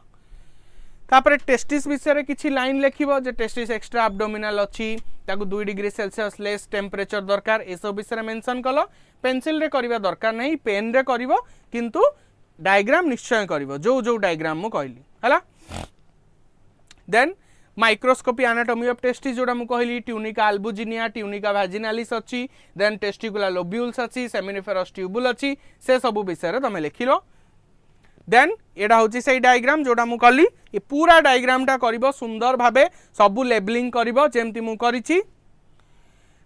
तापर टेस्टिस विषय किछि लाइन लिखिबो जे टेस्टिस एक्स्ट्रा एब्डोमिनल अछि ताकू 2 डिग्री सेल्सियस लेस टेम्परेचर दरकार ए सब विषय मेंशन कलो पेंसिल रे करिवा दरकार नहीं पेन रे करिवो किंतु डायग्राम निश्चय करिवो जो जो डायग्राम मु कहली हला then microscopy anatomy of testis जोड़ा मु कहली ट्यूनिका अल्बुजिनिया ट्यूनिका भाजिनालिस अच्छी देन टेस्टिकुलर लोब्यूल्स अच्छी सेमिनिफेरस ट्यूबुल अच्छी से सब विषय तुम लिखिल देन एटा होची से डायग्राम जोड़ा मु कहली ये पूरा डायग्राम टा करिवो सुंदर भाबे सबु लेबलिंग करिवो जेमती मु करिछि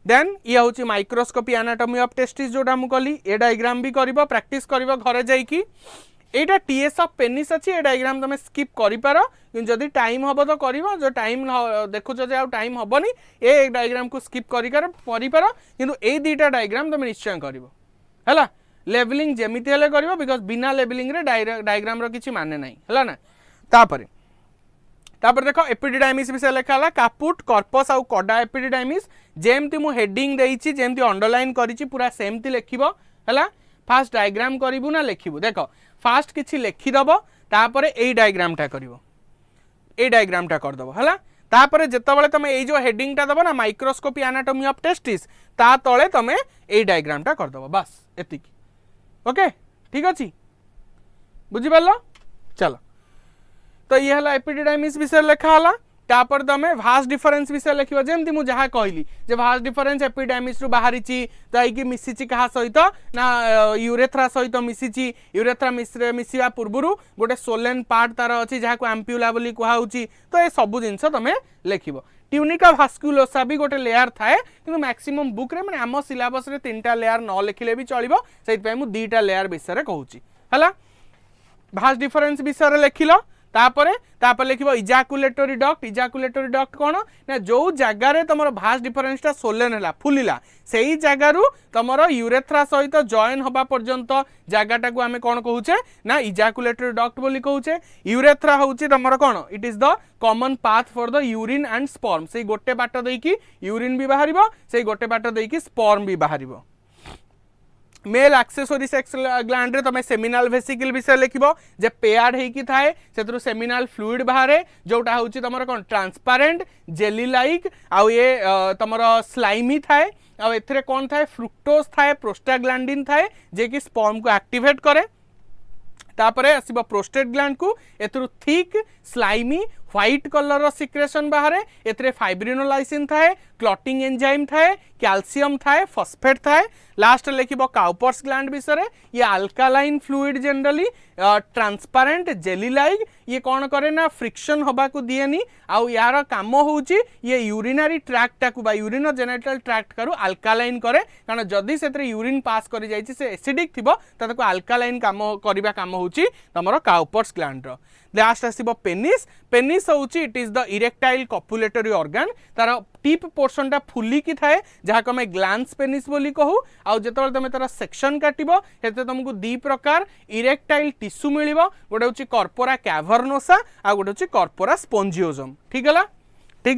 देन ये होची माइक्रोस्कोपी एनाटॉमी ऑफ टेस्टिस जोड़ा मु कहली ए डायग्राम भी करिवो प्रैक्टिस करिवो घरे जाईकी एटा टीएस ऑफ पेनिस अच्छी ए डायग्राम तुम स्किप करि पारो जदि टाइम हबो तो करिवो जो टाइम देखुछ जे आ टाइम हबनी ए डायग्राम को स्किप करि पारो किंतु ए दीटा डायग्राम तुम निश्चय करिवो हला लेवलिंग जेमिति हेले करिवो बिकॉज़ बिना लेवलिंग रे डायग्राम रो किछि माने नाही हला ना तापरे देखो एपिडिडाइमिस विषय लिखाला कापुट कॉर्पस आउ कॉडा एपिडिडाइमिस जेमती मु हेडिंग देइछि जेमती अंडरलाइन करिछि पूरा सेमती लिखिबो हला फास्ट डायग्राम करिवु ना लिखिबु देखो फास्ट किछि लिखिदब तापर एई डायग्रामटा करिवो एई डायग्रामटा करदब हला तापर जेतबेले तमे एई जो हेडिंगटा दबो ना माइक्रोस्कोपी एनाटॉमी ऑफ टेस्टिस ता तळे तमे एई डायग्रामटा करदब बस एतिकी ओके ठीक अछि बुझि पालो चलो तो ये हला एपिडिडाइमिस विषय लिखा हला तापर तमे भास्ट डिफरेंस विषय लिखिबो जेमति मु जहा कहली जे भास्ट डिफरेंस एपिडाइमिस रु बाहरिची ताइकी मिसिची कहा सहित ना यूरेथ्रा सहित मिसिची यूरेथ्रा मिसिबा पूर्वरु गोटे सोलेन पार्ट तार अछि जहा को एम्प्यूला बोली कहा होची तो ए सब जिंस तमे लिखिबो ट्यूनिका भास्कुलोसा भी गोटे लेयर थाए किंतु मैक्सिमम बुक रे माने आम सिलेबस रे 3टा लेयर न लिखिले भी चलिबो सेति पय मु 2टा लेयर विषय रे कहूची हला भास्ट डिफरेंस विषय रे लिखिलो तापर लिखिबो इजाकुलेटरी डक्ट कोन ना जो जगह रे तमरो भास्ट डिफरेंसटा सोलेन हला फुलिला सेही जगह रु तमरो यूरेथ्रा सहित जॉइन होबा पर्यंत जगहटा को आमे कोन कहूचे ना इजाकुलेटरी डक्ट बोली कहूचे यूरेथ्रा होउची तमरो कोन it is the common path for the urine and sperm सेही गोटे बाट देकी यूरिन भी बाहरिबो सेही गोटे बाट देकी स्पर्म भी बाहरिबो मेल एक्सेसरी सेक्स ग्लैंड रे तमे सेमिनल वेसिकल विषय लिखिबो जे पेयर्ड हेकी थाए सेतरु सेमिनल फ्लूइड बाहरे जोटा होची तमरो कोन ट्रांसपेरेंट जेली लाइक आउ ये तमरो स्लाइमी थाए आउ एथरे कोन थाए फ्रुक्टोज थाए प्रोस्टाग्लैंडिन थाए जे कि स्पर्म को एक्टिवेट करे तापरे आसीबो प्रोस्टेट ग्लैंड को एथरु थिक स्लाइमी व्हाइट कलर रो सिक्रेशन बाहरे एथरे फाइब्रिनोलाइसिन थाए क्लॉटिंग एंजाइम थाए कैल्शियम थाए फॉस्फेट थाए लास्ट लिखिबो काउपर्स ग्लैंड विषय ये alkaline fluid generally transparent jelly like ये कौन करे ना फ्रिक्शन होबा को दिएनी आउ यार काम होउची ये यूरिनरी ट्रैक्ट को बा यूरिनो जेनिटल ट्रैक्ट करू अल्कालाइन करे कारण जदी सेतरे यूरिन पास करि जाईची से एसिडिक थिबो ताको अल्कालाइन काम करिबा काम होउची तमरो काउपर्स ग्लैंड रो लास्ट आसीबो पेनिस होउची it is the erectile copulatory organ तार टिप पोर्शन टा फुली की थाए जहा को मैं ग्लैंस पेनिस बोली कहू आउ जेतबेले तमे तार सेक्शन काटिबो हेते तुमको दी प्रकार इरेक्टाइल टिश्यू मिलिबो गोटे होची कॉर्पोरा कैवर्नोसा आ गोटे होची कॉर्पोरा स्पोंजियोजम ठीक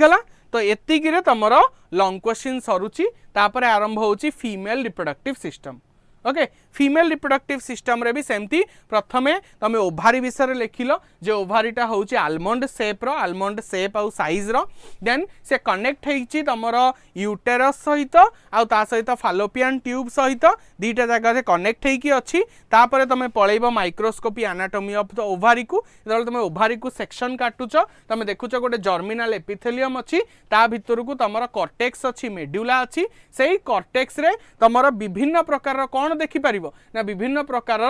हला तो एतिकी रे तमरो लॉन्ग क्वेश्चन सरुची तापरे आरंभ होची female reproductive system okay female reproductive system रे भी सेमती प्रथमे तमे ओभारी विषय लिखिलो जे ओभारीटा होची आलमंड शेप आउ साइज रो देन से कनेक्ट हेची तमरो यूटेरस सहित आउ ता सहित फालोपियन ट्यूब सहित दीटा जगह रे कनेक्ट हेकी अछि तापरे तमे पळेइबो microscopy anatomy of the ovary को जदि तमे ओभारी को सेक्शन काटुचो तमे देखुचो गोटे जर्मिनल एपिथेलियम अछि ता भितर को तमरो कॉर्टेक्स अछि मेड्यूला अछि सेही कॉर्टेक्स रे तमरो विभिन्न प्रकार कोन देखि परिबो ना विभिन्न प्रकार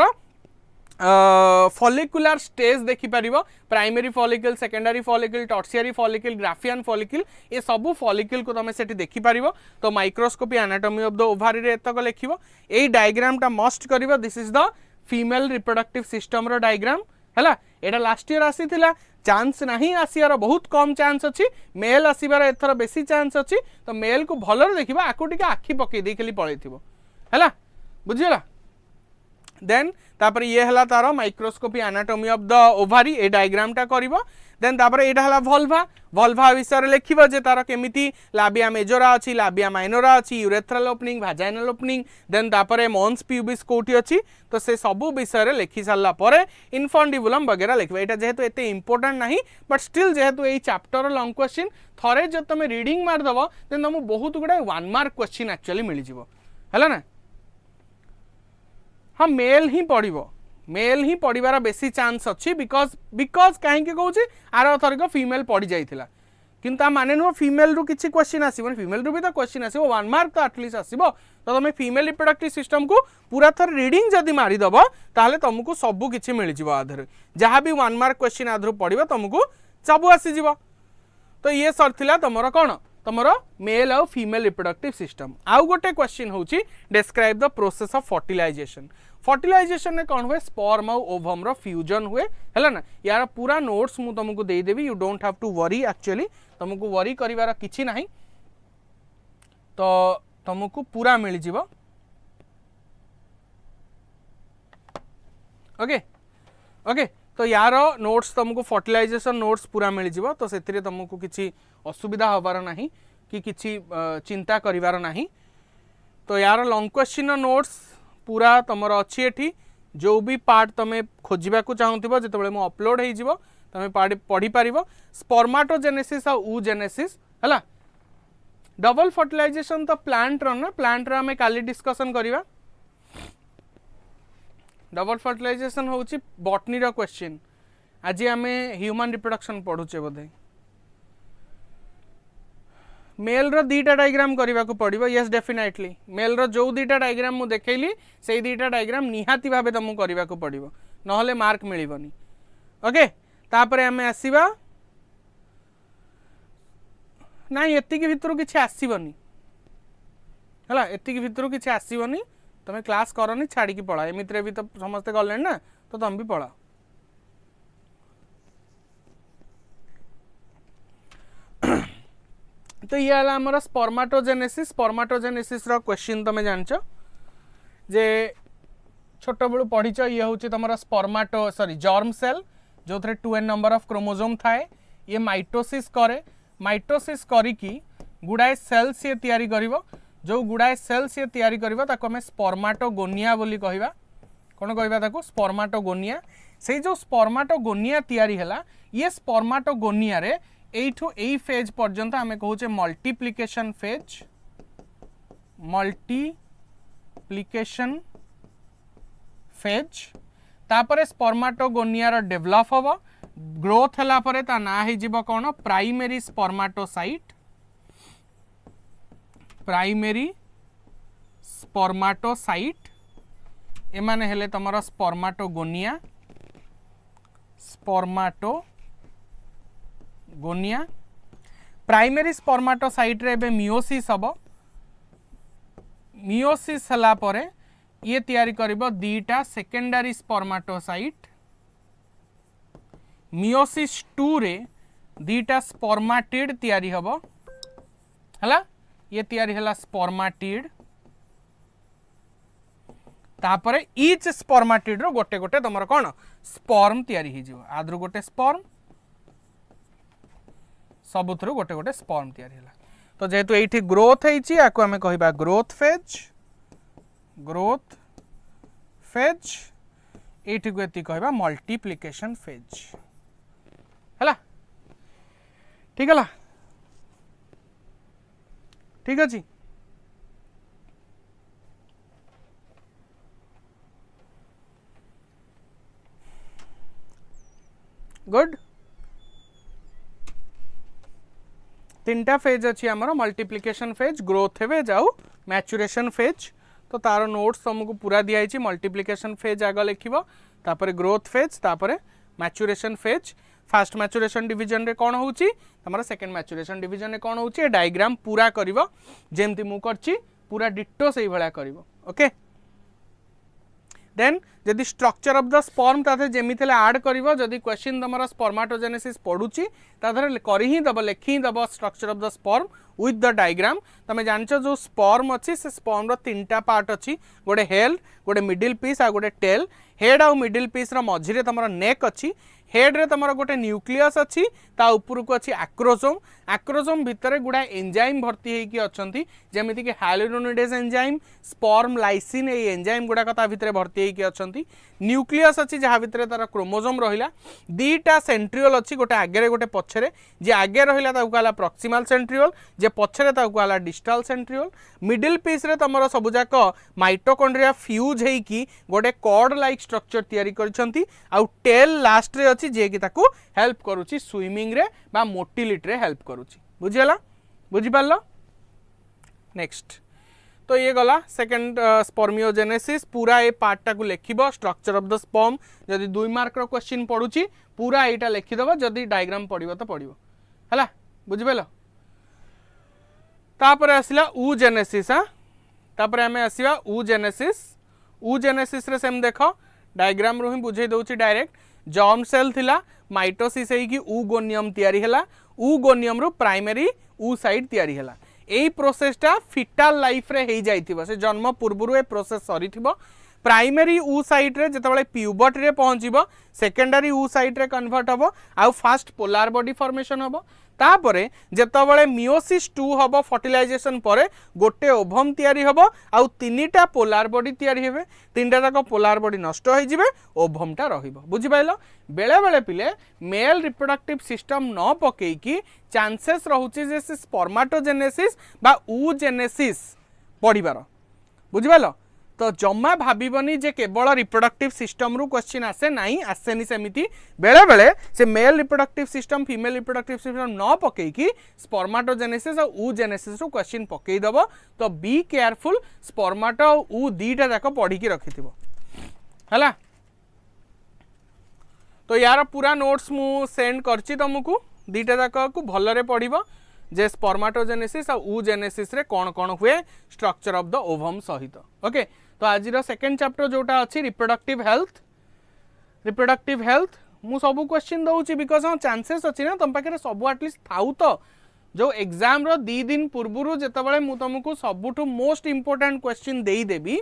फॉलिकुलर स्टेज देखि परिबो primary follicle secondary follicle tertiary follicle graafian follicle ये सब फॉलिकल को तमे सेठी देखि परिबो तो microscopy anatomy of the ovary रे एतक लिखिबो एई डायग्राम टा मस्ट करिवो this is the female reproductive system रो डायग्राम हला एटा लास्ट ईयर आसीथिला चांस नहीं आसियार बहुत कम चांस अच्छी मेल आसबार एथर बेसी चांस अच्छी तो मेल को भलरे देखिबा आकु टिके आखि पकई दे खाली पळैथिबो हला बुझिला देन तापर ये हला तार microscopy anatomy of the ovary ए डायग्राम टा करिवो देन तापर एटा हला वल्वा विषय रे लिखिबो जे तार केमिति लाबिया मेजोरा अछि लाबिया माइनोरा अछि urethral opening vaginal opening then तापर मॉन्स प्यूबिस कोठी अछि तो से सब विषय रे लिखि सारला परे इनफंडिबुलम वगैरह लिखबो एटा जेहेतु एते इंपोर्टेंट नहीं बट स्टिल जेहेतु एई चैप्टर लॉन्ग क्वेश्चन थरे जे तमे रीडिंग मार दबो देन तुम बहुत गुडा 1 मार्क क्वेश्चन एक्चुअली मिल जिवो हला ना हाँ मेल ही पढ़िबार बेसी चांस अच्छी बिकॉज कहीं कहूँ आर थरिक फीमेल पढ़ी जाइथिला किंतु आ माने नुह फीमेल रु किछि क्वेश्चन आसीबो फीमेल रु भी तो क्वेश्चन आसीबो 1 मार्क तो एटलीस्ट आसीबो तो तुम फीमेल रिप्रोडक्टिव सिस्टम को पूरा थर रीडिंग जदि मारी दबो ताले तुमको सब किछि मिल जिवो आधर जहाँ भी 1 मार्क क्वेश्चन आधर पढ़िबो तुमको सब आसी जिवो तो ये सरथिला तमरो कोन तमरो मेल और फीमेल रिप्रोडक्टिव सिस्टम आउ गोटे क्वेश्चन होची describe the process of fertilisation ने कौन हुए स्पर्म और ओवम रो फ्यूजन हुए है ना यार पूरा नोट्स मु तुमको दे देबी you don't have to worry actually तुमको वरी करिवार किछि नहीं तो तुमको पूरा मिल जिवो ओके तो यार नोट्स तुमको फर्टिलाइजेशन नोट्स पूरा मिल जिवो तो सेथिरे तुमको किछि असुविधा होबार नहीं कि किछि चिंता करिवार नहीं तो यार लॉन्ग क्वेश्चन नोट्स पूरा तमर अच्छी एठी जो भी पार्ट तुम खोजा चाहूब जो मु अपलोड हो तुम पढ़ी पार स्पर्माटोजेनेसिस और oogenesis है। डबल फर्टिलाइजेशन तो प्लांट ना प्लांट आम काली डिस्कसन करवा। डबल फर्टिलाइजेशन हूँ बॉटनी रो क्वेश्चन। आज आम ह्यूमन रिप्रोडक्शन पढ़ुचे बोधे मेल रो दीटा डायग्राम करने को पड़ो। यस डेफिनेटली मेल रो जो दीटा डायग्राम मु देखैली से दीटा डायग्राम निहाती भावे तुमको करने को पड़ो नहले मार्क मिलबनी। ओके तापर आम आसवा ना एति भितर किसी आसबनी है एति भितर किसी आसबनी तुम क्लास करनी छाड़ी पड़ा एमती भी तो समस्ते गले ना तो तुम भी पढ़ा। तो ये आमर स्पर्माटोजेनेसिस स्पर्माटोजेनेसिस रो क्वेश्चन तुम जानच जे छोट बेलू पढ़ीच ये हूँ तुम स्पर्माटो सॉरी जर्म सेल जो 2n नंबर ऑफ क्रोमोसोम थाए ये माइटोसिस करे माइटोसिस करिकी गुड़ाए सेल्स ये तैयारी करिवो जो गुड़ाए सेल्स ये तैयारी करिवो ताको हमें स्पर्माटोगोनिया बोली कहवा कौन कहवा ताको स्पर्माटोगोनिया से जो स्पर्माटोगोनिया तैयारी हैला ये स्पर्माटोगोनिया रे एठू एई फेज पर्यंत आमे कहूचे मल्टीप्लिकेशन फेज मल्टीप्लिकेशन फेज तापरे स्पर्माटोगोनिया रो डेवलप होबो ग्रोथ हला परे ता ना हे जीवो कोन प्राइमरी स्पर्माटोसाइट प्राइमरी स्पर्माटोसाइट एमाने हेले तमरा स्पर्माटोगोनिया स्पर्माटोगोनिया प्राइमरी स्पर्माटोसाइट रे बे मियोसिस हबो मियोसिस हला परे ये तैयारी करिबो दीटा सेकेंडरी स्पर्माटोसाइट मियोसिस 2 रे दीटा स्पर्माटिड तैयारी हबो हला ये तैयारी हला स्पर्माटिड तापरे ईच स्पर्माटिड रो गोटे गोटे तमर कोन स्पर्म तैयारी ही जिवो आद्रु गोटे स्पर्म सबुथरु गोटे गोटे स्पर्म तैयारी हला। तो जेहेतु एठी ग्रोथ हेछि आको हमें कहिबा ग्रोथ फेज एठी को एति कहबा मल्टीप्लिकेशन फेज हला ठीक हला ठीक अछि। गुड तीनटा फेज अच्छी आमर मल्टीप्लिकेशन फेज ग्रोथ फेज आउ मैच्यूरेशन फेज। तो तार नोट्स तुमको पूरा दिखाई मल्टीप्लिकेशन फेज आग लिख तापर ग्रोथ फेज तापर maturation phase fast maturation division रे कौन होची तमरा सेकंड मैच्यूरेशन डिवीजन रे कौन होची डायग्राम पूरा करिवो जेमती मु करची पूरा डिट्टो सही भला करिवो। ओके देन जदि स्ट्रक्चर ऑफ द स्पर्म ताथे जेमिति ऐड करिवो जदि क्वेश्चन तमरा स्पर्माटोजेनेसिस पढुची ताथरे करि ही दबो लिखि ही दबो structure of the sperm with the diagram. तमे जानचो जो स्पर्म अछि से स्पर्म रो तीनटा पार्ट अछि गोटे हेड गोटे मिडिल पीस आ गोटे टेल हेड आ मिडिल पीस रो मझी रे तमरा नेक अछि हेड रे तमरा गोटे न्यूक्लियस अछि ता ऊपर को अछि एक्रोसोम एक्रोसोम भितरे गुडा एंजाइम भर्ती हेई कि अछंती जेमिति कि हाइलुरोनिडेज एंजाइम स्पर्म लाइसिन ए एंजाइम गुडा ता भितरे भर्ती हेई कि अछंती न्यूक्लियस अछि जहा भितरे तार क्रोमोसोम रहिला दीटा सेंट्रियोल अछि गोटे आगे रे गोटे पछरे जे आगे रहिला ताकू कहला प्रॉक्सिमल सेंट्रियोल जे पछरे ताकू कहला डिस्टल सेंट्रियोल मिडिल पीस रे तमरा सब जाक माइटोकॉन्ड्रिया फ्यूज हेई कि गोटे कॉर्ड लाइक स्ट्रक्चर तयारी करछंती आ टेल लास्ट रे अछि जे कि ताकू हेल्प करूची स्विमिंग रे बा मोटिलिटी रे हेल्प करूची बुझियला बुझि पारलो। नेक्स्ट तो ये गला सेकंड स्पर्मियोजेनेसिस पूरा ए पार्टा को लिखिबो स्ट्रक्चर ऑफ द स्पर्म जदि 2 मार्क रो क्वेश्चन पढुची पूरा एटा लिखि दबो जदि डायग्राम पढिबो तो पढिबो हला बुझि पेलो। तापर आसिला oogenesis हा तापर हमें आसीबा oogenesis रे सेम देखो डायग्राम रो ही बुझे दउची डायरेक्ट जर्म सेल थिला माइटोसिस हेई कि oogoनियम तयारी हला oogoनियम रो प्राइमरी oocyte तयारी हला एई प्रोसेसटा फिटाल लाइफ रे हेई जाइथिबो से जन्म पूर्वरु ए प्रोसेस सरीथिबो प्राइमरी oocyte रे जतबेले प्यूबर्टी रे पहुंचीबो सेकेंडरी oocyte रे कन्वर्ट हबो आ फास्ट पोलार बॉडी फॉर्मेशन हबो तापरे जेतबळे मियोसिस 2 हबो फर्टिलाइजेशन परे गोटे ओभम तयारी हबो आउ तीनटा पोलार बॉडी तयारी हेबे तीनटा तक पोलार बॉडी नष्ट हो जिवे ओभमटा रहिबो बुझि पाइलो बेले बेले पिले मेल रिप्रोडक्टिव सिस्टम न पकेई की चांसेस रहउची जे स्पर्माटोजेनेसिस बा oogenesis पढ़िबार बुझि पाइलो तो जमा भाबनी जे केवल रिप्रोडक्टिव सिस्टम रु क्वेश्चन आसे नहीं आसेनी सेमिति बेले बेले से male reproductive system female reproductive system न पकई की स्पर्माटोजेनेसिस और oogenesis रु क्वेश्चन पकई दबो तो बी केयरफुल स्पर्माटो और ऊ दीटा जाक पढ़ी की रखिथिबो हला तो यार पूरा नोट्स मु सेंड करछि तुमको दीटा जाक को भलरे पढ़िबो जे स्पर्माटोजेनेसिस और oogenesis रे कौन कौन हुए स्ट्रक्चर ऑफ द ओवम सहित ओके तो आज सेकंड चैप्टर जोटा अच्छी रिप्रोडक्टिव हेल्थ मु सब क्वेश्चन दउची बिकॉज चांसेस अच्छी ना तुम पाखे सब एटलिस्ट थाउ तो जो एग्जाम रो 2 दिन पूर्व जेतबळे मु तुमको सबुठु मोस्ट इंपोर्टेंट क्वेश्चन देई देबी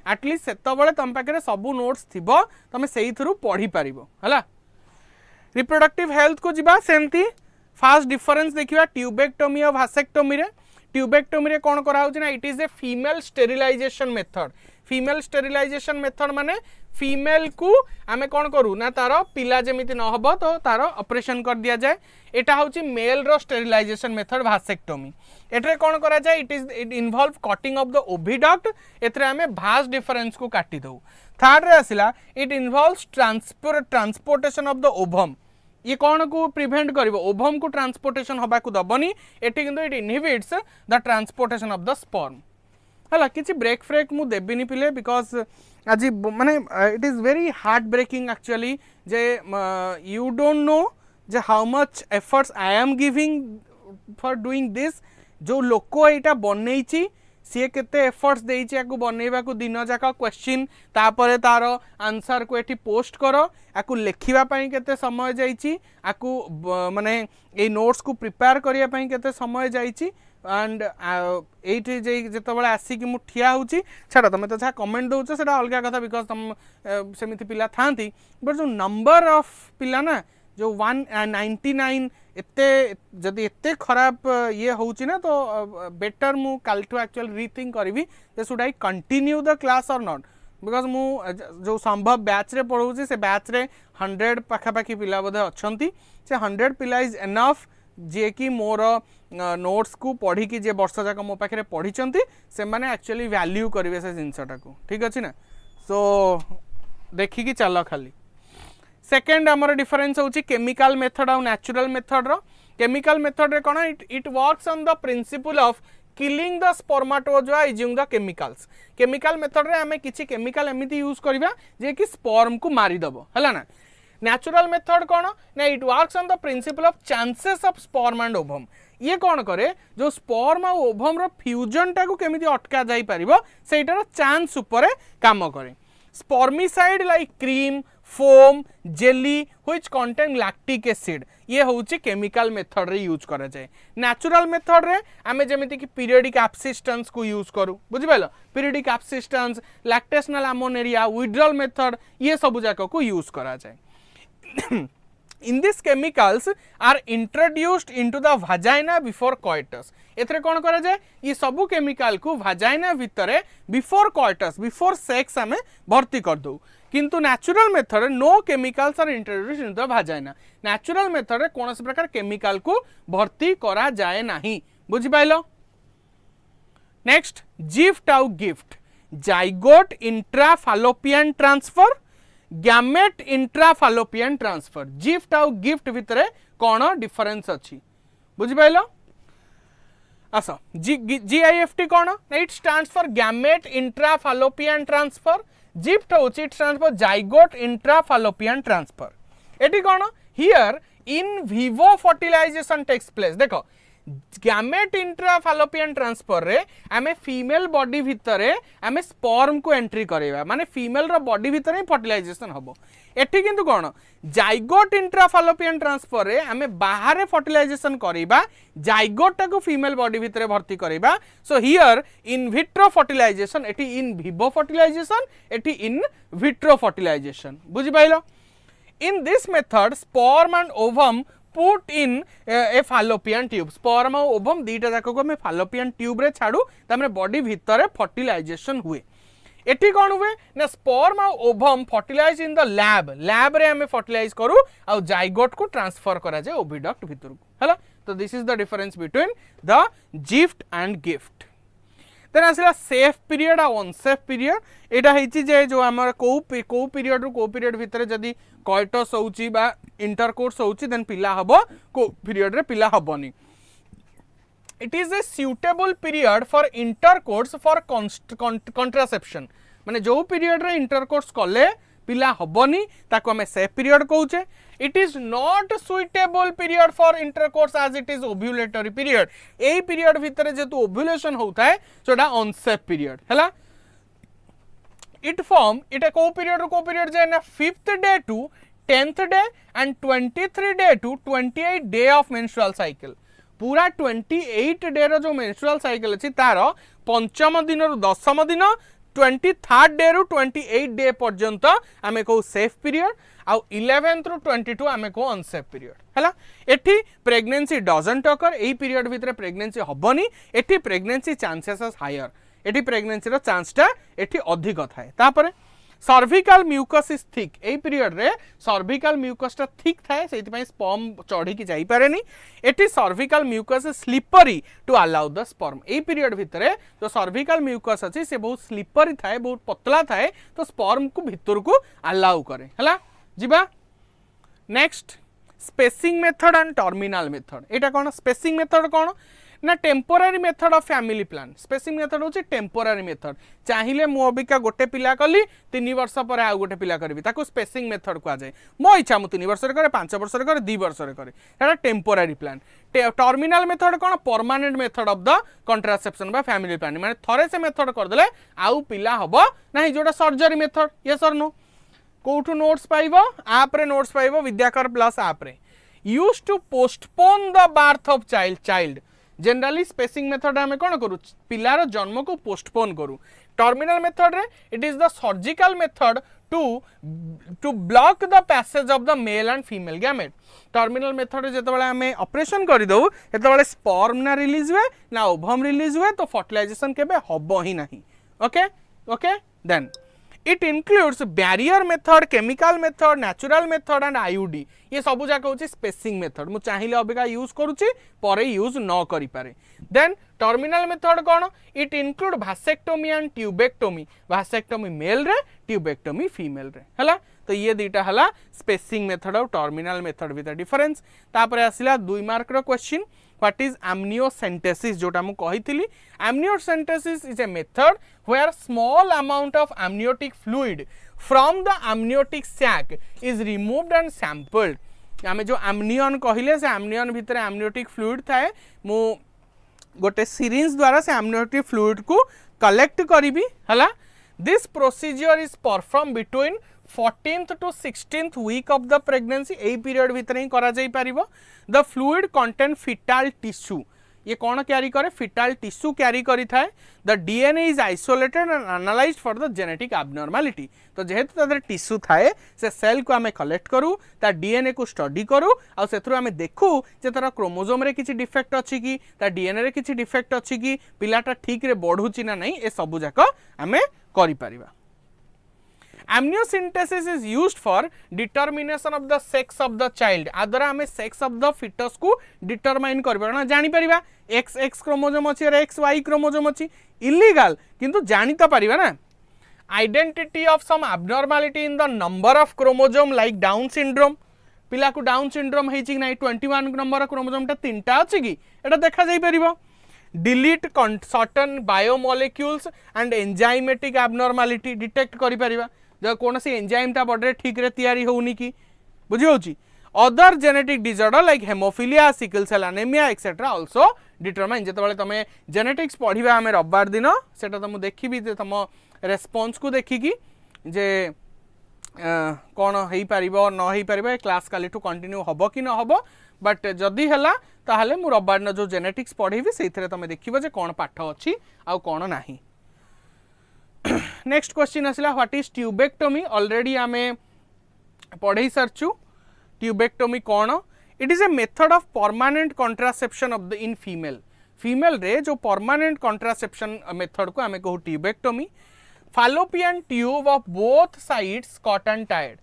एटलिस्ट सेतबळे तुम पाखे सब नोट्स थिबो तमे सेही थ्रू पढ़ी पारिबो हला रिप्रोडक्टिव हेल्थ को जिबा सेमती फास्ट डिफरेंस देखिबा ट्यूबेक्टोमी और वासेक्टोमी रे ट्यूबेक्टोमी रे कोन करा होची ना it is a female sterilisation method female sterilisation method माने फीमेल को आमे कोन करू ना तार पिला जेमिति न हबो तो तार ऑपरेशन कर दिया जाए एटा होची मेल रो स्टेरिलाइजेशन मेथड वासेक्टोमी एटरे कोन करा जाए it involve cutting of the oviduct एतरे आमे भास्ट डिफरेंस को काटी दउ थर्ड रे आसिला it involves transportation of the ovum ये कौन को प्रिवेंट करिवो ओवम को ट्रांसपोर्टेशन हबा को दबनी एटी किंतु it inhibits the transportation of the sperm हला किछि ब्रेक फ्रेक मु देबिनी पिले बिकॉज आज माने it is very heartbreaking actually जे यू डोंट नो जे how much efforts I am giving for doing this जो लोको एटा बनेइछि सी केते एफर्ट्स देइछि याकु बनेबा को दिन जाक क्वेश्चन तापरे तार आंसर को एठी पोस्ट करो आकु लेखिबा पई केते समय जाइछि आकु माने ए नोट्स को प्रिपेयर करिया पई केते समय जाइछि एंड एठी जे जेतबळे आसी कि मु ठिया होछि छाड़ा तमे तो जा कमेंट दउछ सेटा अलगा कथा बिकॉज तम सेमिति पिला थांती बट जो नंबर ऑफ पिला ना जो 199 एते जदि एते खराब ये होची ना तो बेटर मु काल टू एक्चुअल रीथिंक करबी जे should I continue the class or not because मु जो संभव बैच रे पढौची से बैच रे 100 पाखा पाखी पिला बोधे अछंती से 100 पिला इज एनफ जे कि मोर नोट्स को पढ़ी कि जे वर्ष जाक मो पाखे पढ़ी से माने एक्चुअली वैल्यू करेंगे से जिनसटा को ठीक अच्छे ना सो देखिकी चल खाली सेकेंड आमर डिफरेंस होची केमिकल मेथड और नेचुरल मेथड रो केमिकल मेथड रे कोन it works on the principle of killing the spermatozoa using the chemicals chemical method रे हमें किछि केमिकल एमिति यूज करबा जे कि स्पर्म को मारी दबो हला ना नेचुरल मेथड कौन ना it works on the principle of chances of sperm and ovum ये कौन करे जो स्पर्म और ओवम रो फ्यूजन टाको केमिति अटका जाई परिबो सेटार चांस ऊपर काम करे spermicide like cream foam jelly which contain lactic acid ये होची केमिकल मेथड रे यूज करा जाए नेचुरल मेथड रे आमे जेमिति कि पीरियोडिक एब्सिस्टेंस को यूज करू बुझि पाइलो periodic abstinence lactational amenorrhoea withdrawal method ये सब जाक को यूज करा जाए in these chemicals are introduced into the vagina before coitus एथरे कौन करा जाए ये सबू केमिकल को vagina भितरे before coitus before sex हमें भर्ती कर दो किंतु natural method no chemicals are introduced into the vagina natural method रे कोनोसी प्रकार केमिकल को भर्ती करा जाए नहीं बुझि पाइलो नेक्स्ट गिफ्ट आउ GIFT zygote intrafallopian transfer gamete intrafallopian transfer GIFT आउ गिफ्ट भितरे कौन डिफरेंस अच्छी बुझि पाइलो आस GIFT कौन it stands for gamete intrafallopian transfer GIFT होची it stands for zygote intrafallopian transfer एटी कौन here in vivo fertilization takes place देखो गैमेट इंट्राफालोपियन ट्रांसफर रे आमे फीमेल बॉडी भितरे आमे स्पर्म को एंट्री करेबा माने फीमेल रो बॉडी भितरे फर्टिलाइजेशन हबो एठी किंतु कोन जाइगोट इंट्राफालोपियन ट्रांसफर रे आमे बाहर फर्टिलाइजेशन करेबा जाइगोट को फीमेल बॉडी भितरे भर्ती करेबा so here in vitro fertilization एठी इन विवो फर्टिलाइजेशन एठी इन विट्रो फर्टिलाइजेशन बुझि पाइलो In this method, sperm and ovum put in a fallopian tube sperm और ओवम दीटा जाक को आम फालोपियन ट्यूब रे छाड़ू तामरे बॉडी भितर फर्टिलाइजेशन हुए एठी कौन हुए ना स्पर्म और ovum fertilise in the lab रे हमें फर्टिलाइज करू और जाइगोट को ट्रांसफर करा जाए ओविडक्ट भितर को हला तो this is the difference between the GIFT and GIFT then आसला सेफ पीरियड और अनसेफ पीरियड एटा हेची जे जो हमर को पीरियड रो को पीरियड भितर जदी कॉइटस होउची बा इंटरकोर्स होउची देन पिला हबो को पीरियड रे पिला हबोनी it is a suitable period for intercourse for contraception माने जो पीरियड रे इंटरकोर्स कले पिला हबनी ताको हमें सेफ पीरियड कहूचे it is not suitable period for intercourse as it is ovulatory period एई पीरियड भितर जेतु ओव्यूलेशन होता है सोडा अनसेफ पीरियड हला इट फॉर्म इट को पीरियड जे ना 5th day to 10th day and 23 day to 28 day of menstrual cycle पूरा 28 डे रो जो मेंस्ट्रुअल साइकिल अछि तार पंचम दिन रु दशम दिन 23rd डे रु 28 डे पर्यंत आमे को सेफ पीरियड आउ 11th रु 22 आमे को अनसेफ पीरियड हला एठी प्रेगनेंसी डजंट अकर एई पीरियड भितर प्रेगनेंसी हबनी एठी प्रेगनेंसी चांसेस हायर एठी प्रेगनेंसी रो चांसटा एठी अधिक थाए तापरे सर्विकल म्यूकस इज थिक ए पीरियड रे सर्विकल म्यूकसटा थिक थाए सेति पई स्पर्म चढ़ी की जाई पारेनी एटी cervical mucus slippery to allow the sperm ए पीरियड भितरे जो सर्विकल म्यूकस अछि से बहुत स्लिपरी थाए बहुत पतला थाए तो स्पर्म को भितर को अलाउ करे हला जिबा next spacing method and terminal method Etah cone spacing method कोन ना temporary method of family plan spacing method होची टेम्पोरारी मेथड चाहिए मु अबिका गोटे पिला कली 3 वर्ष पर आ गोटे पिला करबी ताको स्पेसिंग मेथड को जाए मो इच्छा मु 3 वर्ष रे करे 5 वर्ष रे करे 2 वर्ष रे करे एटा temporary plan terminal method cone permanent method of the contraception बा फैमिली प्लानिंग माने थरे से मेथड कर देले आउ पिला हबो नाही जोटा surgery method yes or no कोठु नोट्स पाइबो आप रे नोट्स पाइबो विद्याकर प्लस आप रे used to postpone the birth of child generally spacing method हमें कौन करूँ पिलार जन्म को पोस्टपोन करूँ टर्मिनल मेथड रे it is the surgical method to block the passage of the male and female gamete terminal method जेतेबेले हमें ऑपरेशन कर दउ हेतेबेले स्पर्म ना रिलीज हुए ना ओवम रिलीज हुए तो फर्टिलाइजेशन केबे हबो ही नहीं okay then it includes barrier method chemical method natural method and IUD ये सब जाक होची स्पेसिंग मेथड मु चाहिए अबिका यूज करूची परे यूज न करि पारे देन टर्मिनल मेथड कोन it include vasectomy and tubectomy vasectomy male रे ट्यूबेक्टोमी फीमेल रे हला तो ये दुईटा हला स्पेसिंग मेथड और टर्मिनल मेथड विथ डिफरेंस तापर आसिला 2 मार्क रो क्वेश्चन what is amniocentesis जोटा मु कहिथिली amniocentesis is a method where small amount of amniotic fluid from the amniotic sac is removed and sampled आमे जो amnion कहिले से amnion भितर amniotic fluid थाए मु गोटे syringe द्वारा से amniotic fluid को कलेक्ट करिबी हला this procedure is performed between 14th to 16th week of the pregnancy ए पीरियड भितर ही करा जाई परिबो the fluid contain foetal tissue ये कौन क्यारी करे फिटाल टिश्यू क्यारी करी थाए the DNA is isolated and analysed for the genetic abnormality तो जेहेतु तादर टिश्यू थाए से सेल को आमे कलेक्ट करू ता डीएनए को स्टडी करू आ सेथरु आमे देखू जे तार क्रोमोसोम रे किछि डिफेक्ट अछि कि ता डीएनए रे किछि डिफेक्ट अछि कि पिलाटा ठीक रे बढ़ुछि ना नहीं ए सब जाक आमे करि परिबा amniocentesis is used for determination of the sex of the child आदरा हमें sex of the fetus को determine करबा जानि परिबा XX क्रोमोसोम अछि और XY क्रोमोसोम अछि इलीगल किंतु जानि त परिबा ना identity of some abnormality in the number of chromosome like down syndrome पिला को डाउन सिंड्रोम हेछि कि नै 21 नंबर क्रोमोसोम टा तीनटा अछि कि एटा देखा जाई परिबो delete certain biomolecules and enzymatic abnormality detect करि परिबा जो कौन सी एंजाइम ता बॉडी ठीक रे तैयारी होउनी की बुझी होची other genetic disorder like haemophilia sickle cell anaemia et cetera also determine जेतेबेले तमे जेनेटिक्स पढिबा हमें रविवार दिन सेटा तम देखिबी जे तम रेस्पॉन्स को देखिकी जे कौन हेई परिबो न हेई परिबो क्लास काली टू कंटिन्यू हबो कि न हबो बट जदी हला ताहले मु रविवार न जो जेनेटिक्स पढिबी सेइथरे तमे देखिबो जे कौन पाठ अछि आ कौन नाही नेक्स्ट क्वेश्चन आसला व्हाट इज ट्यूबेक्टोमी ऑलरेडी आमे पढ़े सारचु ट्यूबेक्टोमी कौन it is a method of permanent contraception of the in female रे जो परमानेंट कंट्रासेप्शन मेथड को आमे कहू tubectomy fallopian tube of both sides cut and tied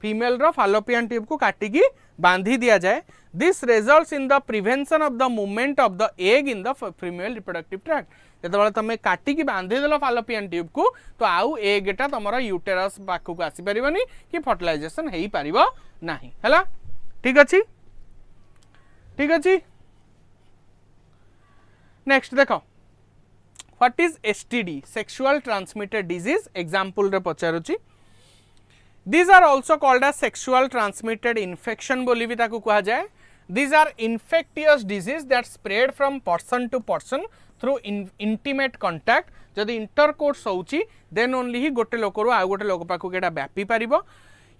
female रो फालोपियन ट्यूब को काटिकी बांधी दिया जाए this results in the prevention of the movement of the egg in the female reproductive tract जेतबेले तुम काटिकी बांधी देल फालोपियन ट्यूब को तो आउ एगटा तुम यूटेरस पाखक आसी परिबनी कि फर्टिलाइजेशन हेई परिबो नाही हला ठीक अछि नेक्स्ट देखो what is STD sexual transmitted disease example रे पचारुची These are also called as sexual transmitted infection बोली भी ताकू कहा जाए These are infectious disease that spread from person to person through intimate contact जदि इंटरकोर्स होउची then only ही गोटे लोक रु आ गोटे लोक पाखु केटा व्यापी पारिबो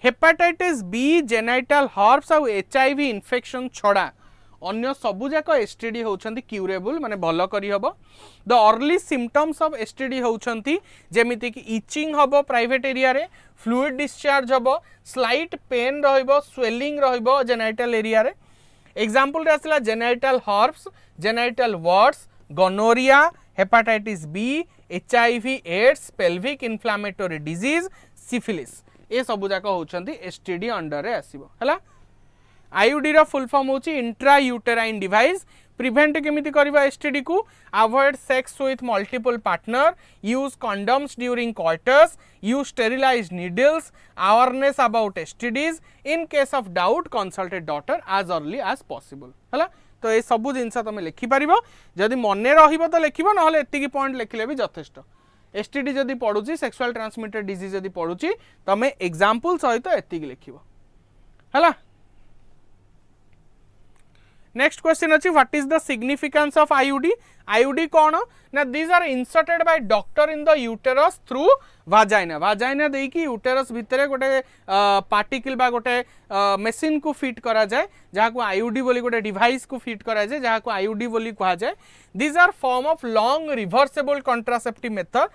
हेपाटाइटिस बी जेनाइटल हर्प्स आ एचआईवी इन्फेक्शन छड़ा अन्य सबु जाक एसटीडी होउछंती क्यूरेबल माने भलो करी हबो the early symptoms of STD होउछंती जेमिति कि इचिंग हबो प्राइवेट एरिया रे फ्लूइड डिस्चार्ज हबो स्लाइट पेन रहइबो स्वेलिंग रहइबो जेनाइटल एरिया रे एग्जांपल रे असला genital herpes genital warts gonorrhoea hepatitis B HIV AIDS pelvic inflammatory disease syphilis ए सबु जाक होउछंती एसटीडी अंडर रे आसीबो हला आईयूडी रा फुल फॉर्म होची इंट्रा यूटेराइन डिवाइस प्रिवेंट केमिति करबा एसटीडी को avoid sex with multiple partner use condoms during coitus use sterilised needles awareness about STDs in case of doubt consult a doctor as early as possible हला तो ए सब जिनसा तुम लिखि परिबो जदि मने रहिबो तो लिखिबो नहले एतिकी पॉइंट लिखले भी यथेष्ट एसटीडी जदि पढुची सेक्सुअल ट्रांसमिटेड डिजीज जदि पढुची तमे एग्जांपल सहित एतिकी लिखिबो हला नेक्स्ट क्वेश्चन अच्छी what is the significance of IUD IUD कौन ना these are inserted by doctor in the uterus through vagina vagina देकी यूटेरस भितरे गोटे पार्टिकल बा गोटे मशीन को फिट करा जाए जहाँ को आईयूडी बोली गोटे डिवाइस को फिट करा जाए जहाँ को आईयूडी बोली कहा जाए these are form of long reversible contraceptive method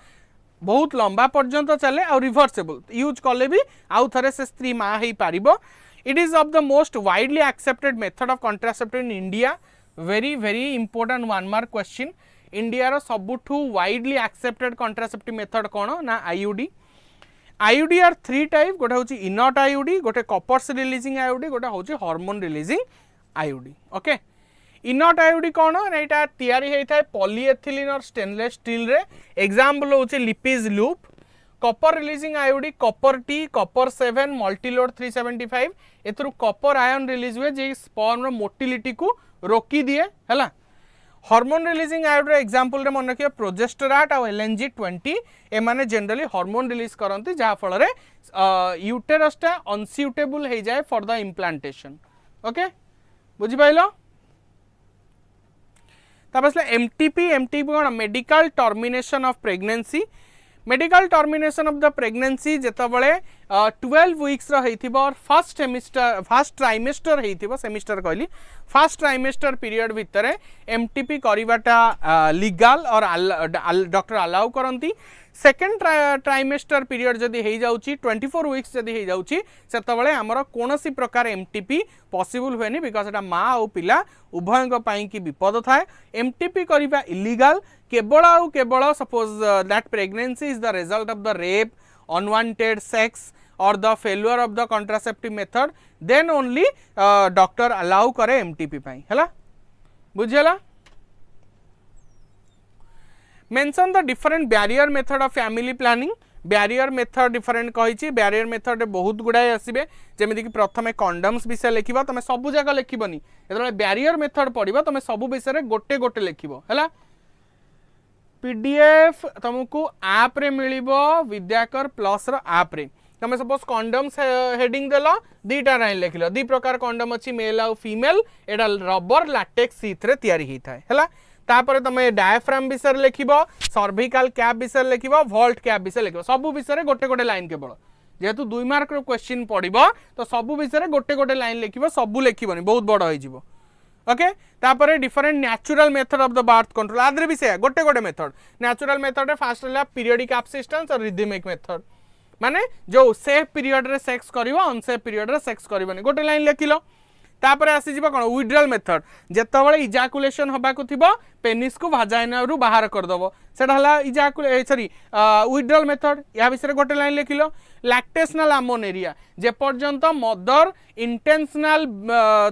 बहुत लंबा पर्यंत चले और रिवर्सेबल यूज कले भी आउ थरे से स्त्री माँ ही पारिबो It is of the most widely accepted method of contraception in India. Very important one mark question. India row सबुठु widely accepted contraceptive method कौन ना IUD. IUD are three type गोटे होची inert IUD गोटे corpus releasing IUD गोटे होची hormone releasing IUD. Okay. inert IUD कौन ना इटा तैयारी होता है polyethylene और stainless steel रे example होची lipase loop copper releasing IUD copper T copper 7 multiload 375 एथरु कॉपर आयन रिलीज हुए जे स्पर्म रो मोटिलिटी को रोकी दिए हैला हार्मोन रिलीजिंग आईयूडी एग्जांपल रे मन रखियो प्रोजेस्टेराट और एलएनजी 20 ए माने जनरली हार्मोन रिलीज करंती जहा फल रे यूटेरस टा अनस्यूटेबल हे जाए फॉर द इम्प्लांटेशन ओके बुझि पाइलो तापसले एमटीपी कोन medical termination of pregnancy medical termination of the pregnancy जेतबले 12 वीक्स रहिथिबो और फर्स्ट ट्राइमेस्टर हेथिबो सेमिस्टर कहली फर्स्ट ट्राइमेस्टर पीरियड भितरे एमटीपी करिवाटा लीगल और डॉक्टर अलाउ करंती सेकेंड ट्राइमेस्टर पीरियड जदि हेई जाउची 24 वीक्स जदि हेई जाउची सेतबले हमर कोनोसी प्रकार एमटीपी पॉसिबल होएनी बिकॉज एटा मां और पिला उभयଙ୍କ ପାଇଁ की विपद थाए एमटीपी करिवा इलीगल केवल suppose that pregnancy is the result of the rape unwanted sex or the failure of the contraceptive method then only doctor allow करे एमटीपी पई हला बुझेला mention the different barrier method of family planning barrier method different कही barrier method बहुत गुड़ाए आसबे जमीक प्रथम कंडम्स विषय लिखा तुम सबू जाक लिखबनी जो बैरियर मेथड पढ़ो तुम सब विषय गोटे गोटे लिख है पीडीएफ तुमको आप रे मिलिबो विद्याकर प्लस रो आप रे तुम सपोज कंडम्स हेडिंग देल दीटा लाइन लिखल दी प्रकार कंडम अच्छी मेल आउ फीमेल एटा रबर लैटेक्स सीथ रे तैयारी होता है तापर तुम डायफ्राम विषय लिखिबो सर्विकल कैप विषय लिखिबो वॉल्ट कैप विषय लिखिबो सब विषय गोटे गोटे लाइन केवल जेहेतु 2 मार्क रो क्वेश्चन पड़िबो तो सब विषय गोटे गोटे लाइन लिखिबो सब लिखिबोनी बहुत बड़ होई जिवो ओके तापर different natural method of the birth control आदरे भी से गोटे गोटे मेथड नेचुरल मेथड रे फास्ट रहला पीरियडिक अब्सिस्टेंस और रिदमिक मेथड माने जो सेफ पीरियड रे सेक्स करिवो अनसेफ पीरियड रे सेक्स करिवोनी गोटे लाइन लिखिलो तापर आसी जिवो कोन विड्रॉल मेथड जेतबळे इजाकुलेशन हबा को थिबो पेनिस को भाजाइना रु बाहर कर दबो सेटा हला सॉरी विड्रॉल मेथड या विषय गोटे लाइन लिखिलो लैक्टेशनल अमोनेरिया जे पर्यंत मदर इंटेंशनल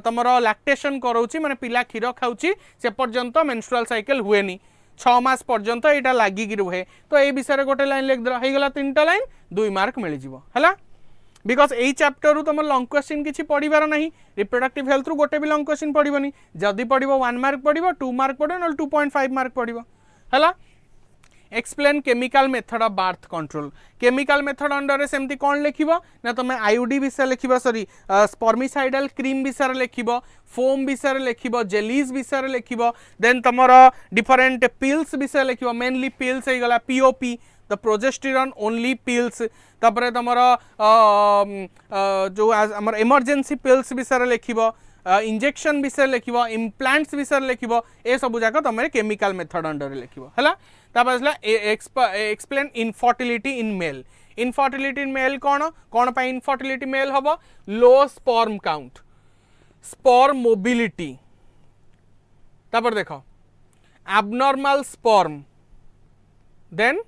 तमरो लैक्टेशन करोची माने पिला क्षीर खाउची से पर्यंत मेंस्ट्रुअल साइकिल हुएनी 6 मास पर्यंत एटा लागिक रुहे तो ए विषय गोटे लाइन लिख दो हे गला 3टा लाइन 2 मार्क मिल जिवो हला बिकॉज यही चैप्टर रु तुम लॉन्ग क्वेश्चन किसी पढ़ार ना रिप्रोडक्टिव हेल्थ रु गोटे भी लॉन्ग क्वेश्चन पड़ोनी जदि पढ़ो 1 मार्क पड़ो 2 मार्क पड़ो ना 2.5 मार्क पड़ो है explain chemical method of birth control chemical method under सेमती कौन लिख ना तुम आईओडी विषय लिख सॉरी स्पर्मिसाइडल क्रीम विषय लिख फोम विषय लिख जेलीज विषय लिख देन तुम डिफरेंट पिल्स विषय लिख मेनली पिल्स हो गला POP the progesterone only pills तापर तुम जो आमर इमरजेंसी पिल्स विषय लिख इंजेक्शन विषय लिख इम्प्लांट्स विषय लिख ए सब जाक तुम केमिकल मेथड अंडर लिख है explain infertility in male infertility in male कौन कौन पाई इनफर्टिलिटी मेल हम low sperm count sperm mobility तापर देख एबनॉर्मल स्पर्म देन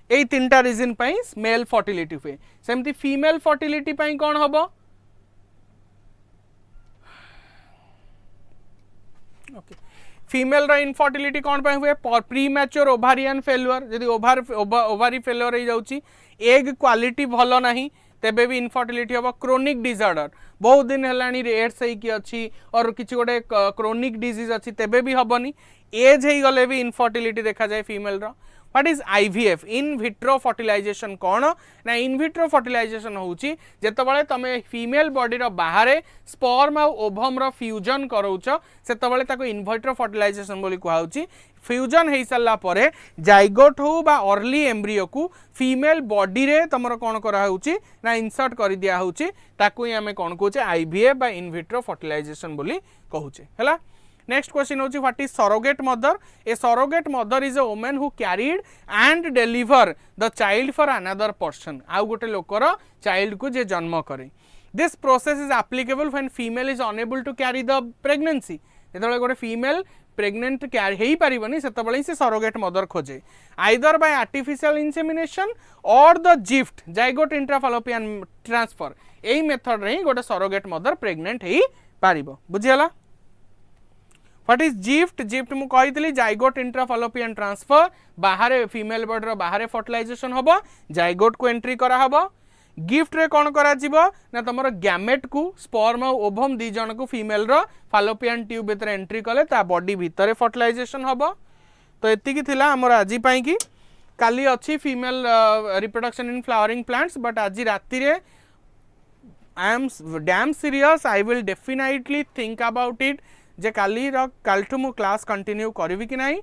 यही 3टा रीजन पाई मेल फर्टिलिटी हुए सेमती फीमेल फर्टिलिटी पाई कौन हम ओके फीमेल रा इनफर्टिलिटी कौन पाई हुए प्री मैच्योर ओवारियन फेल्युअर जदि ओवारी फेल्युअर हो जाउची एग क्वालिटी भलो नहीं तेबे भी इनफर्टिलिटी हम क्रोनिक डिसऑर्डर बहुत दिन हेलानी एड्स होइकी अच्छी और किसी गोटे क्रोनिक डिजीज अच्छी तेबे भी हबनी एज हो गले भी इनफर्टिलिटी देखा जाए फीमेल रा what is IVF in vitro fertilisation कौन ना इन विट्रो फर्टिलाइजेशन होची जेतबळे तमे फीमेल बॉडी रो बाहरे स्पर्म और ओवम रो फ्यूजन करोच सेतबळे ताको इन विट्रो फर्टिलाइजेशन बोली कहउची फ्यूजन हो सारा पर जाइगोट हो बा अर्ली एम्ब्रियो को फीमेल बॉडी रे तमरो कौन करा होची ना इंसर्ट कर दिया होची ताको ही हमें कौन कहूचे आईवीएफ बा इन विट्रो फर्टिलाइजेशन बोली कहूचे हैला नेक्स्ट क्वेश्चन होची what is surrogate mother a surrogate mother is a woman who carried and deliver the child for another person आउ गोटे लोकर चाइल्ड को जे जन्म करे this process is applicable when female is unable to carry the pregnancy जेतबळे गोटे female pregnant carry हेई परिबनी सेतबळे से सरोगेट मदर खोजे either by artificial insemination or the GIFT zygote intrafallopian transfer एई मेथड रे गोटे सरोगेट मदर प्रेग्नेंट हेई पारिबो बुझियला व्हाट इज जिफ्ट जिफ्ट मु कहितली जाइगोट इंट्राफैलोपियन ट्रांसफर बाहर फीमेल बॉडी रो बाहर फर्टिलाइजेशन होबो जाइगोट को एंट्री करा होबो गिफ्ट रे कौन करा जीवो ना तुमर गैमेट को स्पर्म और ओवम दी जन को फीमेल रो फैलोपियन ट्यूब भीतर एंट्री कले ता बॉडी भीतर फर्टिलाइजेशन होबो तो एति की थिला हमर आजि पई की काली अछि female reproduction in flowering plants but आज राति रे I am damn serious I will definitely think about it जे काली कालठू मु क्लास कंटिन्यू करी कि नहीं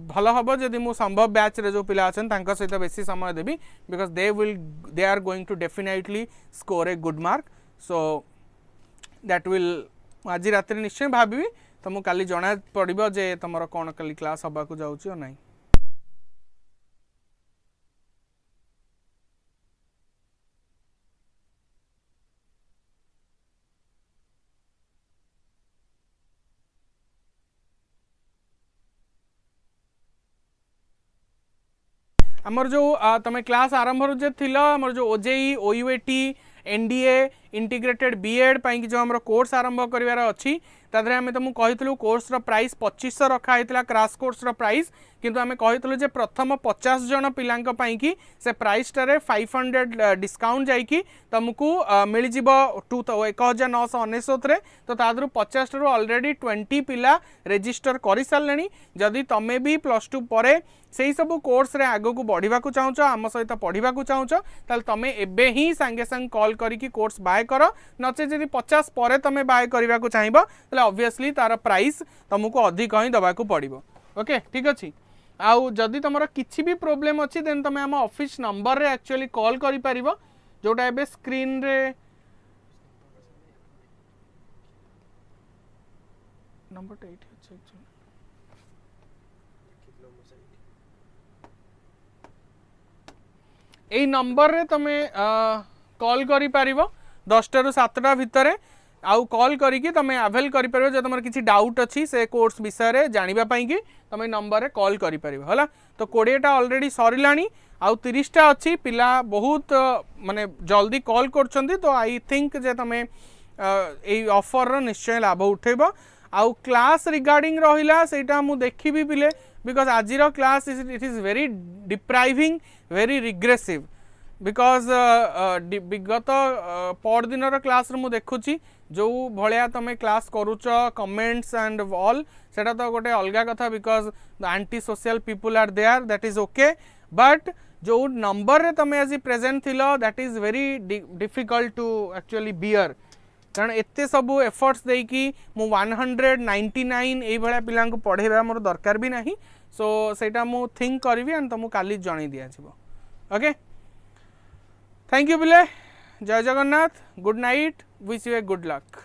भल हम जदि मु संभव बैच रे जो पिला अछन तांका सहित बेसी समय देबी because they are going to definitely score a good mark so that will आज रात निश्चय भाबी तो मु काली जणा पड़िबो जे तमरो कोन काली क्लास हबा को जाउची ओ नहीं आमर जो तमे क्लास आरंभ जे थिलो आमर जो OJEE OUAT NDA integrated BEd पाई जो आमर कोर्स आरंभ करिवार अछि तादरे हमें तुमको कहितलु कोर्स रो प्राइस 2500 रखा हैतला क्रैश कोर्स रो प्राइस किंतु हमें कहितलु जे प्रथम 50 जन पिलांक पाई की से प्राइस टारे 500 डिस्काउंट जाई की तुमको मिल जिवो 1999 रे तो तादरु 50 रो ऑलरेडी 20 पिला रजिस्टर करि सारलेनी जदि तमे भी +2 परे सेही सब कोर्स रे आगो को बढ़िबा को चाहूछ आम सहित पढ़िबा को चाहूछ ताल तमे एबे ही संगे संग कॉल करिकी कोर्स बाय करो नचे जदि 50 परे तमे बाय करिबा को चाहिबो ताले ऑब्वियसली तार प्राइस तुमको अधिक ही दबा को पड़िबो ओके ठीक अछि आउ जदि तुमरा किछि भी प्रॉब्लम अछि देन तमे हम ऑफिस नंबर रे एक्चुअली कॉल करि परिबो जोटा एबे स्क्रीन रे नंबर 8 अछि एक्चुअली ए नंबर रे तमे कॉल करि परिबो 10टा ରୁ 7टा भितर आउ कॉल करिकी तमे अवेल करि परबो जे तमर किछि डाउट अछि से कोर्स विषय रे जानिबा पई कि तमे नंबर रे कॉल करि परबो हला तो 20टा ऑलरेडी सरिलानी आउ 30टा अछि पिला बहुत माने जल्दी कॉल करछंती तो आई थिंक जे तमे ए ऑफर रो निश्चय लाभ उठेबो आउ क्लास रिगार्डिंग रहिला सेटा मु देखिबी पिले बिकॉज आजिरो class it is very depriving very regressive because विगत पर दिन क्लास मु देखुची जो भलिया तमे क्लास करूच कमेंट्स एंड ऑल सेटा तो गोटे अलगा कथा because the anti social people are there that is okay but जो नंबर रे तमे आज प्रेजेंट थिलो that is very difficult to actually bear कारण एते सब एफर्ट्स देकी मु 199 एई भलिया पिला को पढेबा मोर दरकार भी नहीं सो सेटा मु थिंक करबी एंड तुमको काली जणी दिया छिबो ओके थैंक यू पिले जय Jagannath good night wish U a good luck